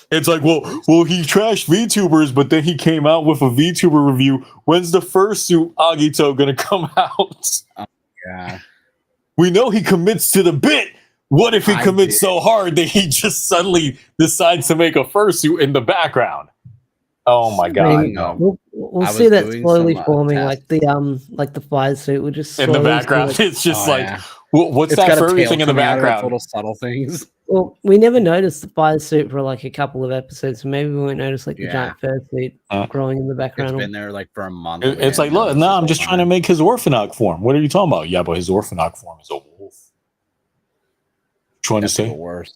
It's like, well, he trashed VTubers, but then he came out with a VTuber review. When's the fursuit Agito gonna come out? Yeah. We know he commits to the bit. What if he commits so hard that he just suddenly decides to make a fursuit in the background? Oh my god! I mean, no. We'll see that slowly forming, like the fire suit. We'll just in the background. Like, it's just what's that furry thing in the background? Little subtle things. Well, we never noticed the fire suit for like a couple of episodes, so maybe we won't notice like the giant fur suit growing in the background. It's been there like for a month. It's like, look, no, I'm just trying to make his Orphanok form. What are you talking about? Yeah, but his Orphanok form is a wolf. Trying to say worse.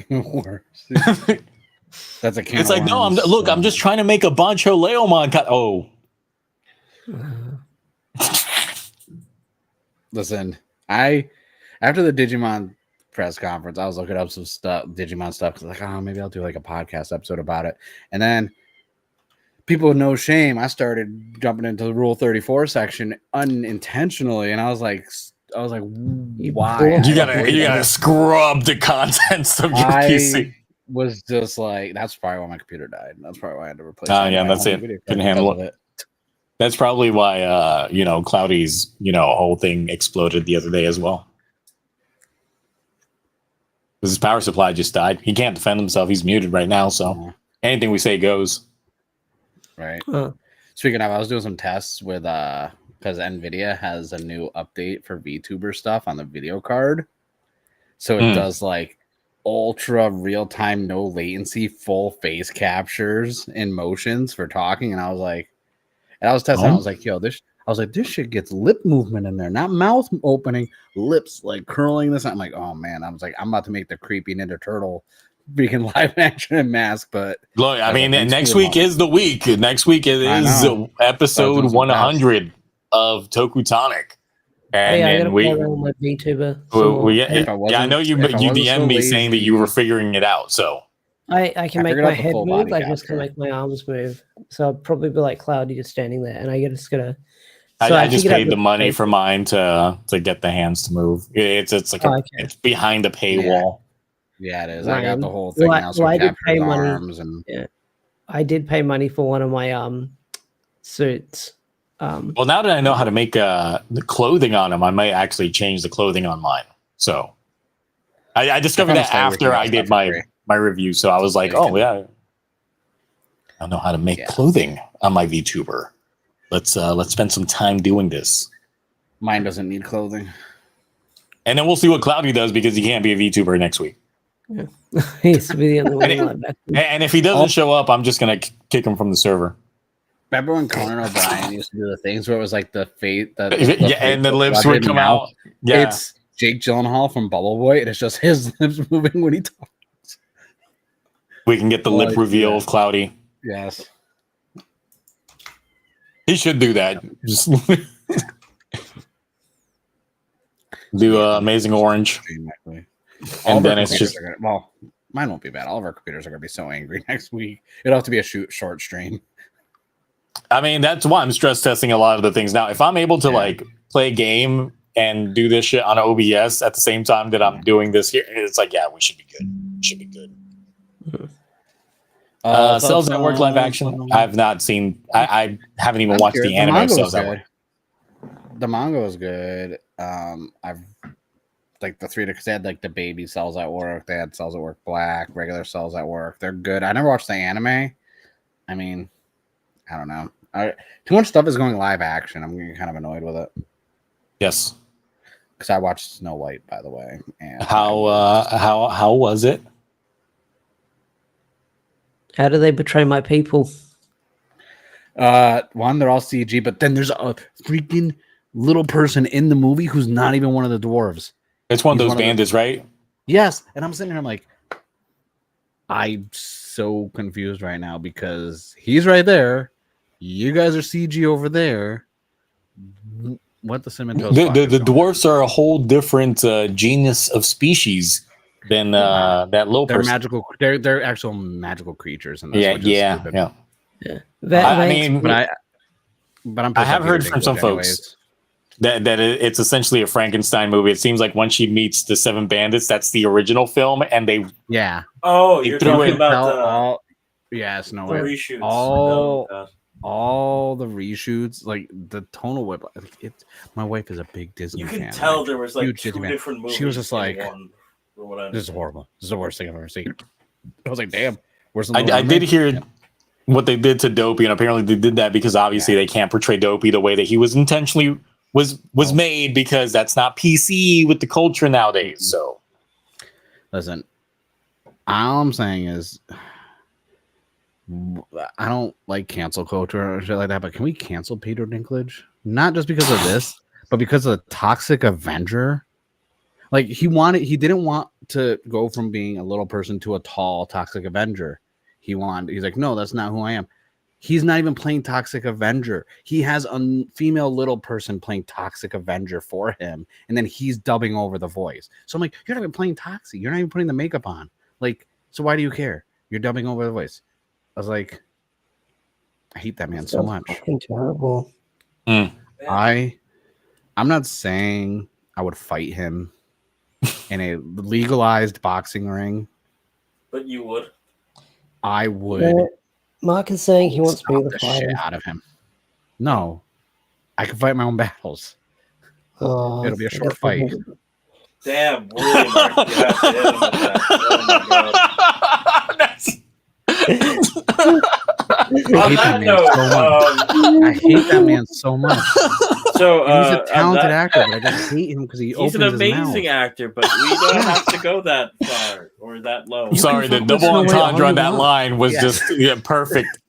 Worse. That's a can. It's like, no, I'm just trying to make a Bancho Leomon. Listen, after the Digimon press conference, I was looking up some stuff, Digimon stuff, because like, maybe I'll do like a podcast episode about it. And then people with no shame, I started jumping into the Rule 34 section unintentionally, and I was like, why? You gotta scrub the contents of your PC. Was just like, that's probably why my computer died. That's probably why I had to replace it. Yeah, that's it. Couldn't handle it. That's probably why Cloudy's whole thing exploded the other day as well. Because his power supply just died. He can't defend himself. He's muted right now, so anything we say goes. Right. Speaking of, I was doing some tests with because NVIDIA has a new update for VTuber stuff on the video card. So it does like ultra real-time, no latency, full face captures and motions for talking. And I was like, I was testing, I was like, this shit gets lip movement in there, not mouth opening, lips like curling this. I'm like, oh man, I was like, I'm about to make the creepy Ninja Turtle freaking live action and mask. But look, I mean, next week is the week. Next week it is episode 100 of TokuTonic. And we my VTuber. I know you DM'd me saying that you were figuring it out. So I can make my head move. I just can make my arms move. So I'll probably be like Cloudy just standing there, and I just gotta. So I just paid the money for mine to get the hands to move. It's like it's behind a paywall. Yeah, it is. I got the whole thing now. So I did pay money. I did pay money for one of my suits. Well, now that I know how to make the clothing on them, I might actually change the clothing on mine. So I discovered that after I did my review. So I was like, I know how to make clothing on my VTuber. Let's spend some time doing this. Mine doesn't need clothing. And then we'll see what Cloudy does because he can't be a VTuber next week. Yeah. He used to be the only one. And if he doesn't show up, I'm just going to kick him from the server. Remember when Conan O'Brien used to do the things where it was like the fate that and the lips would come out? Yeah. Jake Gyllenhaal from Bubble Boy, and it's just his lips moving when he talks. We can get the lip reveal of Cloudy. Yes. He should do that. Just do Amazing Orange. And then it's just... Well, mine won't be bad. All of our computers are going to be so angry next week. It'll have to be a short stream. I mean, that's why I'm stress testing a lot of the things now. If I'm able to like play a game and do this shit on OBS at the same time that I'm doing this here, it's like, yeah, we should be good. We should be good. Cells at Work live action. I've not seen. I haven't even watched the anime of Cells at Work. The manga was good. I've like the three because they had like the baby Cells at Work. They had Cells at Work Black, regular Cells at Work. They're good. I never watched the anime. I mean, I don't know. Too much stuff is going live action. I'm getting kind of annoyed with it. Yes. Because I watched Snow White, by the way. And how was it? How do they betray my people? One, they're all CG, but then there's a freaking little person in the movie who's not even one of the dwarves. It's one of those bandits, right? Yes. And I'm sitting here, I'm like, I'm so confused right now because he's right there. You guys are CG over there. What the Cinnamon the dwarfs are a whole different genus of species than that little they're person. Magical. They're actual magical creatures. And yeah. I have heard from some folks that it's essentially a Frankenstein movie. It seems like once she meets the seven bandits, that's the original film, and they you're talking about Snow the White reshoots. All the reshoots, like the tonal whip. My wife is a big Disney fan. You can tell there was like two Disney different movies. She was just like, "This is horrible. This is the worst thing I've ever seen." I was like, "Damn, where's the?" I did hear what they did to Dopey, and apparently they did that because obviously they can't portray Dopey the way that he was intentionally was made, because that's not PC with the culture nowadays. So, listen, all I'm saying is, I don't like cancel culture or shit like that, but can we cancel Peter Dinklage? Not just because of this, but because of the Toxic Avenger. Like he didn't want to go from being a little person to a tall Toxic Avenger. He's like, no, that's not who I am. He's not even playing Toxic Avenger. He has a female little person playing Toxic Avenger for him, and then he's dubbing over the voice. So I'm like, you're not even playing Toxic. You're not even putting the makeup on. Like, so why do you care? You're dubbing over the voice. I was like, I hate that man so much. Fucking terrible. I'm not saying I would fight him in a legalized boxing ring, but you would. I would. Mark is saying he wants me to the fight shit him. out of him. No, I can fight my own battles. Oh, it'll be a short fight. Damn, William, I hate that man so much. So he's a talented actor, but I just hate him because he's an amazing actor, but we don't have to go that far or that low. I'm sorry, the double entendre on that line was just perfect.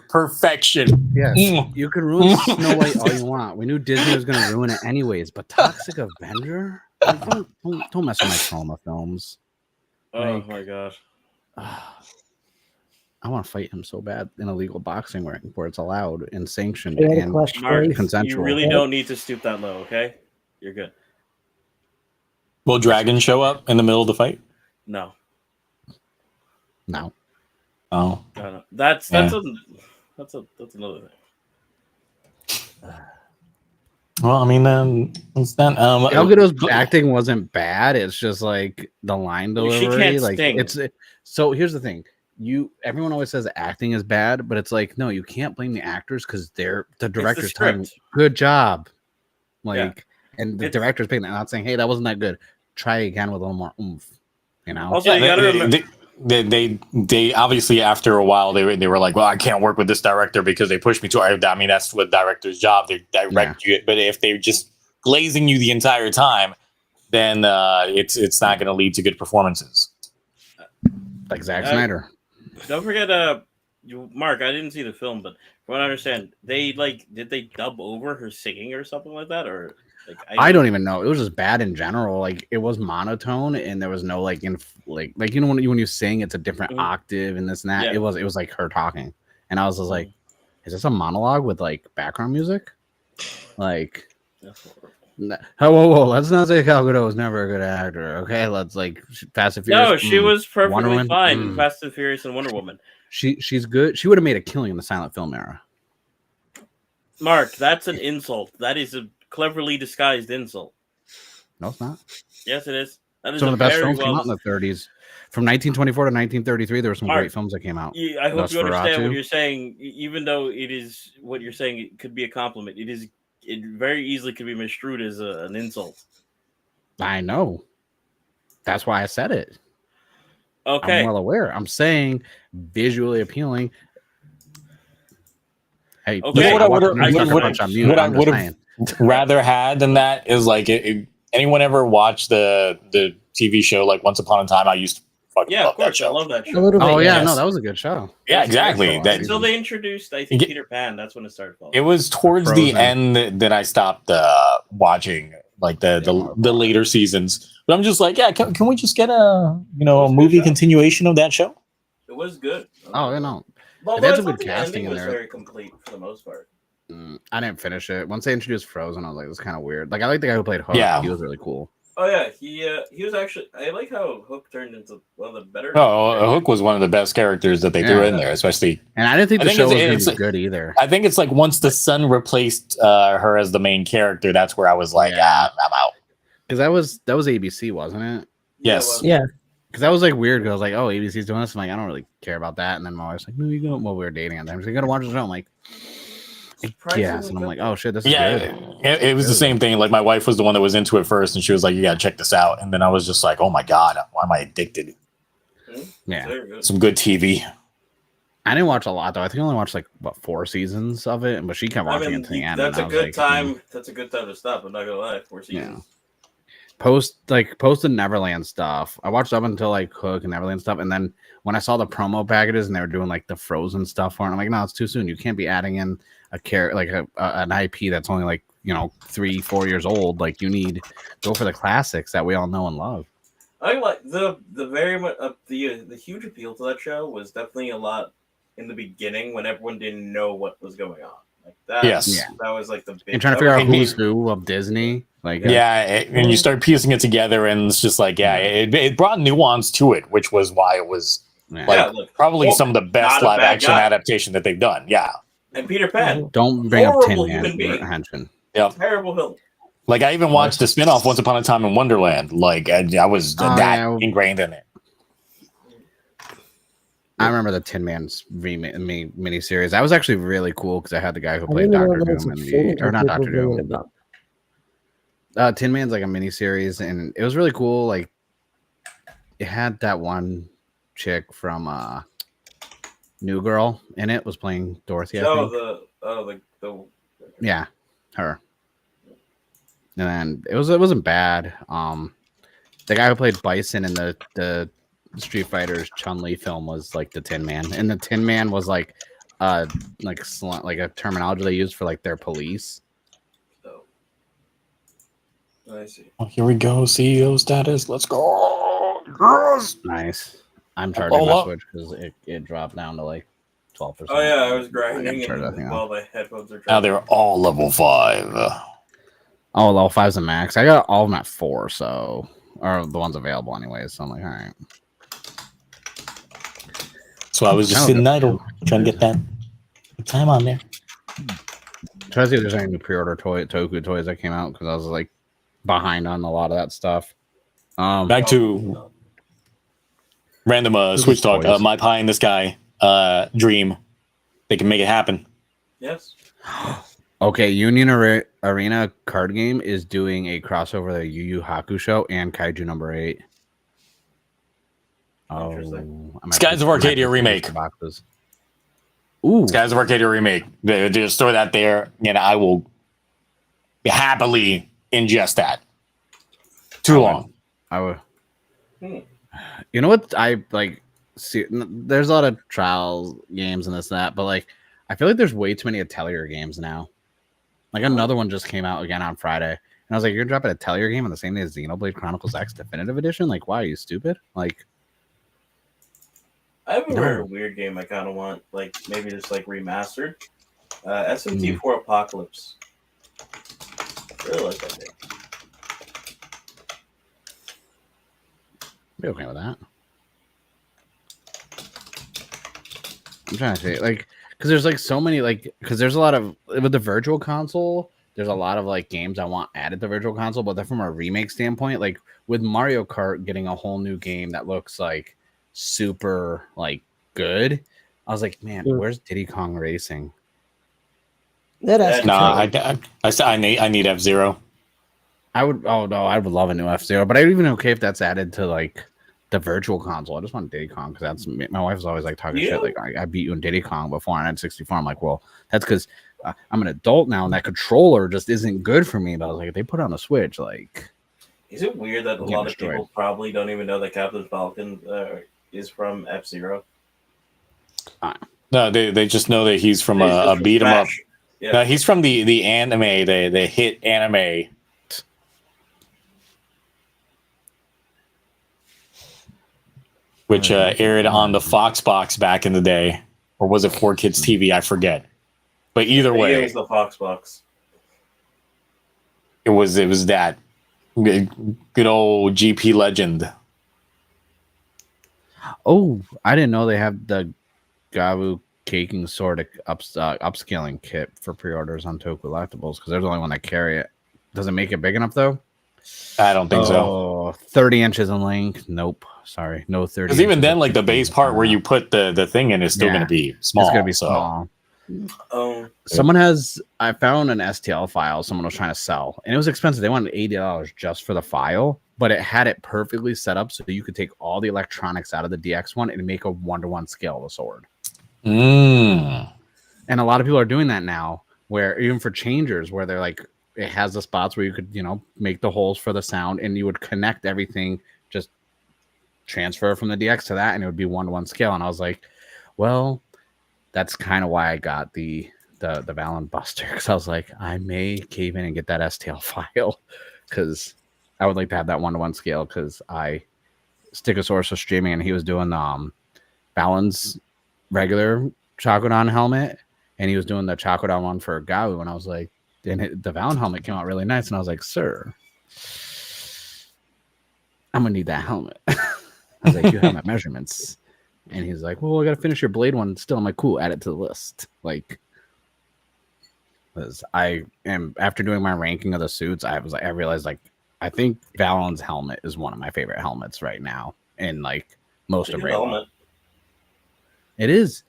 Perfection. Yes, you can ruin Snow White all you want. We knew Disney was going to ruin it anyways, but Toxic Avenger? Like, don't mess with my Chroma films. Oh my god. I want to fight him so bad in a legal boxing ring where it's allowed and sanctioned and consensual. You really don't need to stoop that low, okay? You're good. Will dragons show up in the middle of the fight? No. Oh. That's another thing. Well, I mean, it's not. Gal Gadot's acting wasn't bad. It's just like the line delivery. So here's the thing. Everyone always says acting is bad, but it's like, no, you can't blame the actors because they're the director's telling good job. And the director's picking that, not saying, hey, that wasn't that good. Try again with a little more oomph. You know? Also, you gotta remember. They obviously after a while they were like, well, I can't work with this director because they pushed me to. I mean, that's what director's job. They direct you, but if they're just glazing you the entire time, then it's not going to lead to good performances. Like Zack Snyder. Don't forget, Mark. I didn't see the film, but from what I understand, did they dub over her singing or something like that, or Like I don't even know. It was just bad in general. Like it was monotone, and there was no like like you know when you sing, it's a different octave and this and that. Yeah. It was like her talking, and I was just like, is this a monologue with like background music? Like, whoa, let's not say Gal Gadot was never a good actor. Okay, let's like Fast and Furious. No, she was perfectly Woman, fine in Fast and Furious and Wonder Woman. She's good. She would have made a killing in the silent film era. Mark, that's an insult. That is a cleverly disguised insult. No, it's not. Yes, it is. That is Some of the best films well came out in the 30s. From 1924 to 1933, there were some great films that came out. I hope you understand what you're saying. Even though it is what you're saying, it could be a compliment. It very easily could be misconstrued as an insult. I know. That's why I said it. Okay. I'm well aware. I'm saying visually appealing. Hey, you know what I would have rather had than that is like anyone ever watch the TV show like Once Upon a Time? I used to fucking love that show. I love that show. Oh yeah, no, that was a good show. Yeah, exactly. Until they introduced, I think, Peter Pan. That's when it started falling. It was towards the end that I stopped watching like the later seasons. But I'm just like, yeah, can we just get a movie continuation of that show? It was good. Oh, you know, that's a good casting in there. Very complete for the most part. I didn't finish it. Once they introduced Frozen, I was like, "This is kind of weird." Like, I like the guy who played Hook. Yeah, he was really cool. Oh yeah, he was actually. I like how Hook turned into one of the better. Oh, Hook was one of the best characters that they threw in there, especially. And I didn't think the show was going to be good either. I think it's like once the son replaced her as the main character, that's where I was like, I'm out. Because that was ABC, wasn't it? Yes. Yeah. Because that was like weird. Because I was like, oh, ABC's doing this. I'm like, I don't really care about that. And then my wife's like, no, you go. Well, we were dating at the time. She's like, you got to watch the show. I'm like, yes. And I'm like, oh shit, this is good. It was the same thing. Like my wife was the one that was into it first, and she was like, you got to check this out. And then I was just like, oh my God, why am I addicted? Yeah. Some good TV. I didn't watch a lot though. I think I only watched like 4 seasons of it, but she kept watching it to the end. That's a good time. That's a good time to stop. I'm not gonna lie. 4 seasons. Yeah. Post the Neverland stuff. I watched up until like Hook and Neverland stuff, and then when I saw the promo packages and they were doing like the Frozen stuff for it, I'm like, no, it's too soon. You can't be adding in an IP that's only like 3-4 years old. Like go for the classics that we all know and love. I like the very much the huge appeal to that show was definitely a lot in the beginning when everyone didn't know what was going on. Like that. Yes. That was like the big. And trying to figure out who's who of Disney. Like and you start piecing it together, and it's just like it brought nuance to it, which was why it was probably some of the best live action adaptation that they've done. Yeah. And Peter Pan. Don't bring up Tin Man for attention. Yeah. Terrible villain. Like I even watched the spinoff Once Upon a Time in Wonderland. Like I was ingrained in it. I remember the Tin Man's miniseries. That was actually really cool because I had the guy who played Doctor Doom or not Doctor Doom. Tin Man's like a miniseries, and it was really cool. Like it had that one chick from New Girl in it was playing Dorothy. Yeah, her. And then it wasn't bad. The guy who played Bison in the Street Fighter's Chun-Li film was like the Tin Man, and the Tin Man was like a terminology they used for like their police. Oh, I see. Well, here we go. CEO status. Let's go. Yes. Nice. I'm charging my Switch because it dropped down to like 12%. Oh yeah, I was grinding while the headphones are. Now they're all level 5. Oh, level 5's the max. I got all of them at 4, so or the ones available anyways. So I'm like, all right. So I was just sitting idle, trying to get that time on there. Try to see if there's any new pre-order Toku toys that came out because I was like behind on a lot of that stuff. Back to random Switch talk. My pie in the sky dream. They can make it happen. Yes. Okay, Union Arena card game is doing a crossover of Yu Yu Hakusho and Kaiju number 8. Oh, Skies of Arcadia remake. Boxes. Ooh, Skies of Arcadia remake. Just throw that there, and I will happily ingest that. Too long. I would. You know what I like? See, there's a lot of trial games and this and that, but like, I feel like there's way too many Atelier games now. Like another one just came out again on Friday, I was like, you're dropping a Atelier game on the same day as Xenoblade Chronicles X Definitive Edition? Like, why are you stupid? Like, I have a weird game I kind of want, like maybe just like remastered. SMT4 Apocalypse. I really like that game. Be okay with that. I'm trying to say, like, because there's like so many, like, because there's a lot of with the Virtual Console. There's a lot of like games I want added to Virtual Console, but they're from a remake standpoint. Like with Mario Kart getting a whole new game that looks like super like good. I was like, man, where's Diddy Kong Racing? I need F-Zero. I would love a new F-Zero, but I'd even okay if that's added to like the Virtual Console. I just want Diddy Kong because that's my wife's always like talking shit. Like I beat you in Diddy Kong before on N64. I'm like, well, that's because I'm an adult now, and that controller just isn't good for me. But I was like, if they put on a Switch, like, is it weird that a lot of people probably don't even know that Captain Falcon is from F-Zero? No, they just know that he's from a beat 'em up. Yeah. No, he's from the anime, the hit anime. Which aired on the Fox Box back in the day, or was it 4Kids TV? I forget. But either way, it was the Fox Box. It was that good old GP legend. Oh, I didn't know they have the Gabu Caking Sword upscaling kit for pre-orders on Toku Collectibles because they're the only one that carry it. Does it make it big enough though? I don't think so. 30 inches in length. Nope. Sorry. No 30. Because even then, like the base part where you put the thing in is still going to be small. It's going to be small. I found an STL file someone was trying to sell, and it was expensive. They wanted $80 just for the file, but it had it perfectly set up so you could take all the electronics out of the DX one and make a 1-to-1 scale of the sword. And a lot of people are doing that now, where even for changers, where they're like, it has the spots where you could, make the holes for the sound, and you would connect everything, just transfer from the DX to that, and it would be 1-to-1 scale. And I was like, well, that's kind of why I got the Valen Buster, because I was like, I may cave in and get that STL file because I would like to have that 1-to-1 scale, because I Stickosaurus was streaming and he was doing Valen's regular Chakodon helmet, and he was doing the Chakodon one for Gau, and I was like, and the Valen helmet came out really nice, and I was like, sir, I'm gonna need that helmet. I was like, you have my measurements. And he's like, well, I gotta finish your blade one still. I'm like, cool, add it to the list. Like, because I am, after doing my ranking of the suits, I realized, like, I think Valen's helmet is one of my favorite helmets right now in like most of Rainbow. It is.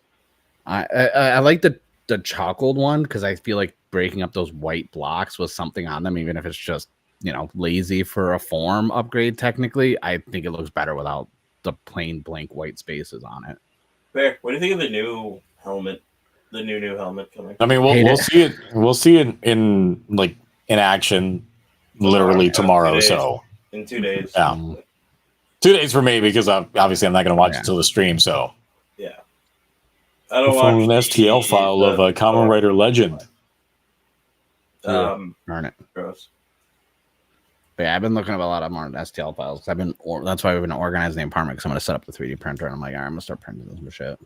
I like the chocolate one because I feel like breaking up those white blocks with something on them, even if it's just lazy for a form upgrade. Technically, I think it looks better without the plain blank white spaces on it. Fair. What do you think of the new helmet? The new helmet coming. I mean, we'll see it. We'll see it in action literally tomorrow. So in 2 days. Yeah. 2 days for me because obviously I'm not going to watch it till the stream. So yeah. I don't want an STL file of a Kamen Rider Legend. Darn it. Gross. But yeah, I've been looking at a lot of more STL files. That's why we've been organizing the apartment, because I'm going to set up the 3D printer, and I'm like, all right, I'm going to start printing some shit.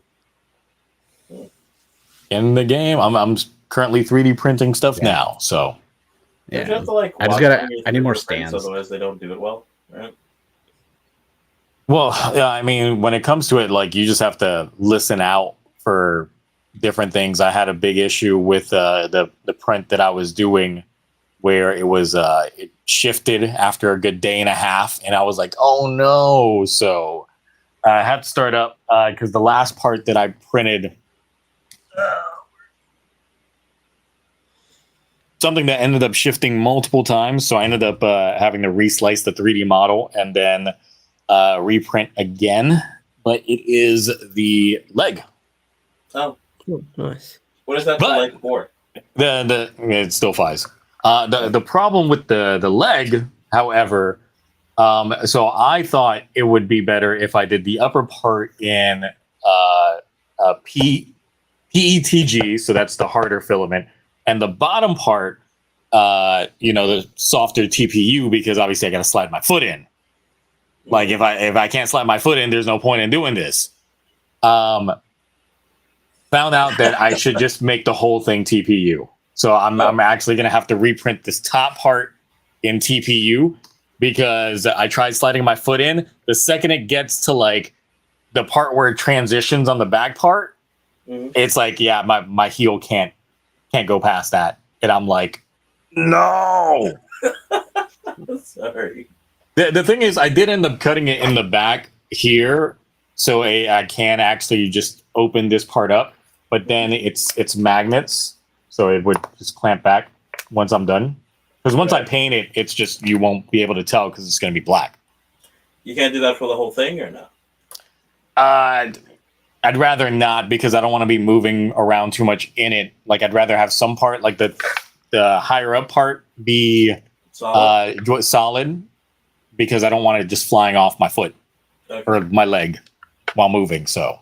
In the game, I'm currently 3D printing stuff now. So yeah, you have to, I need more stands. Otherwise, they don't do it well, right? Well, yeah, I mean, when it comes to it, like, you just have to listen out for different things. I had a big issue with the print that I was doing, where it was it shifted after a good day and a half, and I was like, oh no. So I had to start up because the last part that I printed, something that ended up shifting multiple times, so I ended up having to reslice the 3D model and then reprint again. But it is the leg. Oh, cool. Nice. What is that leg for? It still flies. The problem with the leg, however, so I thought it would be better if I did the upper part in PETG, so that's the harder filament, and the bottom part the softer TPU because obviously I got to slide my foot in. Like if I can't slide my foot in, there's no point in doing this. Found out that I should just make the whole thing TPU. So I'm actually gonna have to reprint this top part in TPU because I tried sliding my foot in. The second it gets to like the part where it transitions on the back part, it's like, yeah, my heel can't go past that. And I'm like, no. Sorry. The thing is, I did end up cutting it in the back here, so I can actually just open this part up. But then it's magnets, so it would just clamp back once I'm done. Because once I paint it, it's just you won't be able to tell because it's going to be black. You can't do that for the whole thing, or no? I'd rather not because I don't want to be moving around too much in it. Like I'd rather have some part, like the higher up part, be solid because I don't want it just flying off my foot or my leg while moving. So,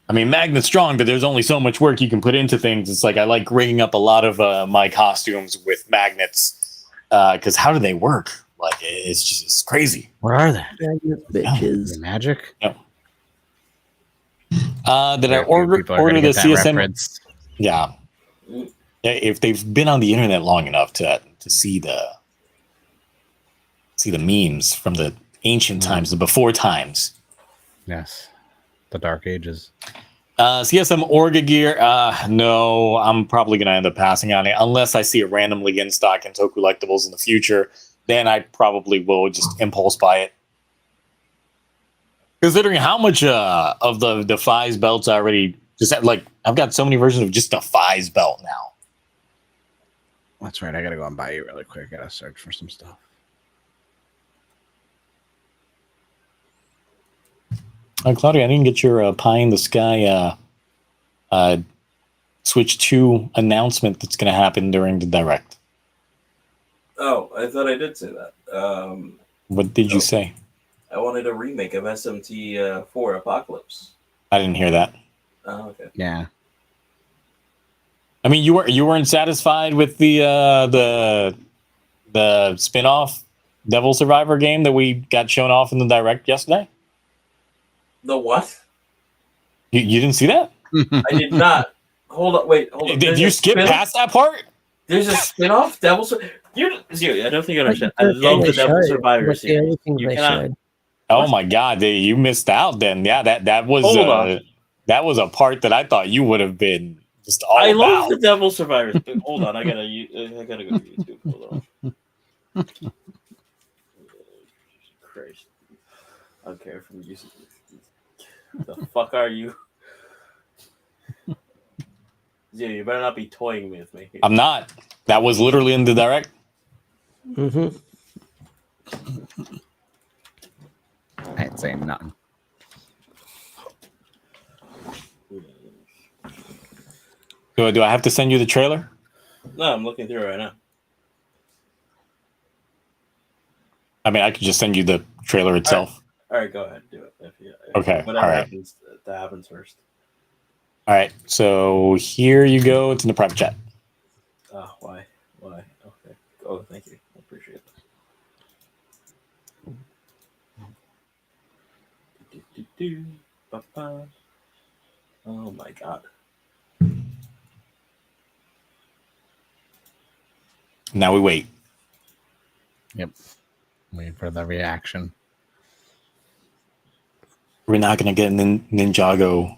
I mean, magnet's strong, but there's only so much work you can put into things. It's like I like rigging up a lot of my costumes with magnets because how do they work? Like it's crazy. What are they? Magnet bitches. The magic? Yep. Did I order the CSM? Reference. Yeah. If they've been on the internet long enough to see the memes from the ancient times, the before times. Yes. The dark ages. CSM Orga gear. No, I'm probably going to end up passing on it unless I see it randomly in stock in tokullectibles in the future. Then I probably will just impulse buy it. Considering how much of the Defies belts I already just had, like I've got so many versions of just Defies belt now. That's right. I gotta go and buy it really quick. I gotta search for some stuff. Claudia, I didn't get your pie in the sky Switch 2 announcement that's going to happen during the Direct. Oh, I thought I did say that. What did you say? I wanted a remake of SMT 4 Apocalypse. I didn't hear that. Oh, okay. Yeah. I mean, you weren't satisfied with the spin-off Devil Survivor game that we got shown off in the Direct yesterday? The what? You didn't see that? I did not. Hold on. Did you skip past that part? There's a spin-off Devil Survivor. I don't think you understand. I love the Devil Survivor series. Oh my God, you missed out then. Yeah, that was a part that I thought you would have been just all about. I love the Devil Survivors. Hold on, I gotta go to YouTube. Hold on. Christ. I don't care if I'm using the fuck are you? Yeah, you better not be toying with me. I'm not. That was literally in the Direct. Mm-hmm. I ain't saying nothing. Do I have to send you the trailer? No, I'm looking through it right now. I mean, I could just send you the trailer itself. All right, go ahead, do it. Okay, whatever all right. happens, that happens first. All right, so here you go. It's in the private chat. Why? Okay. Oh, thank you. I appreciate that. Oh my God. Now we wait. Yep. Waiting for the reaction. We're not going to get Ninjago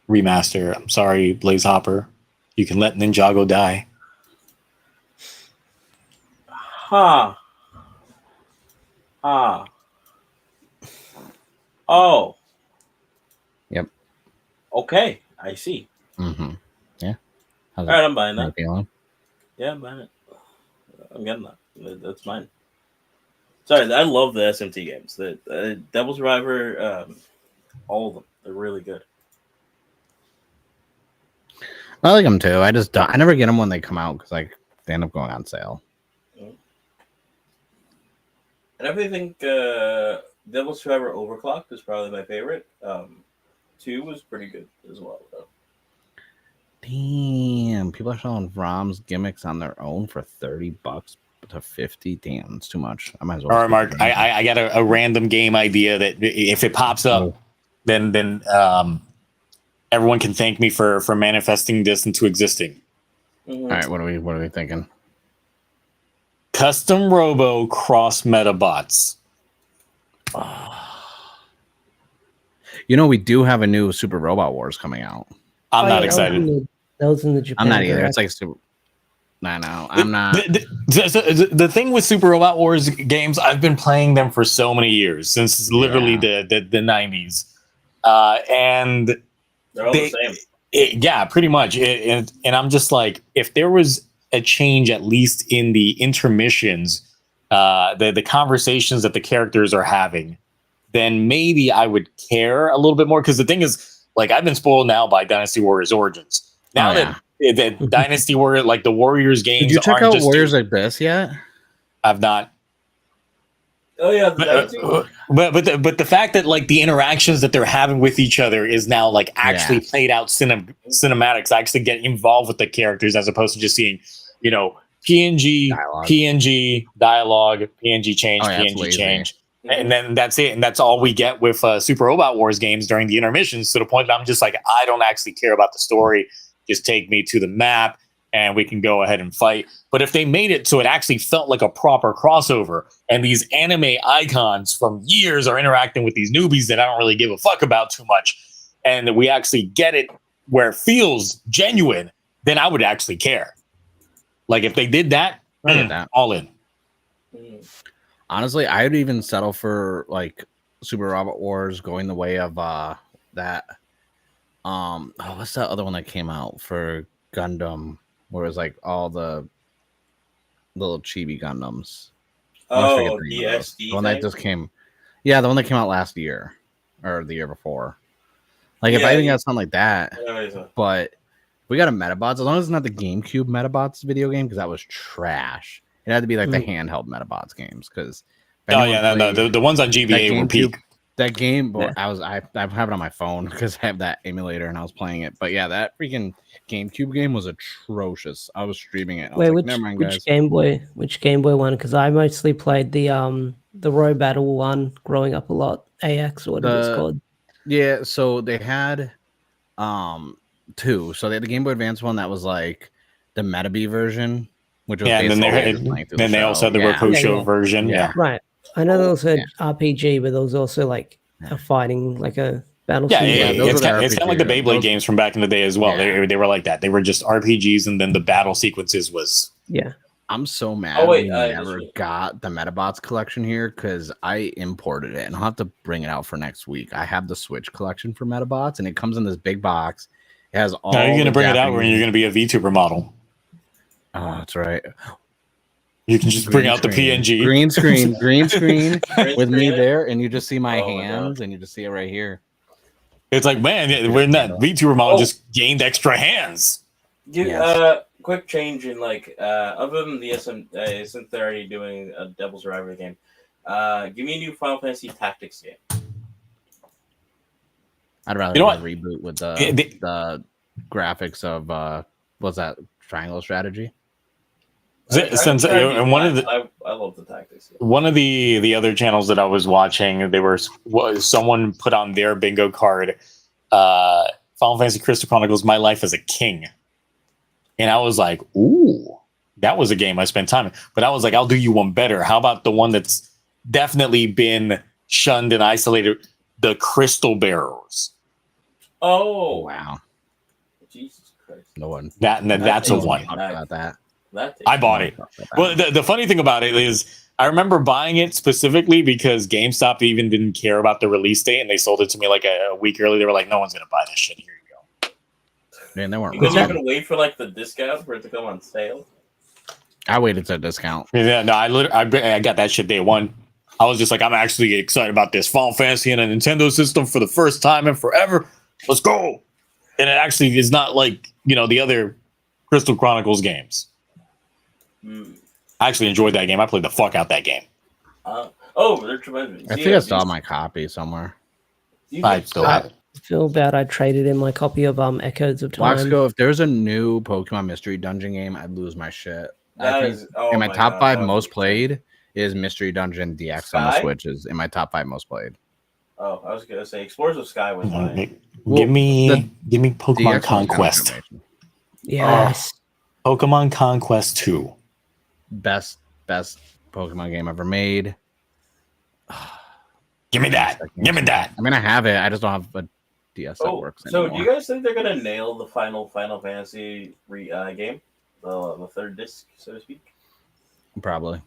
remaster. I'm sorry, Blaze Hopper. You can let Ninjago die. Oh. Yep. Okay, I see. Mm-hmm. Yeah. All right, I'm buying that. Feeling? Yeah, I'm buying it. I'm getting that. That's mine. Sorry, I love the SMT games. The Devil Survivor, all of them. They're really good. I like them too. I never get them when they come out because they end up going on sale. And I think Devil Survivor Overclocked is probably my favorite. 2 was pretty good as well, though. Damn, people are selling ROMs gimmicks on their own for $30 to $50. Damn, it's too much. I might as well. All right, Mark. I got a random game idea that if it pops up, then everyone can thank me for manifesting this into existing. Mhm. All right, what are we thinking? Custom Robo cross Metabots. You know, we do have a new Super Robot Wars coming out. I'm not yeah, excited. That was in the Japan. I'm not either. Direct. It's like super. I know. I'm not. The thing with Super Robot Wars games, I've been playing them for so many years, since literally the 90s. And They're all the same. yeah, pretty much. And I'm just like, if there was a change, at least in the intermissions, the conversations that the characters are having, then maybe I would care a little bit more. Because the thing is, like, I've been spoiled now by Dynasty Warriors Origins. Now that Dynasty Warrior, like the Warriors games, Did you check aren't out Warriors Abyss yet? I've not. Oh yeah, But the fact that like the interactions that they're having with each other is now like actually played out cinematics. I actually get involved with the characters as opposed to just seeing, PNG dialogue, PNG change, PNG change. And then that's it. And that's all we get with Super Robot Wars games during the intermissions, to the point that I'm just like, I don't actually care about the story. Just take me to the map and we can go ahead and fight. But if they made it so it actually felt like a proper crossover, and these anime icons from years are interacting with these newbies that I don't really give a fuck about too much, and that we actually get it where it feels genuine, then I would actually care. Like if they did that, all in. Honestly, I would even settle for like Super Robot Wars going the way of that. What's that other one that came out for Gundam, where it was like all the little chibi Gundams? Oh, the SD. The one that just came. Yeah, the one that came out last year or the year before. Like if I even got something like that, but we got a Metabots, as long as it's not the GameCube Metabots video game, because that was trash. It had to be like the handheld Metabots games, because the ones on GBA were peak. That game, but I have it on my phone because I have that emulator and I was playing it. But yeah, that freaking GameCube game was atrocious. I was streaming it. Wait, which Game Boy? Which Game Boy one? Because I mostly played the Row Battle one growing up a lot. AX or whatever it's called. Yeah, so they had two. So they had the Game Boy Advance one that was like the Metabee version, which was and then they also had the Rokosho version. Yeah, right. I know there was an RPG, but there was also like a fighting, like a battle. It's kind of like the Beyblade games from back in the day as well. They were like that. They were just RPGs, and then the battle sequences was. Yeah. I'm so mad we never got the Metabots collection here, because I imported it, and I'll have to bring it out for next week. I have the Switch collection for Metabots, and it comes in this big box. It has all. Now you're going to bring it out when you're going to be a VTuber model. Oh, that's right. You can just bring out the PNG. Green screen with me there, and you just see my hands, and you just see it right here. It's like, man, when that VTuber model just gained extra hands. Quick change in like other than the since they're already doing a Devil's Rivalry game, give me a new Final Fantasy Tactics game. I'd rather do a reboot with the graphics of what's that, Triangle Strategy. I love the tactics. One of the other channels that I was watching, someone put on their bingo card, Final Fantasy Crystal Chronicles: My Life as a King, and I was like, ooh, that was a game I spent time in. But I was like, I'll do you one better. How about the one that's definitely been shunned and isolated, the Crystal Bearers? Oh wow, Jesus Christ! No one. That's a one. About that. I bought it. Well, the funny thing about it is, I remember buying it specifically because GameStop even didn't care about the release date, and they sold it to me like a week early. They were like, "No one's gonna buy this shit. Here you go." Man, they weren't. Because you're gonna wait for like the discount for it to come on sale. I waited to discount. Yeah, no, I got that shit day one. I was just like, I'm actually excited about this Final Fantasy and a Nintendo system for the first time in forever. Let's go! And it actually is not like the other Crystal Chronicles games. I actually enjoyed that game. I played the fuck out that game. They're tremendous. I think I saw my copy somewhere. I still have it. feel bad I traded in my copy of Echoes of Time. Waxco, if there's a new Pokemon Mystery Dungeon game, I'd lose my shit. That I is, think oh in my my top God, 5 that would most be played is Mystery Dungeon DX on the Sky? Switch is in my top 5 most played. Oh, I was gonna say Explorers of Sky was mine. Give me the Pokemon DX one's kind of Conquest. information. Yes. Pokemon Conquest 2. Best Pokemon game ever made. Give me that. Give me that. I mean, I have it. I just don't have a DS that Oh, works so anymore. do you guys think they're gonna nail the Final Fantasy game, the third disc, so to speak? Probably.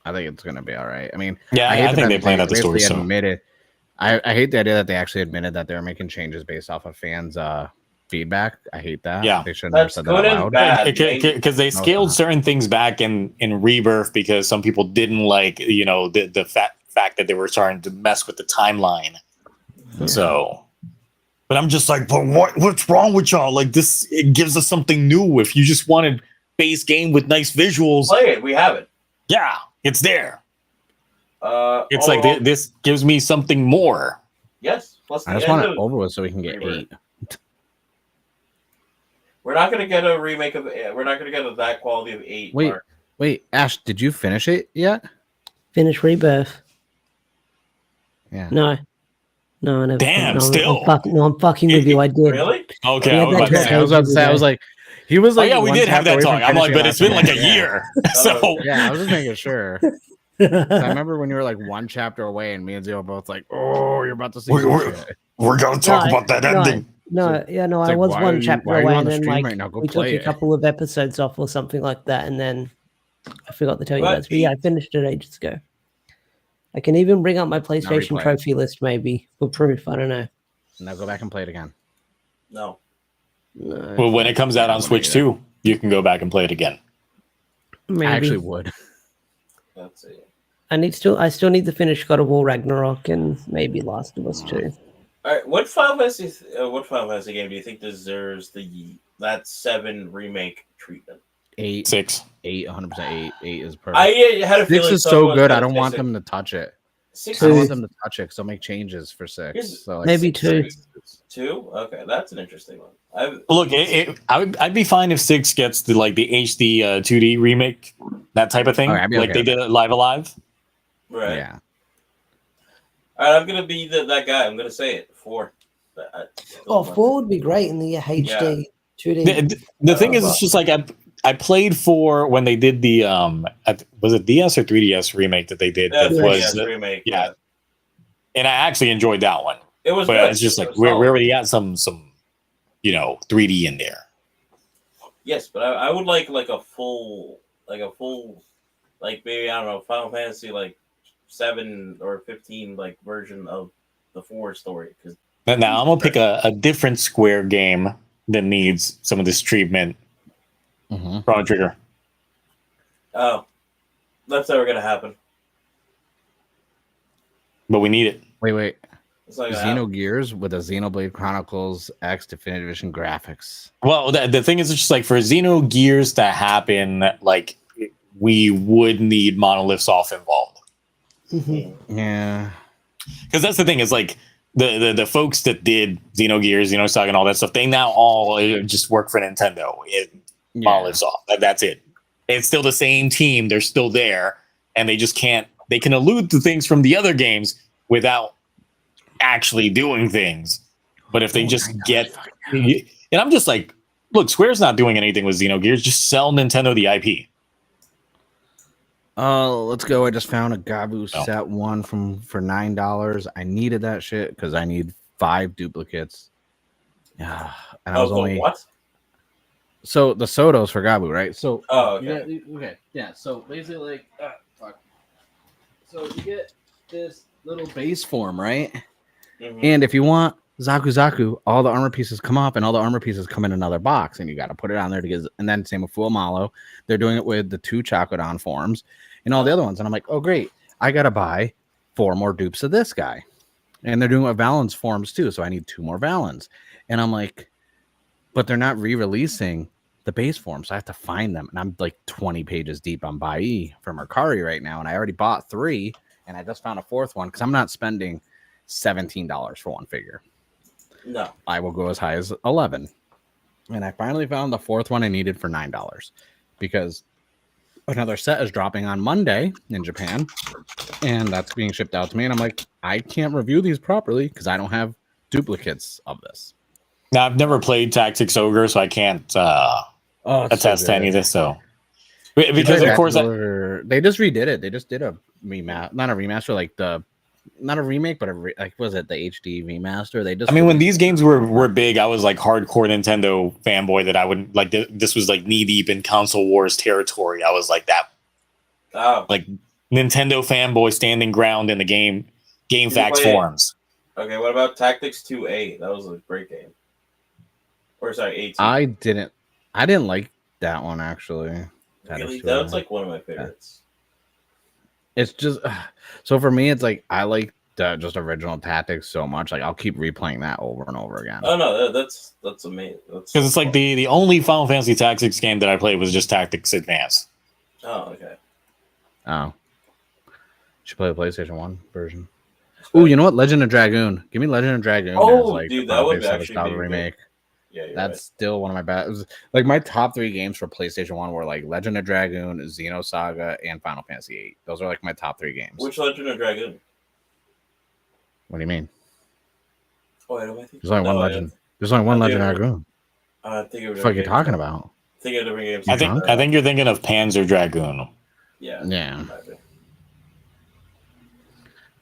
I think it's gonna be all right. I mean, Yeah, I the think fact they that planned out the story. basically So admitted. I hate the idea that they actually admitted that they're making changes based off of fans' feedback. I hate that. Yeah. They should have never That's said that good out and loud. bad. because they No, scaled it's not. certain things back in Rebirth because some people didn't like the fact that they were starting to mess with the timeline. So, but I'm just like, but what's wrong with y'all? Like this, it gives us something new. If you just wanted base game with nice visuals, Play it. We have it. yeah, it's there. It's oh, like this gives me something more. Yes. Plus, I the just end want it of over with so we can get Rebirth. 8. We're not gonna get a remake of. We're not gonna get that quality of 8. Wait. Mark. Wait, Ash, did you finish it yet? Finish Rebirth. Yeah. No, I never. Damn, no, still. I'm fucking with you. I did. Really? Okay, Yeah, I was about to that's say. I was about to say. I was like, he was Oh like, yeah, we one did have chapter that away from talk. I'm like, finishing but it it's been last like a minute. year. So Yeah, I was just making sure. 'Cause I remember when you were like one chapter away, and me and Zio were both like, "Oh, you're about to see some shit." we're gonna talk about that ending. No, yeah, no, It's I like, was why are one you- chapter why are you away, on and the then stream like right now? Go we took play a it. couple of episodes off or something like that, and then I forgot to tell you But guys. But yeah, I finished it ages ago. I can even bring up my PlayStation replay. trophy list, maybe for proof. I don't know. Now go back and play it again. No. No, Well, when it comes out Yeah, on when Switch they do 2, you can go back and play it again. maybe. I actually would. That's it. I still need to finish God of War Ragnarok and maybe Last of Us 2. All right. What Final Fantasy game do you think deserves that 7 remake treatment? 8, 6. 8, 100% 8. 8 is perfect. I had a 6 feeling is someone so was good. I gonna don't say want 6. them to touch it. 6 I don't Two. want them to touch it because they'll make changes for 6. Here's- So like, Maybe 6, 2. 2. Okay, that's an interesting one. Look, I'd be fine if 6 gets the HD 2D remake, that type of thing, Okay, I'd be like okay they did it Live Alive. Right. Yeah. All right, I'm gonna be that guy. I'm gonna say it. 4. Oh, 4 would be great in the HD 2D. The thing is, it's just like I played 4 when they did the was it DS or 3DS remake that they did? Yeah, That 3DS was remake. yeah. And I actually enjoyed that one. It was But good. it's just It like was we solid. already got some 3D in there. Yes, but I would like a full maybe I don't know, Final Fantasy 7 or 15 version of the 4 story. Because Now I'm gonna pick a different Square game that needs some of this treatment. Mm-hmm. Chrono Trigger. oh, that's never gonna happen. But we need it. Wait. It's not gonna happen. Xenogears with a Xenoblade Chronicles X Definitive Edition graphics. Well, the thing is, it's just like for Xenogears to happen, like we would need Monolith Soft involved. Yeah. Because that's the thing is like the folks that did Xenogears, Xenosaga, and all that stuff, they now all just work for Nintendo. Monolith Soft. That's it. It's still the same team. They're still there, and they just can't. They can allude to things from the other games without actually doing things. But if they just get, and I'm just like, look, Square's not doing anything with Xenogears. Just sell Nintendo the IP. Let's go. I just found a Gabu Oh. set 1 for $9. I needed that shit because I need 5 duplicates. Yeah, and I was only what? so the Sotos for Gabu, right? So Okay. okay, yeah. So basically, fuck. So you get this little base form, right? Mhm. And if you want Zaku, all the armor pieces come up, and all the armor pieces come in another box, and you got to put it on there to get. And then same with Full Malo, they're doing it with the 2 Chakodon forms and all the other ones. And I'm like, oh great, I gotta buy 4 more dupes of this guy, and they're doing it with Valens forms too, so I need 2 more Valens. And I'm like, but they're not re-releasing the base forms, so I have to find them, and I'm like 20 pages deep on Bai from Mercari right now, and I already bought 3, and I just found a 4th one because I'm not spending $17 for one figure. No. I will go as high as 11. And I finally found the fourth one I needed for $9 because another set is dropping on Monday in Japan, and that's being shipped out to me. And I'm like, I can't review these properly because I don't have duplicates of this. Now, I've never played Tactics Ogre, so I can't attest to any of this. So, because of course, they just redid it. They just did a not a remaster, like not a remake, but was it the HD remaster? They just. I mean, when these games were big, I was like hardcore Nintendo fanboy. That I would like. This was like knee deep in console wars territory. I was like that. Oh. Like Nintendo fanboy standing ground in the game facts forums. Okay, what about Tactics 2A? That was a great game. Or sorry, 18. I didn't like that one actually. Really? That's like one of my favorites. It's just so for me, it's like I like the just original Tactics so much. Like I'll keep replaying that over and over again. Oh no, that's amazing. Because it's like the only Final Fantasy Tactics game that I played was just Tactics Advance. Oh, okay. Oh, should play the PlayStation 1 version. Oh, you know what? Legend of Dragoon. Give me Legend of Dragoon. Oh, as, like, dude, that would actually be remake. Yeah, that's still one of my best. Like my top 3 games for PlayStation 1 were like Legend of Dragoon, Xenosaga, and Final Fantasy 8. Those are like my top 3 games. Which Legend of Dragoon? What do you mean? Oh, I don't think there's only one Legend. There's only one Legend of Dragoon. I think what the fuck are you talking about? I think of different games. I think you're thinking of Panzer Dragoon. Yeah. Yeah.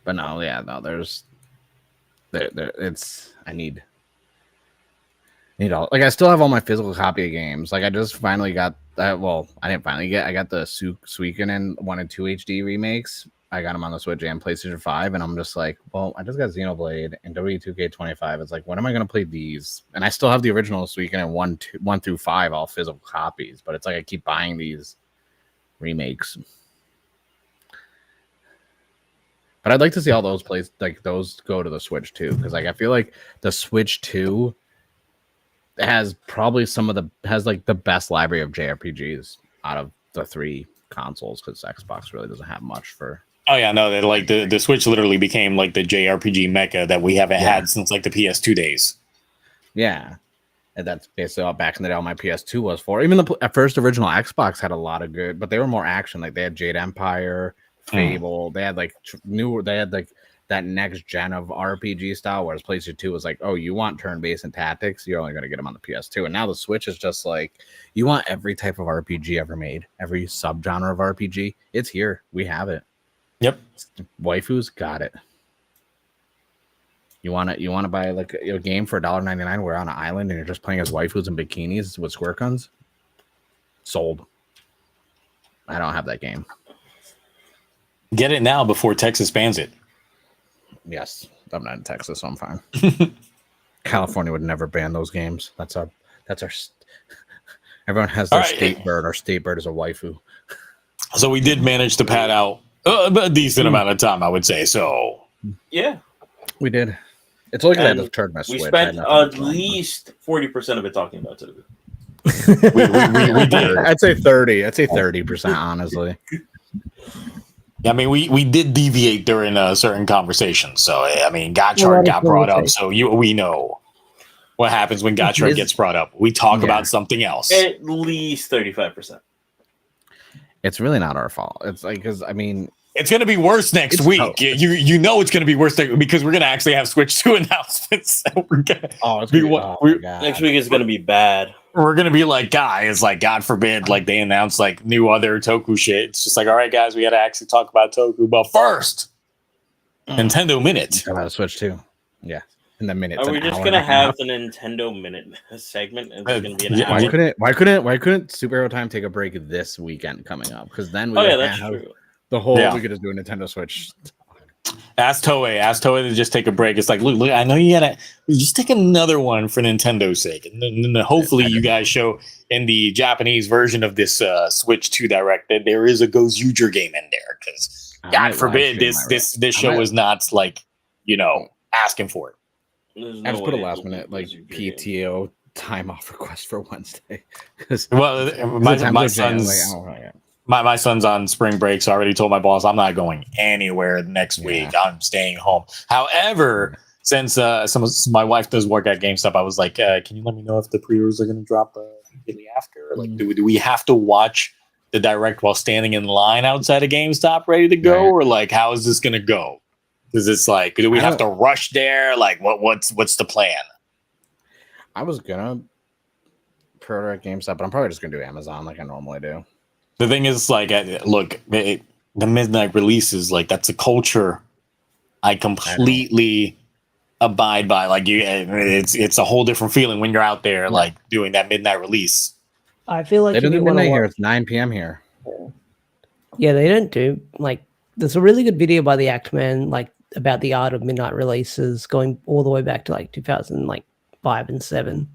But no, there's it's I need all, like I still have all my physical copy of games. Like I just finally got that. Well, I didn't finally get. I got the Suikoden 1 and 2 HD remakes. I got them on the Switch and PlayStation 5, and I'm just like, well, I just got Xenoblade and W2K25. It's like, when am I gonna play these? And I still have the original Suikoden 1 through 5, all physical copies. But it's like I keep buying these remakes. But I'd like to see all those those go to the Switch too, because like I feel like the Switch 2 has probably the best library of JRPGs out of the 3 consoles, because Xbox really doesn't have much for. Oh yeah, no, like the Switch literally became like the JRPG mecca that we haven't had since like the PS2 days. Yeah, and that's basically all back in the day all my PS2 was for. Even the first original Xbox had a lot of good, but they were more action. Like they had Jade Empire, Fable. They had like that next gen of RPG style, whereas PlayStation 2 was like, oh, you want turn-based and tactics, you're only going to get them on the PS2. And now the Switch is just like, you want every type of RPG ever made, every subgenre of RPG, it's here. We have it. Yep. Waifus, got it. You want to buy like a game for $1.99 where on an island and you're just playing as waifus and bikinis with squirt guns? Sold. I don't have that game. Get it now before Texas bans it. Yes, I'm not in Texas, so I'm fine. California would never ban those games. That's our. Everyone has their state bird. Our state bird is a waifu. So we did manage to pad out a decent amount of time, I would say. So yeah, we did. It's only because I just turned my Switch. We spent at least 40% of it talking about Toku. we did. I'd say 30. I'd say 30%, honestly. I mean, we did deviate during certain conversations. So, I mean, Gotchard got brought up. So we know what happens when Gotchard gets brought up. We talk about something else. At least 35%. It's really not our fault. It's like, because, I mean... It's going to be worse next week. You know it's going to be worse because we're going to actually have Switch 2 announcements. Next week is going to be bad. We're going to be like, guys, like, God forbid, like, they announce, like, new other Toku shit. It's just like, all right, guys, we got to actually talk about Toku. But first, Nintendo Minute. About a Switch 2. Yeah. In the minute. Are we just going to have the Nintendo Minute segment? It's going to be an hour. Why couldn't Superhero Time take a break this weekend coming up? Because then we that's true. The whole we could just do a Nintendo Switch. Ask Toei to just take a break. It's like, look, I know you gotta just take another one for Nintendo's sake, and then hopefully you guys show in the Japanese version of this Switch 2 Direct that there is a Gozuger game in there, because God forbid this show is not like, asking for it. I just put a last minute like PTO time off request for Wednesday. Well, my son's. my son's on spring break, so I already told my boss I'm not going anywhere next week. I'm staying home. However, since my wife does work at GameStop, I was like, can you let me know if the pre-orders are going to drop immediately after? Like, do we have to watch the direct while standing in line outside of GameStop ready to go, or like how is this going to go? Because it's like, do we have to rush there? Like, what's the plan? I was gonna pre-order at GameStop, but I'm probably just gonna do Amazon like I normally do. The thing is, like, look, the midnight releases, like, that's a culture I completely abide by. Like, it's a whole different feeling when you're out there, like, doing that midnight release. I feel like they don't do midnight here. It's 9 p.m. here. Yeah, they don't do like. There's a really good video by the Actman, like about the art of midnight releases, going all the way back to like 2005 and 7.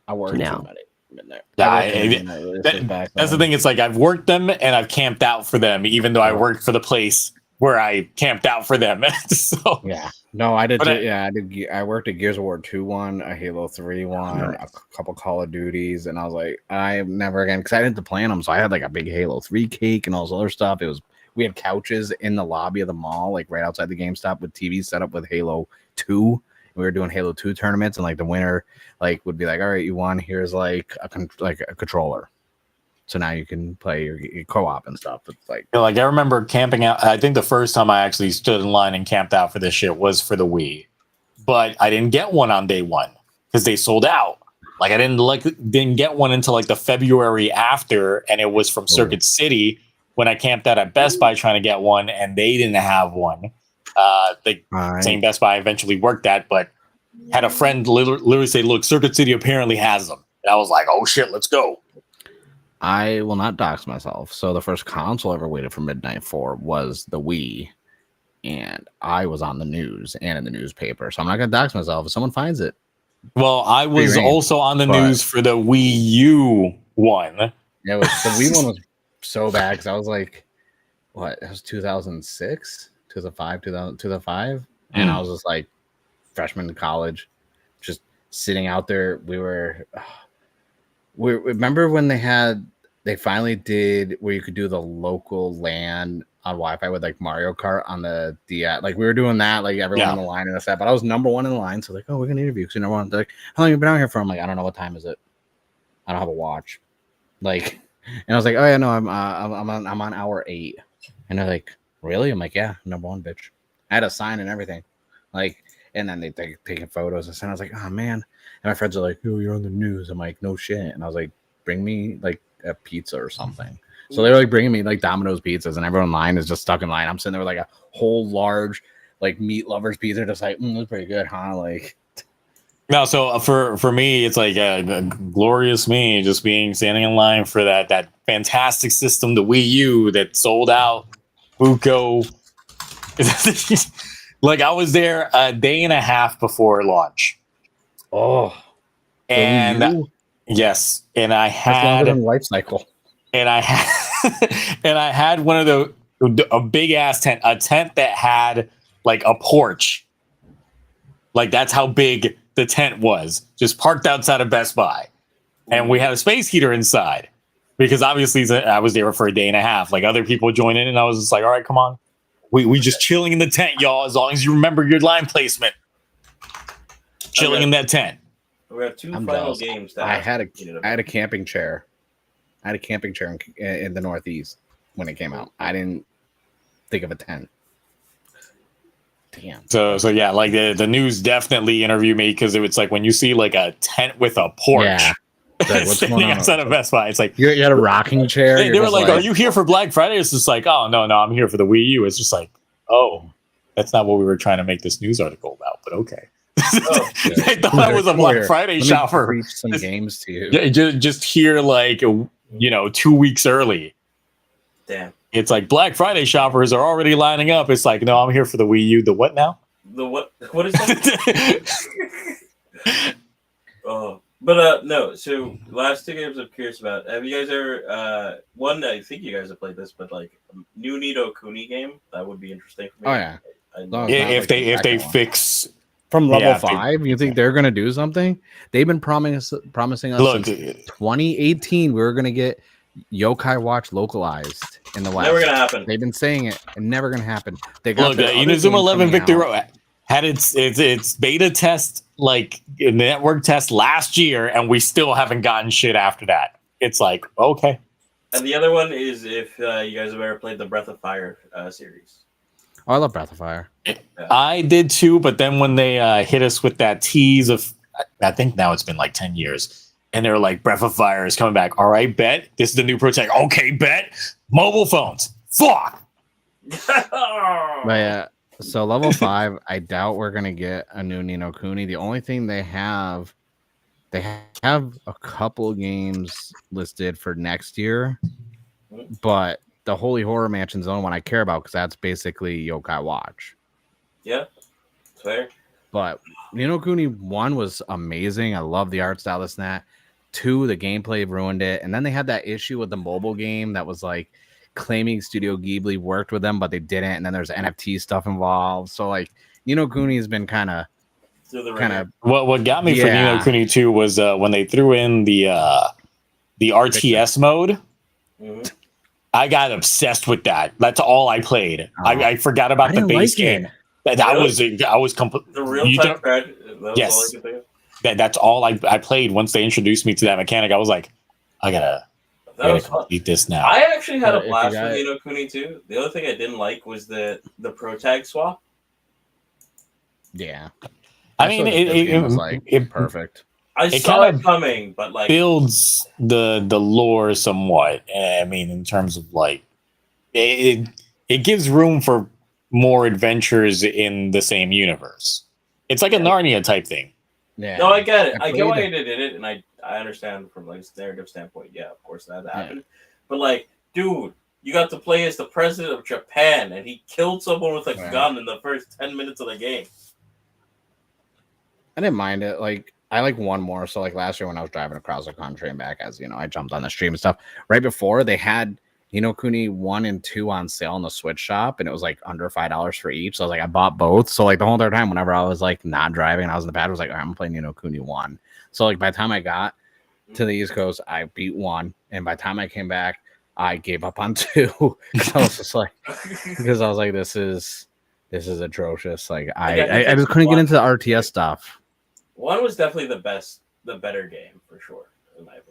I work now. Midnight. That's the thing. It's like I've worked them and I've camped out for them, even though I worked for the place where I camped out for them. So yeah, no, I did. I worked a Gears of War 2 one, a Halo 3 one, a couple Call of Duties, and I was like, I'm never again because I didn't plan them. So I had like a big Halo 3 cake and all this other stuff. We had couches in the lobby of the mall, like right outside the GameStop, with TVs set up with Halo 2. We were doing Halo 2 tournaments, and like the winner like would be like, all right, you won, here's like a controller, so now you can play your co-op and stuff. It's like I remember camping out. I think the first time I actually stood in line and camped out for this shit was for the Wii, but I didn't get one on day one because they sold out. Like I didn't get one until like the February after, and it was from Circuit City when I camped out at Best Buy trying to get one, and they didn't have one. The same Best Buy I eventually worked at, but had a friend literally say, look, Circuit City apparently has them. And I was like, oh shit, let's go. I will not dox myself. So the first console I ever waited for midnight for was the Wii, and I was on the news and in the newspaper. So I'm not going to dox myself if someone finds it. Well, I was also on the news for the Wii U one. Yeah, the Wii one was so bad because I was like, what? It was 2006? 2005, and I was just like freshman in college, just sitting out there. We remember when they finally did where you could do the local LAN on Wi-Fi with like Mario Kart on the DS. Like we were doing that, like everyone in the line and that. But I was number one in the line, so like, oh, we're gonna interview because number one. They're like, how long have you been out here for? I'm like, I don't know, what time is it? I don't have a watch. Like, and I was like, oh yeah, no, I'm on hour 8, and they're like, really? I'm like, yeah, number one, bitch. I had a sign and everything. Like, and then they taking photos and I was like, oh man. And my friends are like, oh, you're on the news. I'm like, no shit. And I was like, bring me like a pizza or something. So they were like bringing me like Domino's pizzas, and everyone in line is just stuck in line. I'm sitting there with like a whole large like meat lovers pizza, just like, that's pretty good, huh? Like, no. So for me, it's like glorious me just standing in line for that fantastic system, the Wii U that sold out. Buko. Like I was there a day and a half before launch. Oh, and yes, and I had life cycle, and I had one of a big ass tent, a tent that had like a porch. Like that's how big the tent was, just parked outside of Best Buy, and we had a space heater inside. Because obviously I was there for a day and a half. Like other people joined in, and I was just like, all right, come on. We just chilling in the tent, y'all, as long as you remember your line placement. Chilling in that tent. We have two final games. I had a camping chair. I had a camping chair in the Northeast when it came out. I didn't think of a tent. Damn. So yeah, like the news definitely interviewed me because it's like when you see like a tent with a porch. Yeah. Like, what's going on? Outside of Best Buy, it's like you had a rocking chair. They were like, "Are you here for Black Friday?" It's just like, "Oh no, I'm here for the Wii U." It's just like, "Oh, that's not what we were trying to make this news article about." But okay, I thought I was a Black Friday shopper. Preach some games to you. Yeah, just here, like 2 weeks early. Damn. It's like Black Friday shoppers are already lining up. It's like, no, I'm here for the Wii U. The what now? The what? What is that? Oh. But no, so last two games I'm curious about. Have you guys ever one? I think you guys have played this, but like new Nito Kuni game that would be interesting for me. Oh yeah, if they fix from level 5, you think they're gonna do something? They've been promising us. Look, since 2018 we were gonna get Yokai Watch localized in the West. Never gonna happen. They've been saying it, and never gonna happen. They got Look, their other Inazuma game 11 coming Victory out. Road had its beta test, like network test last year, and we still haven't gotten shit after that. It's like, okay. And the other one is if you guys have ever played the Breath of Fire series. Oh, I love Breath of Fire. I did too, but then when they hit us with that tease of, I think now it's been like 10 years, and they were like, Breath of Fire is coming back. All right, bet. This is the new Protect. Okay, bet. Mobile phones. Fuck. But yeah, so level 5, I doubt we're gonna get a new Ni no Kuni. The only thing they have a couple games listed for next year, but the Holy Horror Mansion's the only one I care about because that's basically Yokai Watch. Yeah, fair. But Ni no Kuni 1 was amazing. I love the art style, this and that. 2, the gameplay ruined it. And then they had that issue with the mobile game that was like claiming Studio Ghibli worked with them, but they didn't. And then there's NFT stuff involved. So like Ni no Kuni has been kind of what got me for Ni no Kuni 2 was when they threw in the RTS mode. Mm-hmm. I got obsessed with that. That's all I played. I forgot about the base game. I was complete. The real time crash. Yes, that's all I played. Once they introduced me to that mechanic, I was like, I gotta complete this now. I actually had a blast with Ni no Kuni 2. The other thing I didn't like was the pro tag swap. Yeah, I mean, it was like perfect. I saw it coming, but like builds the lore somewhat. I mean, in terms of like it gives room for more adventures in the same universe. It's like a Narnia type thing. Yeah. No, I get it. I get why they did it, and I understand from like a narrative standpoint. Yeah, of course that happened. But like, dude, you got to play as the president of Japan, and he killed someone with a gun in the first 10 minutes of the game. I didn't mind it. Like, I like one more. So like last year when I was driving across the country and back, as you know, I jumped on the stream and stuff. Right before they had Ni no Kuni 1 and 2 on sale in the Switch shop, and it was like under $5 for each. So I was like, I bought both. So like the whole entire time, whenever I was like not driving and I was in the pad, I was like, all right, I'm playing Ni no Kuni 1. So like by the time I got to the East Coast, I beat 1, and by the time I came back, I gave up on 2. I was just like, because I was like, this is atrocious. Like I just couldn't get into the RTS stuff. 1 was definitely the better game for sure, in my opinion.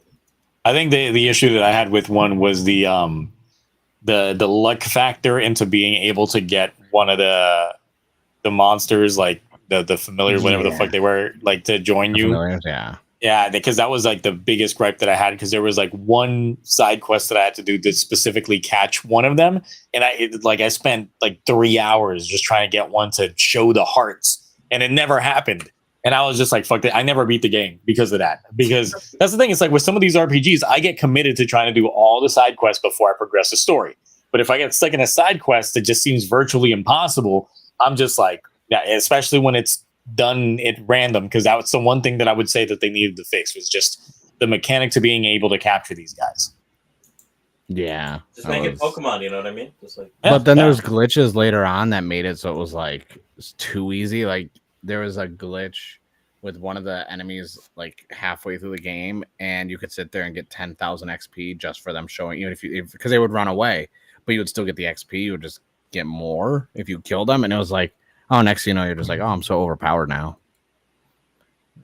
I think the issue that I had with 1 was the luck factor into being able to get one of the monsters, like the familiar, whatever the fuck they were, like to join you. Yeah, because that was like the biggest gripe that I had, because there was like one side quest that I had to do to specifically catch one of them, and I spent like 3 hours just trying to get one to show the hearts, and it never happened. And I was just like, fuck it. I never beat the game because of that. Because that's the thing. It's like with some of these RPGs, I get committed to trying to do all the side quests before I progress the story. But if I get stuck in a side quest that just seems virtually impossible, I'm just like, yeah, especially when it's done at random. Because that was the one thing that I would say that they needed to fix, was just the mechanic to being able to capture these guys. Yeah. Just make it Pokemon, you know what I mean? Just like, but then there's glitches later on that made it so it was like it's too easy. Like there was a glitch with one of the enemies like halfway through the game, and you could sit there and get 10,000 XP just for them showing you, because they would run away, but you would still get the XP. You would just get more if you killed them, and it was like, oh, next thing you know, you're just like, oh, I'm so overpowered now.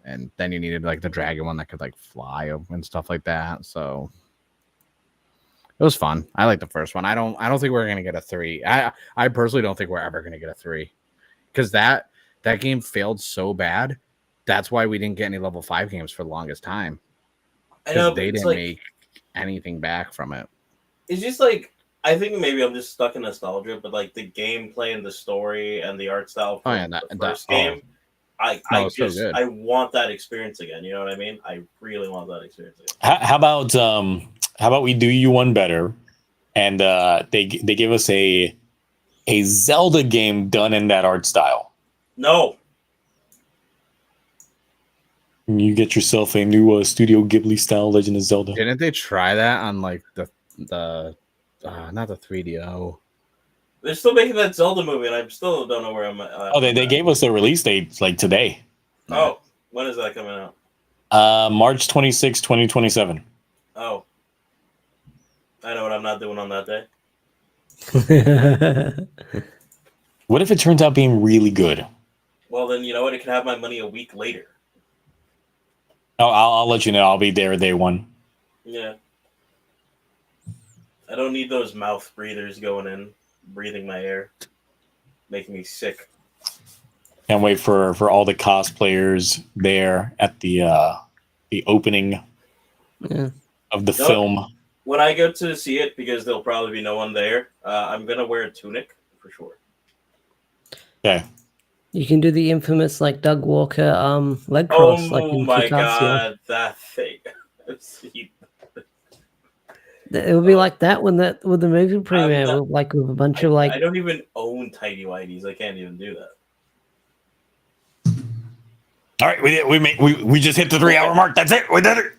And then you needed like the dragon one that could like fly and stuff like that. So it was fun. I like the first one. I don't think we're gonna get a 3. I personally don't think we're ever gonna get a 3, because that game failed so bad. That's why we didn't get any level 5 games for the longest time. I know they didn't make anything back from it. It's just like, I think maybe I'm just stuck in nostalgia, but like the gameplay and the story and the art style from the first game, I want that experience again. You know what I mean? I really want that experience again. How about we do you one better, and they give us a Zelda game done in that art style? No. You get yourself a new Studio Ghibli style Legend of Zelda. Didn't they try that on like the not the 3DO? They're still making that Zelda movie, and I still don't know where I'm at. They gave us a release date like today. Oh, when is that coming out? March 26, 2027. Oh. I know what I'm not doing on that day. What if it turns out being really good? Well, then you know what? It can have my money a week later. Oh, I'll let you know. I'll be there day one. Yeah. I don't need those mouth breathers going in, breathing my air, making me sick. Can't wait for all the cosplayers there at the opening of the film. When I go to see it, because there'll probably be no one there, I'm gonna wear a tunic for sure. Okay. You can do the infamous like Doug Walker leg cross. Like in my Futatsu. god, that thing! It would be like that when with the movie premiere, like with a bunch of like. I don't even own tidy whities. I can't even do that. All right, we just hit the 3-hour mark. That's it. We did it.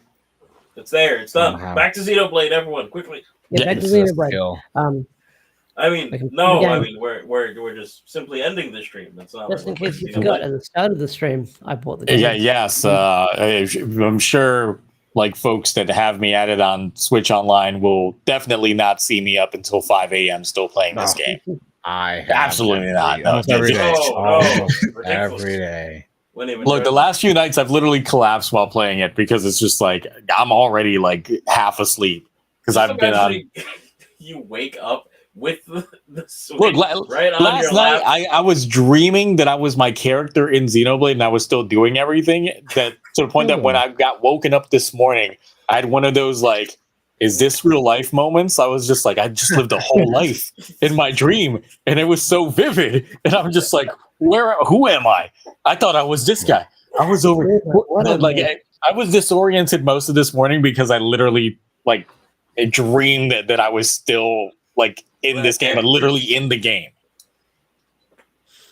It's there. It's done. Back to Xenoblade, everyone, quickly. Yeah, back to Xenoblade. I mean, no. I mean, we're just simply ending the stream. That's not. Just in case you forgot, at the start of the stream, I bought the game. Yeah. Yes. I'm sure. Like folks that have me added on Switch Online will definitely not see me up until 5 a.m. still playing this game. Absolutely not. No, every day. Every day. Look, the last few nights I've literally collapsed while playing it because it's just like I'm already like half asleep because I've been on. You wake up with the Switch right on last night I was dreaming that I was my character in Xenoblade and I was still doing everything that to the point that when I got woken up this morning, I had one of those like, is this real life moments? I was just like, I just lived a whole life in my dream and it was so vivid. And I'm just like, who am I? I thought I was this guy. I was over like I was disoriented most of this morning because I literally like dreamed that I was still like in this game, but literally in the game.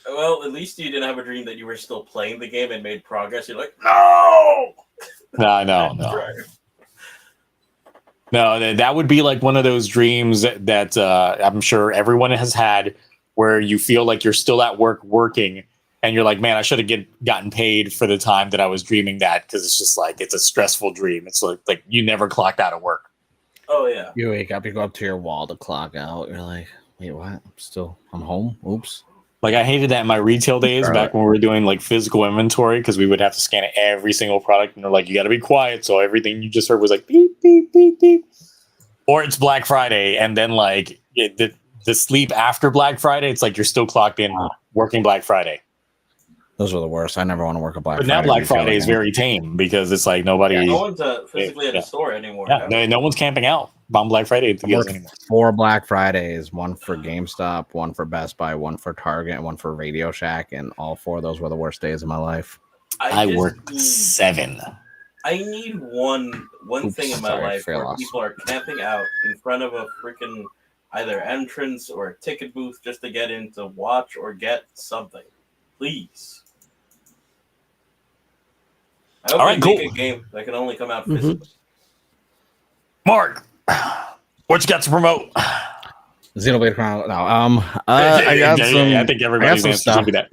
Well, at least you didn't have a dream that you were still playing the game and made progress. You're like, no. No. No, that would be like one of those dreams that I'm sure everyone has had, where you feel like you're still at work working, and you're like, man, I should have gotten paid for the time that I was dreaming that, because it's just like it's a stressful dream. It's like you never clocked out of work. Oh yeah. You wake up, you go up to your wall to clock out. You're like, wait, what? I'm home. Oops. Like I hated that in my retail days back when we were doing like physical inventory, because we would have to scan every single product, and they're like, you got to be quiet, so everything you just heard was like beep beep beep beep. Or it's Black Friday, and then like the sleep after Black Friday, it's like you're still clocked in working Black Friday. Those were the worst. I never want to work a Black Friday. But now Black Friday is very tame because it's like nobody. Yeah, no one's physically at the store anymore. Yeah, no one's camping out on Black Friday. Anymore. 4 Black Fridays, one for GameStop, one for Best Buy, one for Target, and one for Radio Shack, and all 4 of those were the worst days of my life. I worked 7. I need one thing in my life where people are camping out in front of a freaking either entrance or a ticket booth just to get in to watch or get something. Please. I hope they make a game that can only come out physically. Mark, what you got to promote? Xenoblade Chronicles. No, I got some. I think everybody's answer should be that.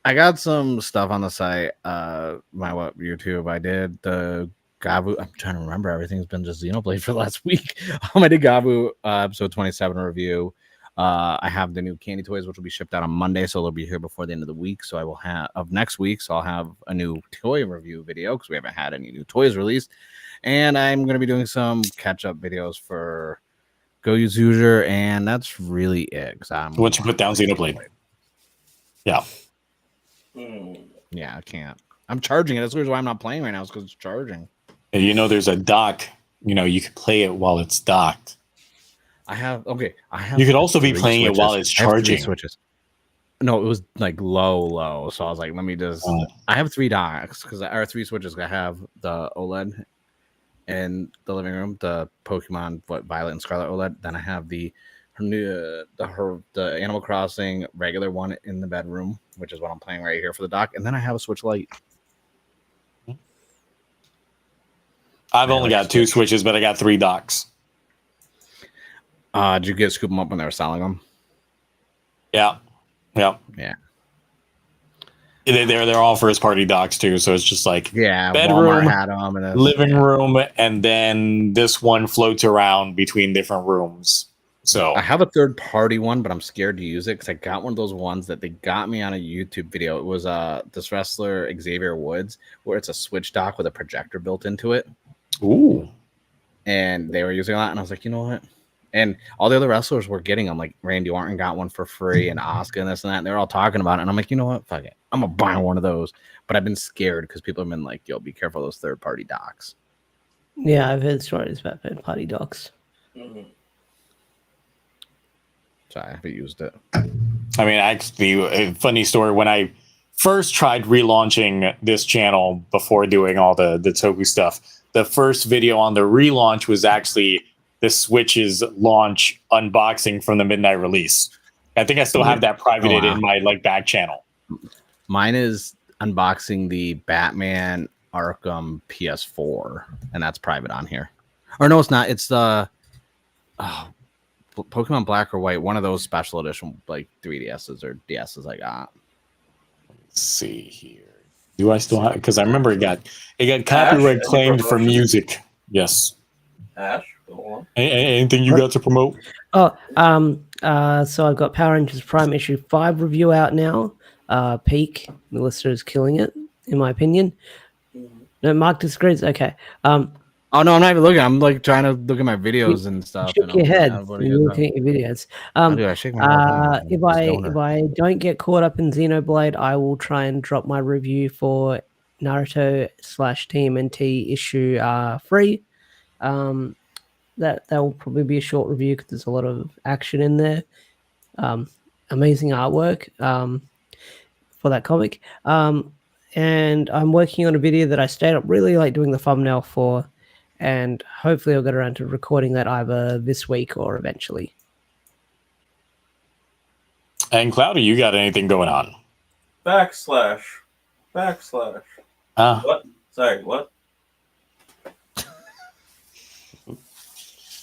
I got some stuff on the site. My YouTube. I did the Gabu. I'm trying to remember. Everything's been just Xenoblade for the last week. I did Gabu episode 27 review. I have the new candy toys, which will be shipped out on Monday, so they'll be here before the end of the week. So I will have next week. So I'll have a new toy review video because we haven't had any new toys released, and I'm going to be doing some catch-up videos for Go Use User, and that's really it. Once you put down Xenoblade, yeah, I can't. I'm charging it. That's the reason why I'm not playing right now. Is because it's charging. And there's a dock. You can play it while it's docked. I have. You could also be playing it while it's charging. Switches. No, it was like low. So I was like, let me just. I have 3 docks because I have 3 switches. I have the OLED in the living room, the Pokemon Violet and Scarlet OLED. Then I have the Animal Crossing regular one in the bedroom, which is what I'm playing right here for the dock. And then I have a Switch Lite. I've only got 2 switches, but I got 3 docks. Did you scoop them up when they were selling them? Yeah. Yeah. They're all first party docs too, so it's just like Yeah, bedroom, Walmart had them, and living room, and then this one floats around between different rooms. So I have a third party one, but I'm scared to use it because I got one of those ones that they got me on a YouTube video. It was this wrestler Xavier Woods, where it's a Switch dock with a projector built into it. ooh, And they were using that, and I was like, you know what? And all the other wrestlers were getting them. Like Randy Orton got one for free, and Asuka and this and that. And they were all talking about it, and I'm like, you know what? Fuck it, I'm gonna buy one of those. But I've been scared because people have been like, yo, be careful of those third party docs. Yeah, I've heard stories about third party docs. Mhm. So I haven't used it. I mean, actually, a funny story. When I first tried relaunching this channel before doing all the Toku stuff, the first video on the relaunch was actually the Switch's launch unboxing from the midnight release. I think I still have that privated in my back channel. Mine is unboxing the Batman Arkham PS4, and that's private on here. Or no, it's not. It's the Pokemon Black or White, one of those special edition 3DSs or DSs I got. Let's see here. Do I still have? Because I remember it got copyright claimed for music. Yes. Ash, go on. Anything you got to promote? So I've got Power Rangers Prime issue 5 review out now. Peak, Melissa is killing it, in my opinion. No, Mark disagrees. Okay. Oh no, I'm not even looking. I'm trying to look at my videos and stuff. Shake your head. You're looking at your videos. I shake my head. If I don't get caught up in Xenoblade, I will try and drop my review for Naruto / TMNT issue 3. That will probably be a short review because there's a lot of action in there. Amazing artwork for that comic. And I'm working on a video that I stayed up really doing the thumbnail for, and hopefully I'll get around to recording that either this week or eventually. And Cloudy, you got anything going on? Backslash. What? Sorry, what?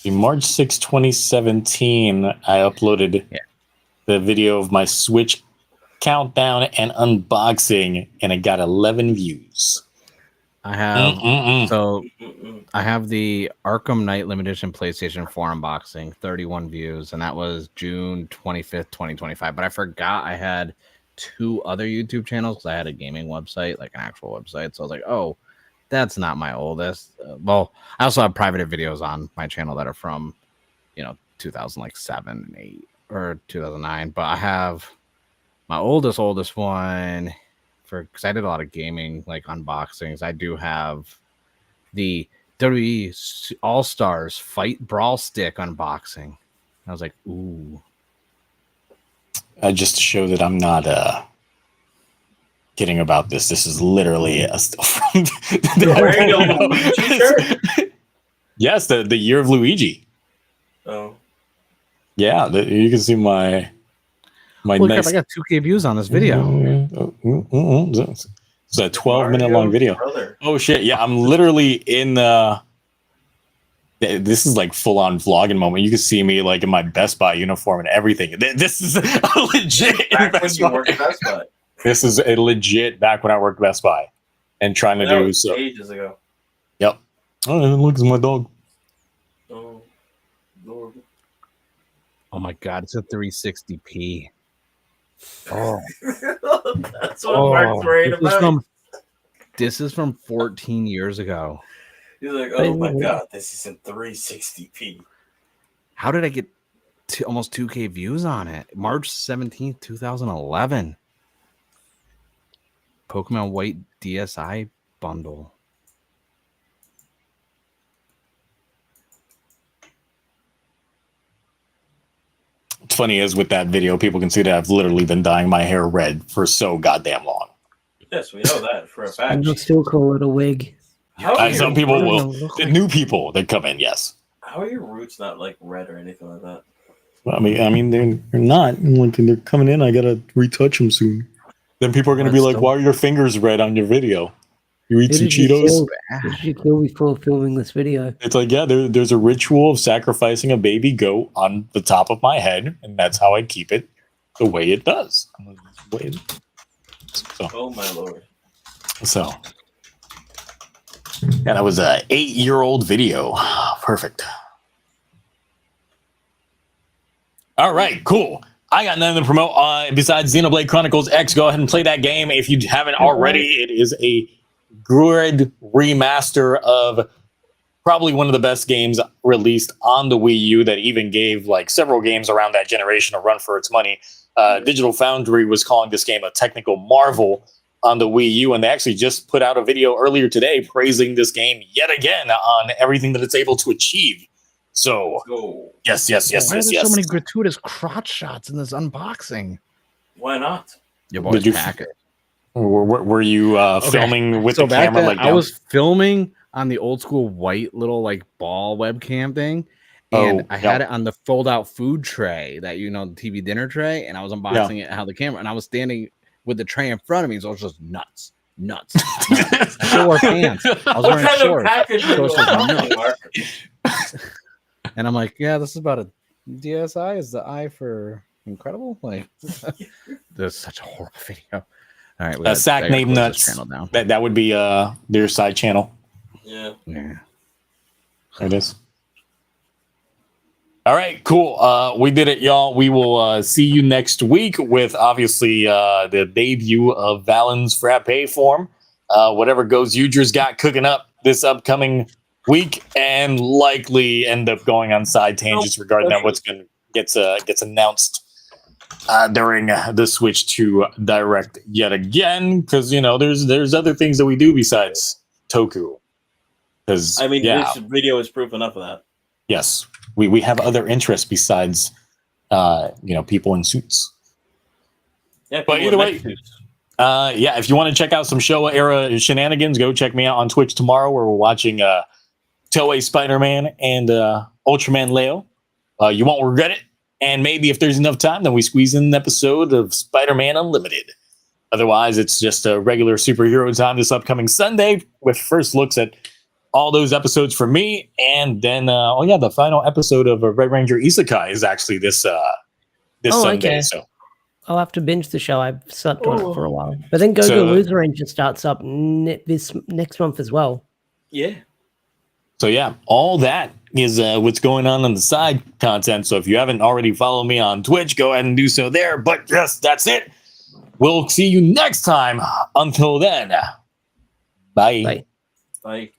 In March 6, 2017, I uploaded the video of my Switch countdown and unboxing, and it got 11 views. I have I have the Arkham Knight Limited Edition PlayStation 4 unboxing, 31 views, and that was June 25th, 2025. But I forgot I had 2 other YouTube channels because I had a gaming website, like an actual website. So I was like, oh, that's not my oldest. Well, I also have private videos on my channel that are from, 2007 and 8 or 2009. But I have my oldest one because I did a lot of gaming unboxings. I do have the WWE All Stars Fight Brawl Stick unboxing. I was like, ooh. Just to show that I'm not kidding about this. This is literally a still from Yes, the year of Luigi. Oh. Yeah, you can see my nice. Crap, I got 2K views on this video. It's a 12-minute long video. Brother. Oh shit! Yeah, I'm literally in this is full on vlogging moment. You can see me in my Best Buy uniform and everything. This is a legit. Back when you worked at Best Buy. This is a legit back when I worked Best Buy and trying to do so. Ages ago. Yep. Oh, look, it's my dog. Oh, Lord. Oh my god, it's a 360p. Oh, that's what Mark's worried about. This is from 14 years ago. He's like, oh my god, this is in 360p. How did I get almost 2K views on it? March 17th, 2011. Pokemon White DSi bundle. What's funny is with that video, people can see that I've literally been dyeing my hair red for so goddamn long. Yes, we know that for a fact. You'll still call it a wig. Some people will. New people that come in, yes. How are your roots not red or anything like that? Well, I mean, they're not. They're coming in. I gotta retouch them soon. Then people are gonna be like, "Why are your fingers red on your video? You eat some Cheetos?" Who did you kill before filming this video? It's there's a ritual of sacrificing a baby goat on the top of my head, and that's how I keep it the way it does. So, Oh my lord. so yeah, that was a 8-year-old video. Perfect. All right, cool. I got nothing to promote besides Xenoblade Chronicles X. Go ahead and play that game if you haven't already. It is a good remaster of probably one of the best games released on the Wii U that even gave like several games around that generation a run for its money. Digital Foundry was calling this game a technical marvel on the Wii U, and they actually just put out a video earlier today praising this game yet again on everything that it's able to achieve. So, yes. Why are there so many gratuitous crotch shots in this unboxing? Why not? Your boys Did you pack it. Were you filming with the back camera then, like I was filming on the old school white little like ball webcam thing, and I had it on the fold out food tray that the TV dinner tray, and I was unboxing it how the camera, and I was standing with the tray in front of me, so it was just nuts. I still wore pants. I was wearing shorts. So it was nuts. And I'm like, yeah, this is about a DSi. Is the I for incredible? Like, this is such a horrible video. All right, Sack named Nuts. Down. That would be their side channel. Yeah. There it is. All right, cool. We did it, y'all. We will see you next week with obviously the debut of Valen's Frappe form. Whatever Goes Udra's got cooking up this upcoming week, and likely end up going on side tangents regarding that what's going to gets announced during the switch to direct yet again, because there's other things that we do besides Toku. Because this video is proof enough of that. Yes, we have other interests besides people in suits. Yeah, but either way, if you want to check out some Showa era shenanigans, go check me out on Twitch tomorrow, where we're watching Toei Spider-Man and Ultraman Leo. You won't regret it. And maybe if there's enough time, then we squeeze in an episode of Spider-Man Unlimited. Otherwise, it's just a regular superhero time this upcoming Sunday with first looks at all those episodes for me. And then, the final episode of Red Ranger Isekai is actually this Sunday. Okay. So I'll have to binge the show. I've slept on it for a while. But then Go Loser Ranger starts up this next month as well. Yeah. So all that is what's going on the side content. So if you haven't already followed me on Twitch, go ahead and do so there. But yes, that's it. We'll see you next time. Until then, bye. Bye.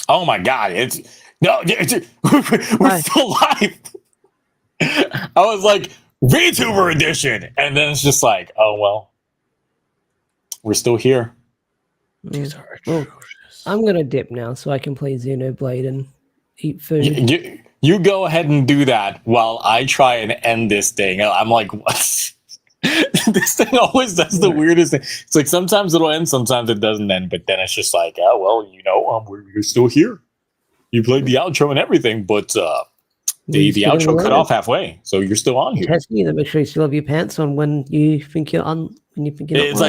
Oh my God! We're still live. I was like VTuber edition, and then it's just like, oh well, we're still here. These are atrocious. I'm gonna dip now so I can play Xenoblade and eat food. You go ahead and do that while I try and end this thing. I'm like, what? This thing always does the weirdest thing. It's like sometimes it'll end, sometimes it doesn't end, but then it's just like, oh well, you're still here. You played the outro and everything, but the outro cut off halfway, so you're still on here. Testing you to make sure you still have your pants on when you think you're on. When you think you're it's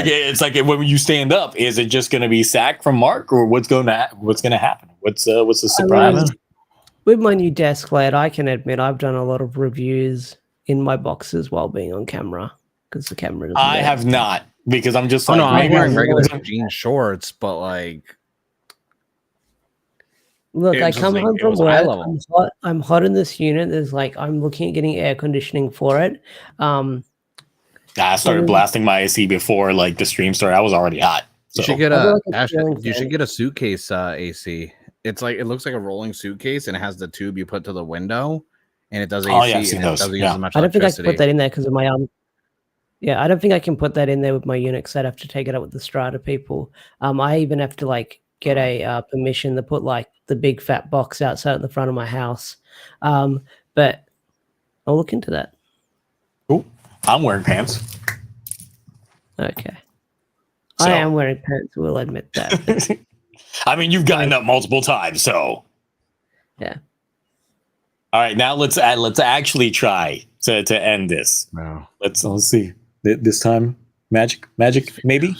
like when you stand up, is it just going to be sack from Mark, or what's going to happen? What's the surprise? With my new desk light, I can admit I've done a lot of reviews in my boxes while being on camera. Because the camera I have not, because I'm just like, I'm wearing regular jean shorts, but like, look, I come home from work. I'm hot in this unit. There's like, I'm looking at getting air conditioning for it. I started blasting my AC before like the stream started. I was already hot. So. You should get a suitcase AC. It's like, it looks like a rolling suitcase, and it has the tube you put to the window, and it does AC. And it doesn't use as much I don't think I electricity. can put that in there because of my Yeah, I don't think I can put that in there with my Unix. I'd have to take it up with the Strata people. I even have to like get a permission to put like the big fat box outside at the front of my house. But I'll look into that. Cool. I'm wearing pants. Okay. So. I am wearing pants. We'll admit that. I mean, you've gotten up multiple times, so. Yeah. All right, now let's actually try to end this. No. Let's see. This time, magic, maybe.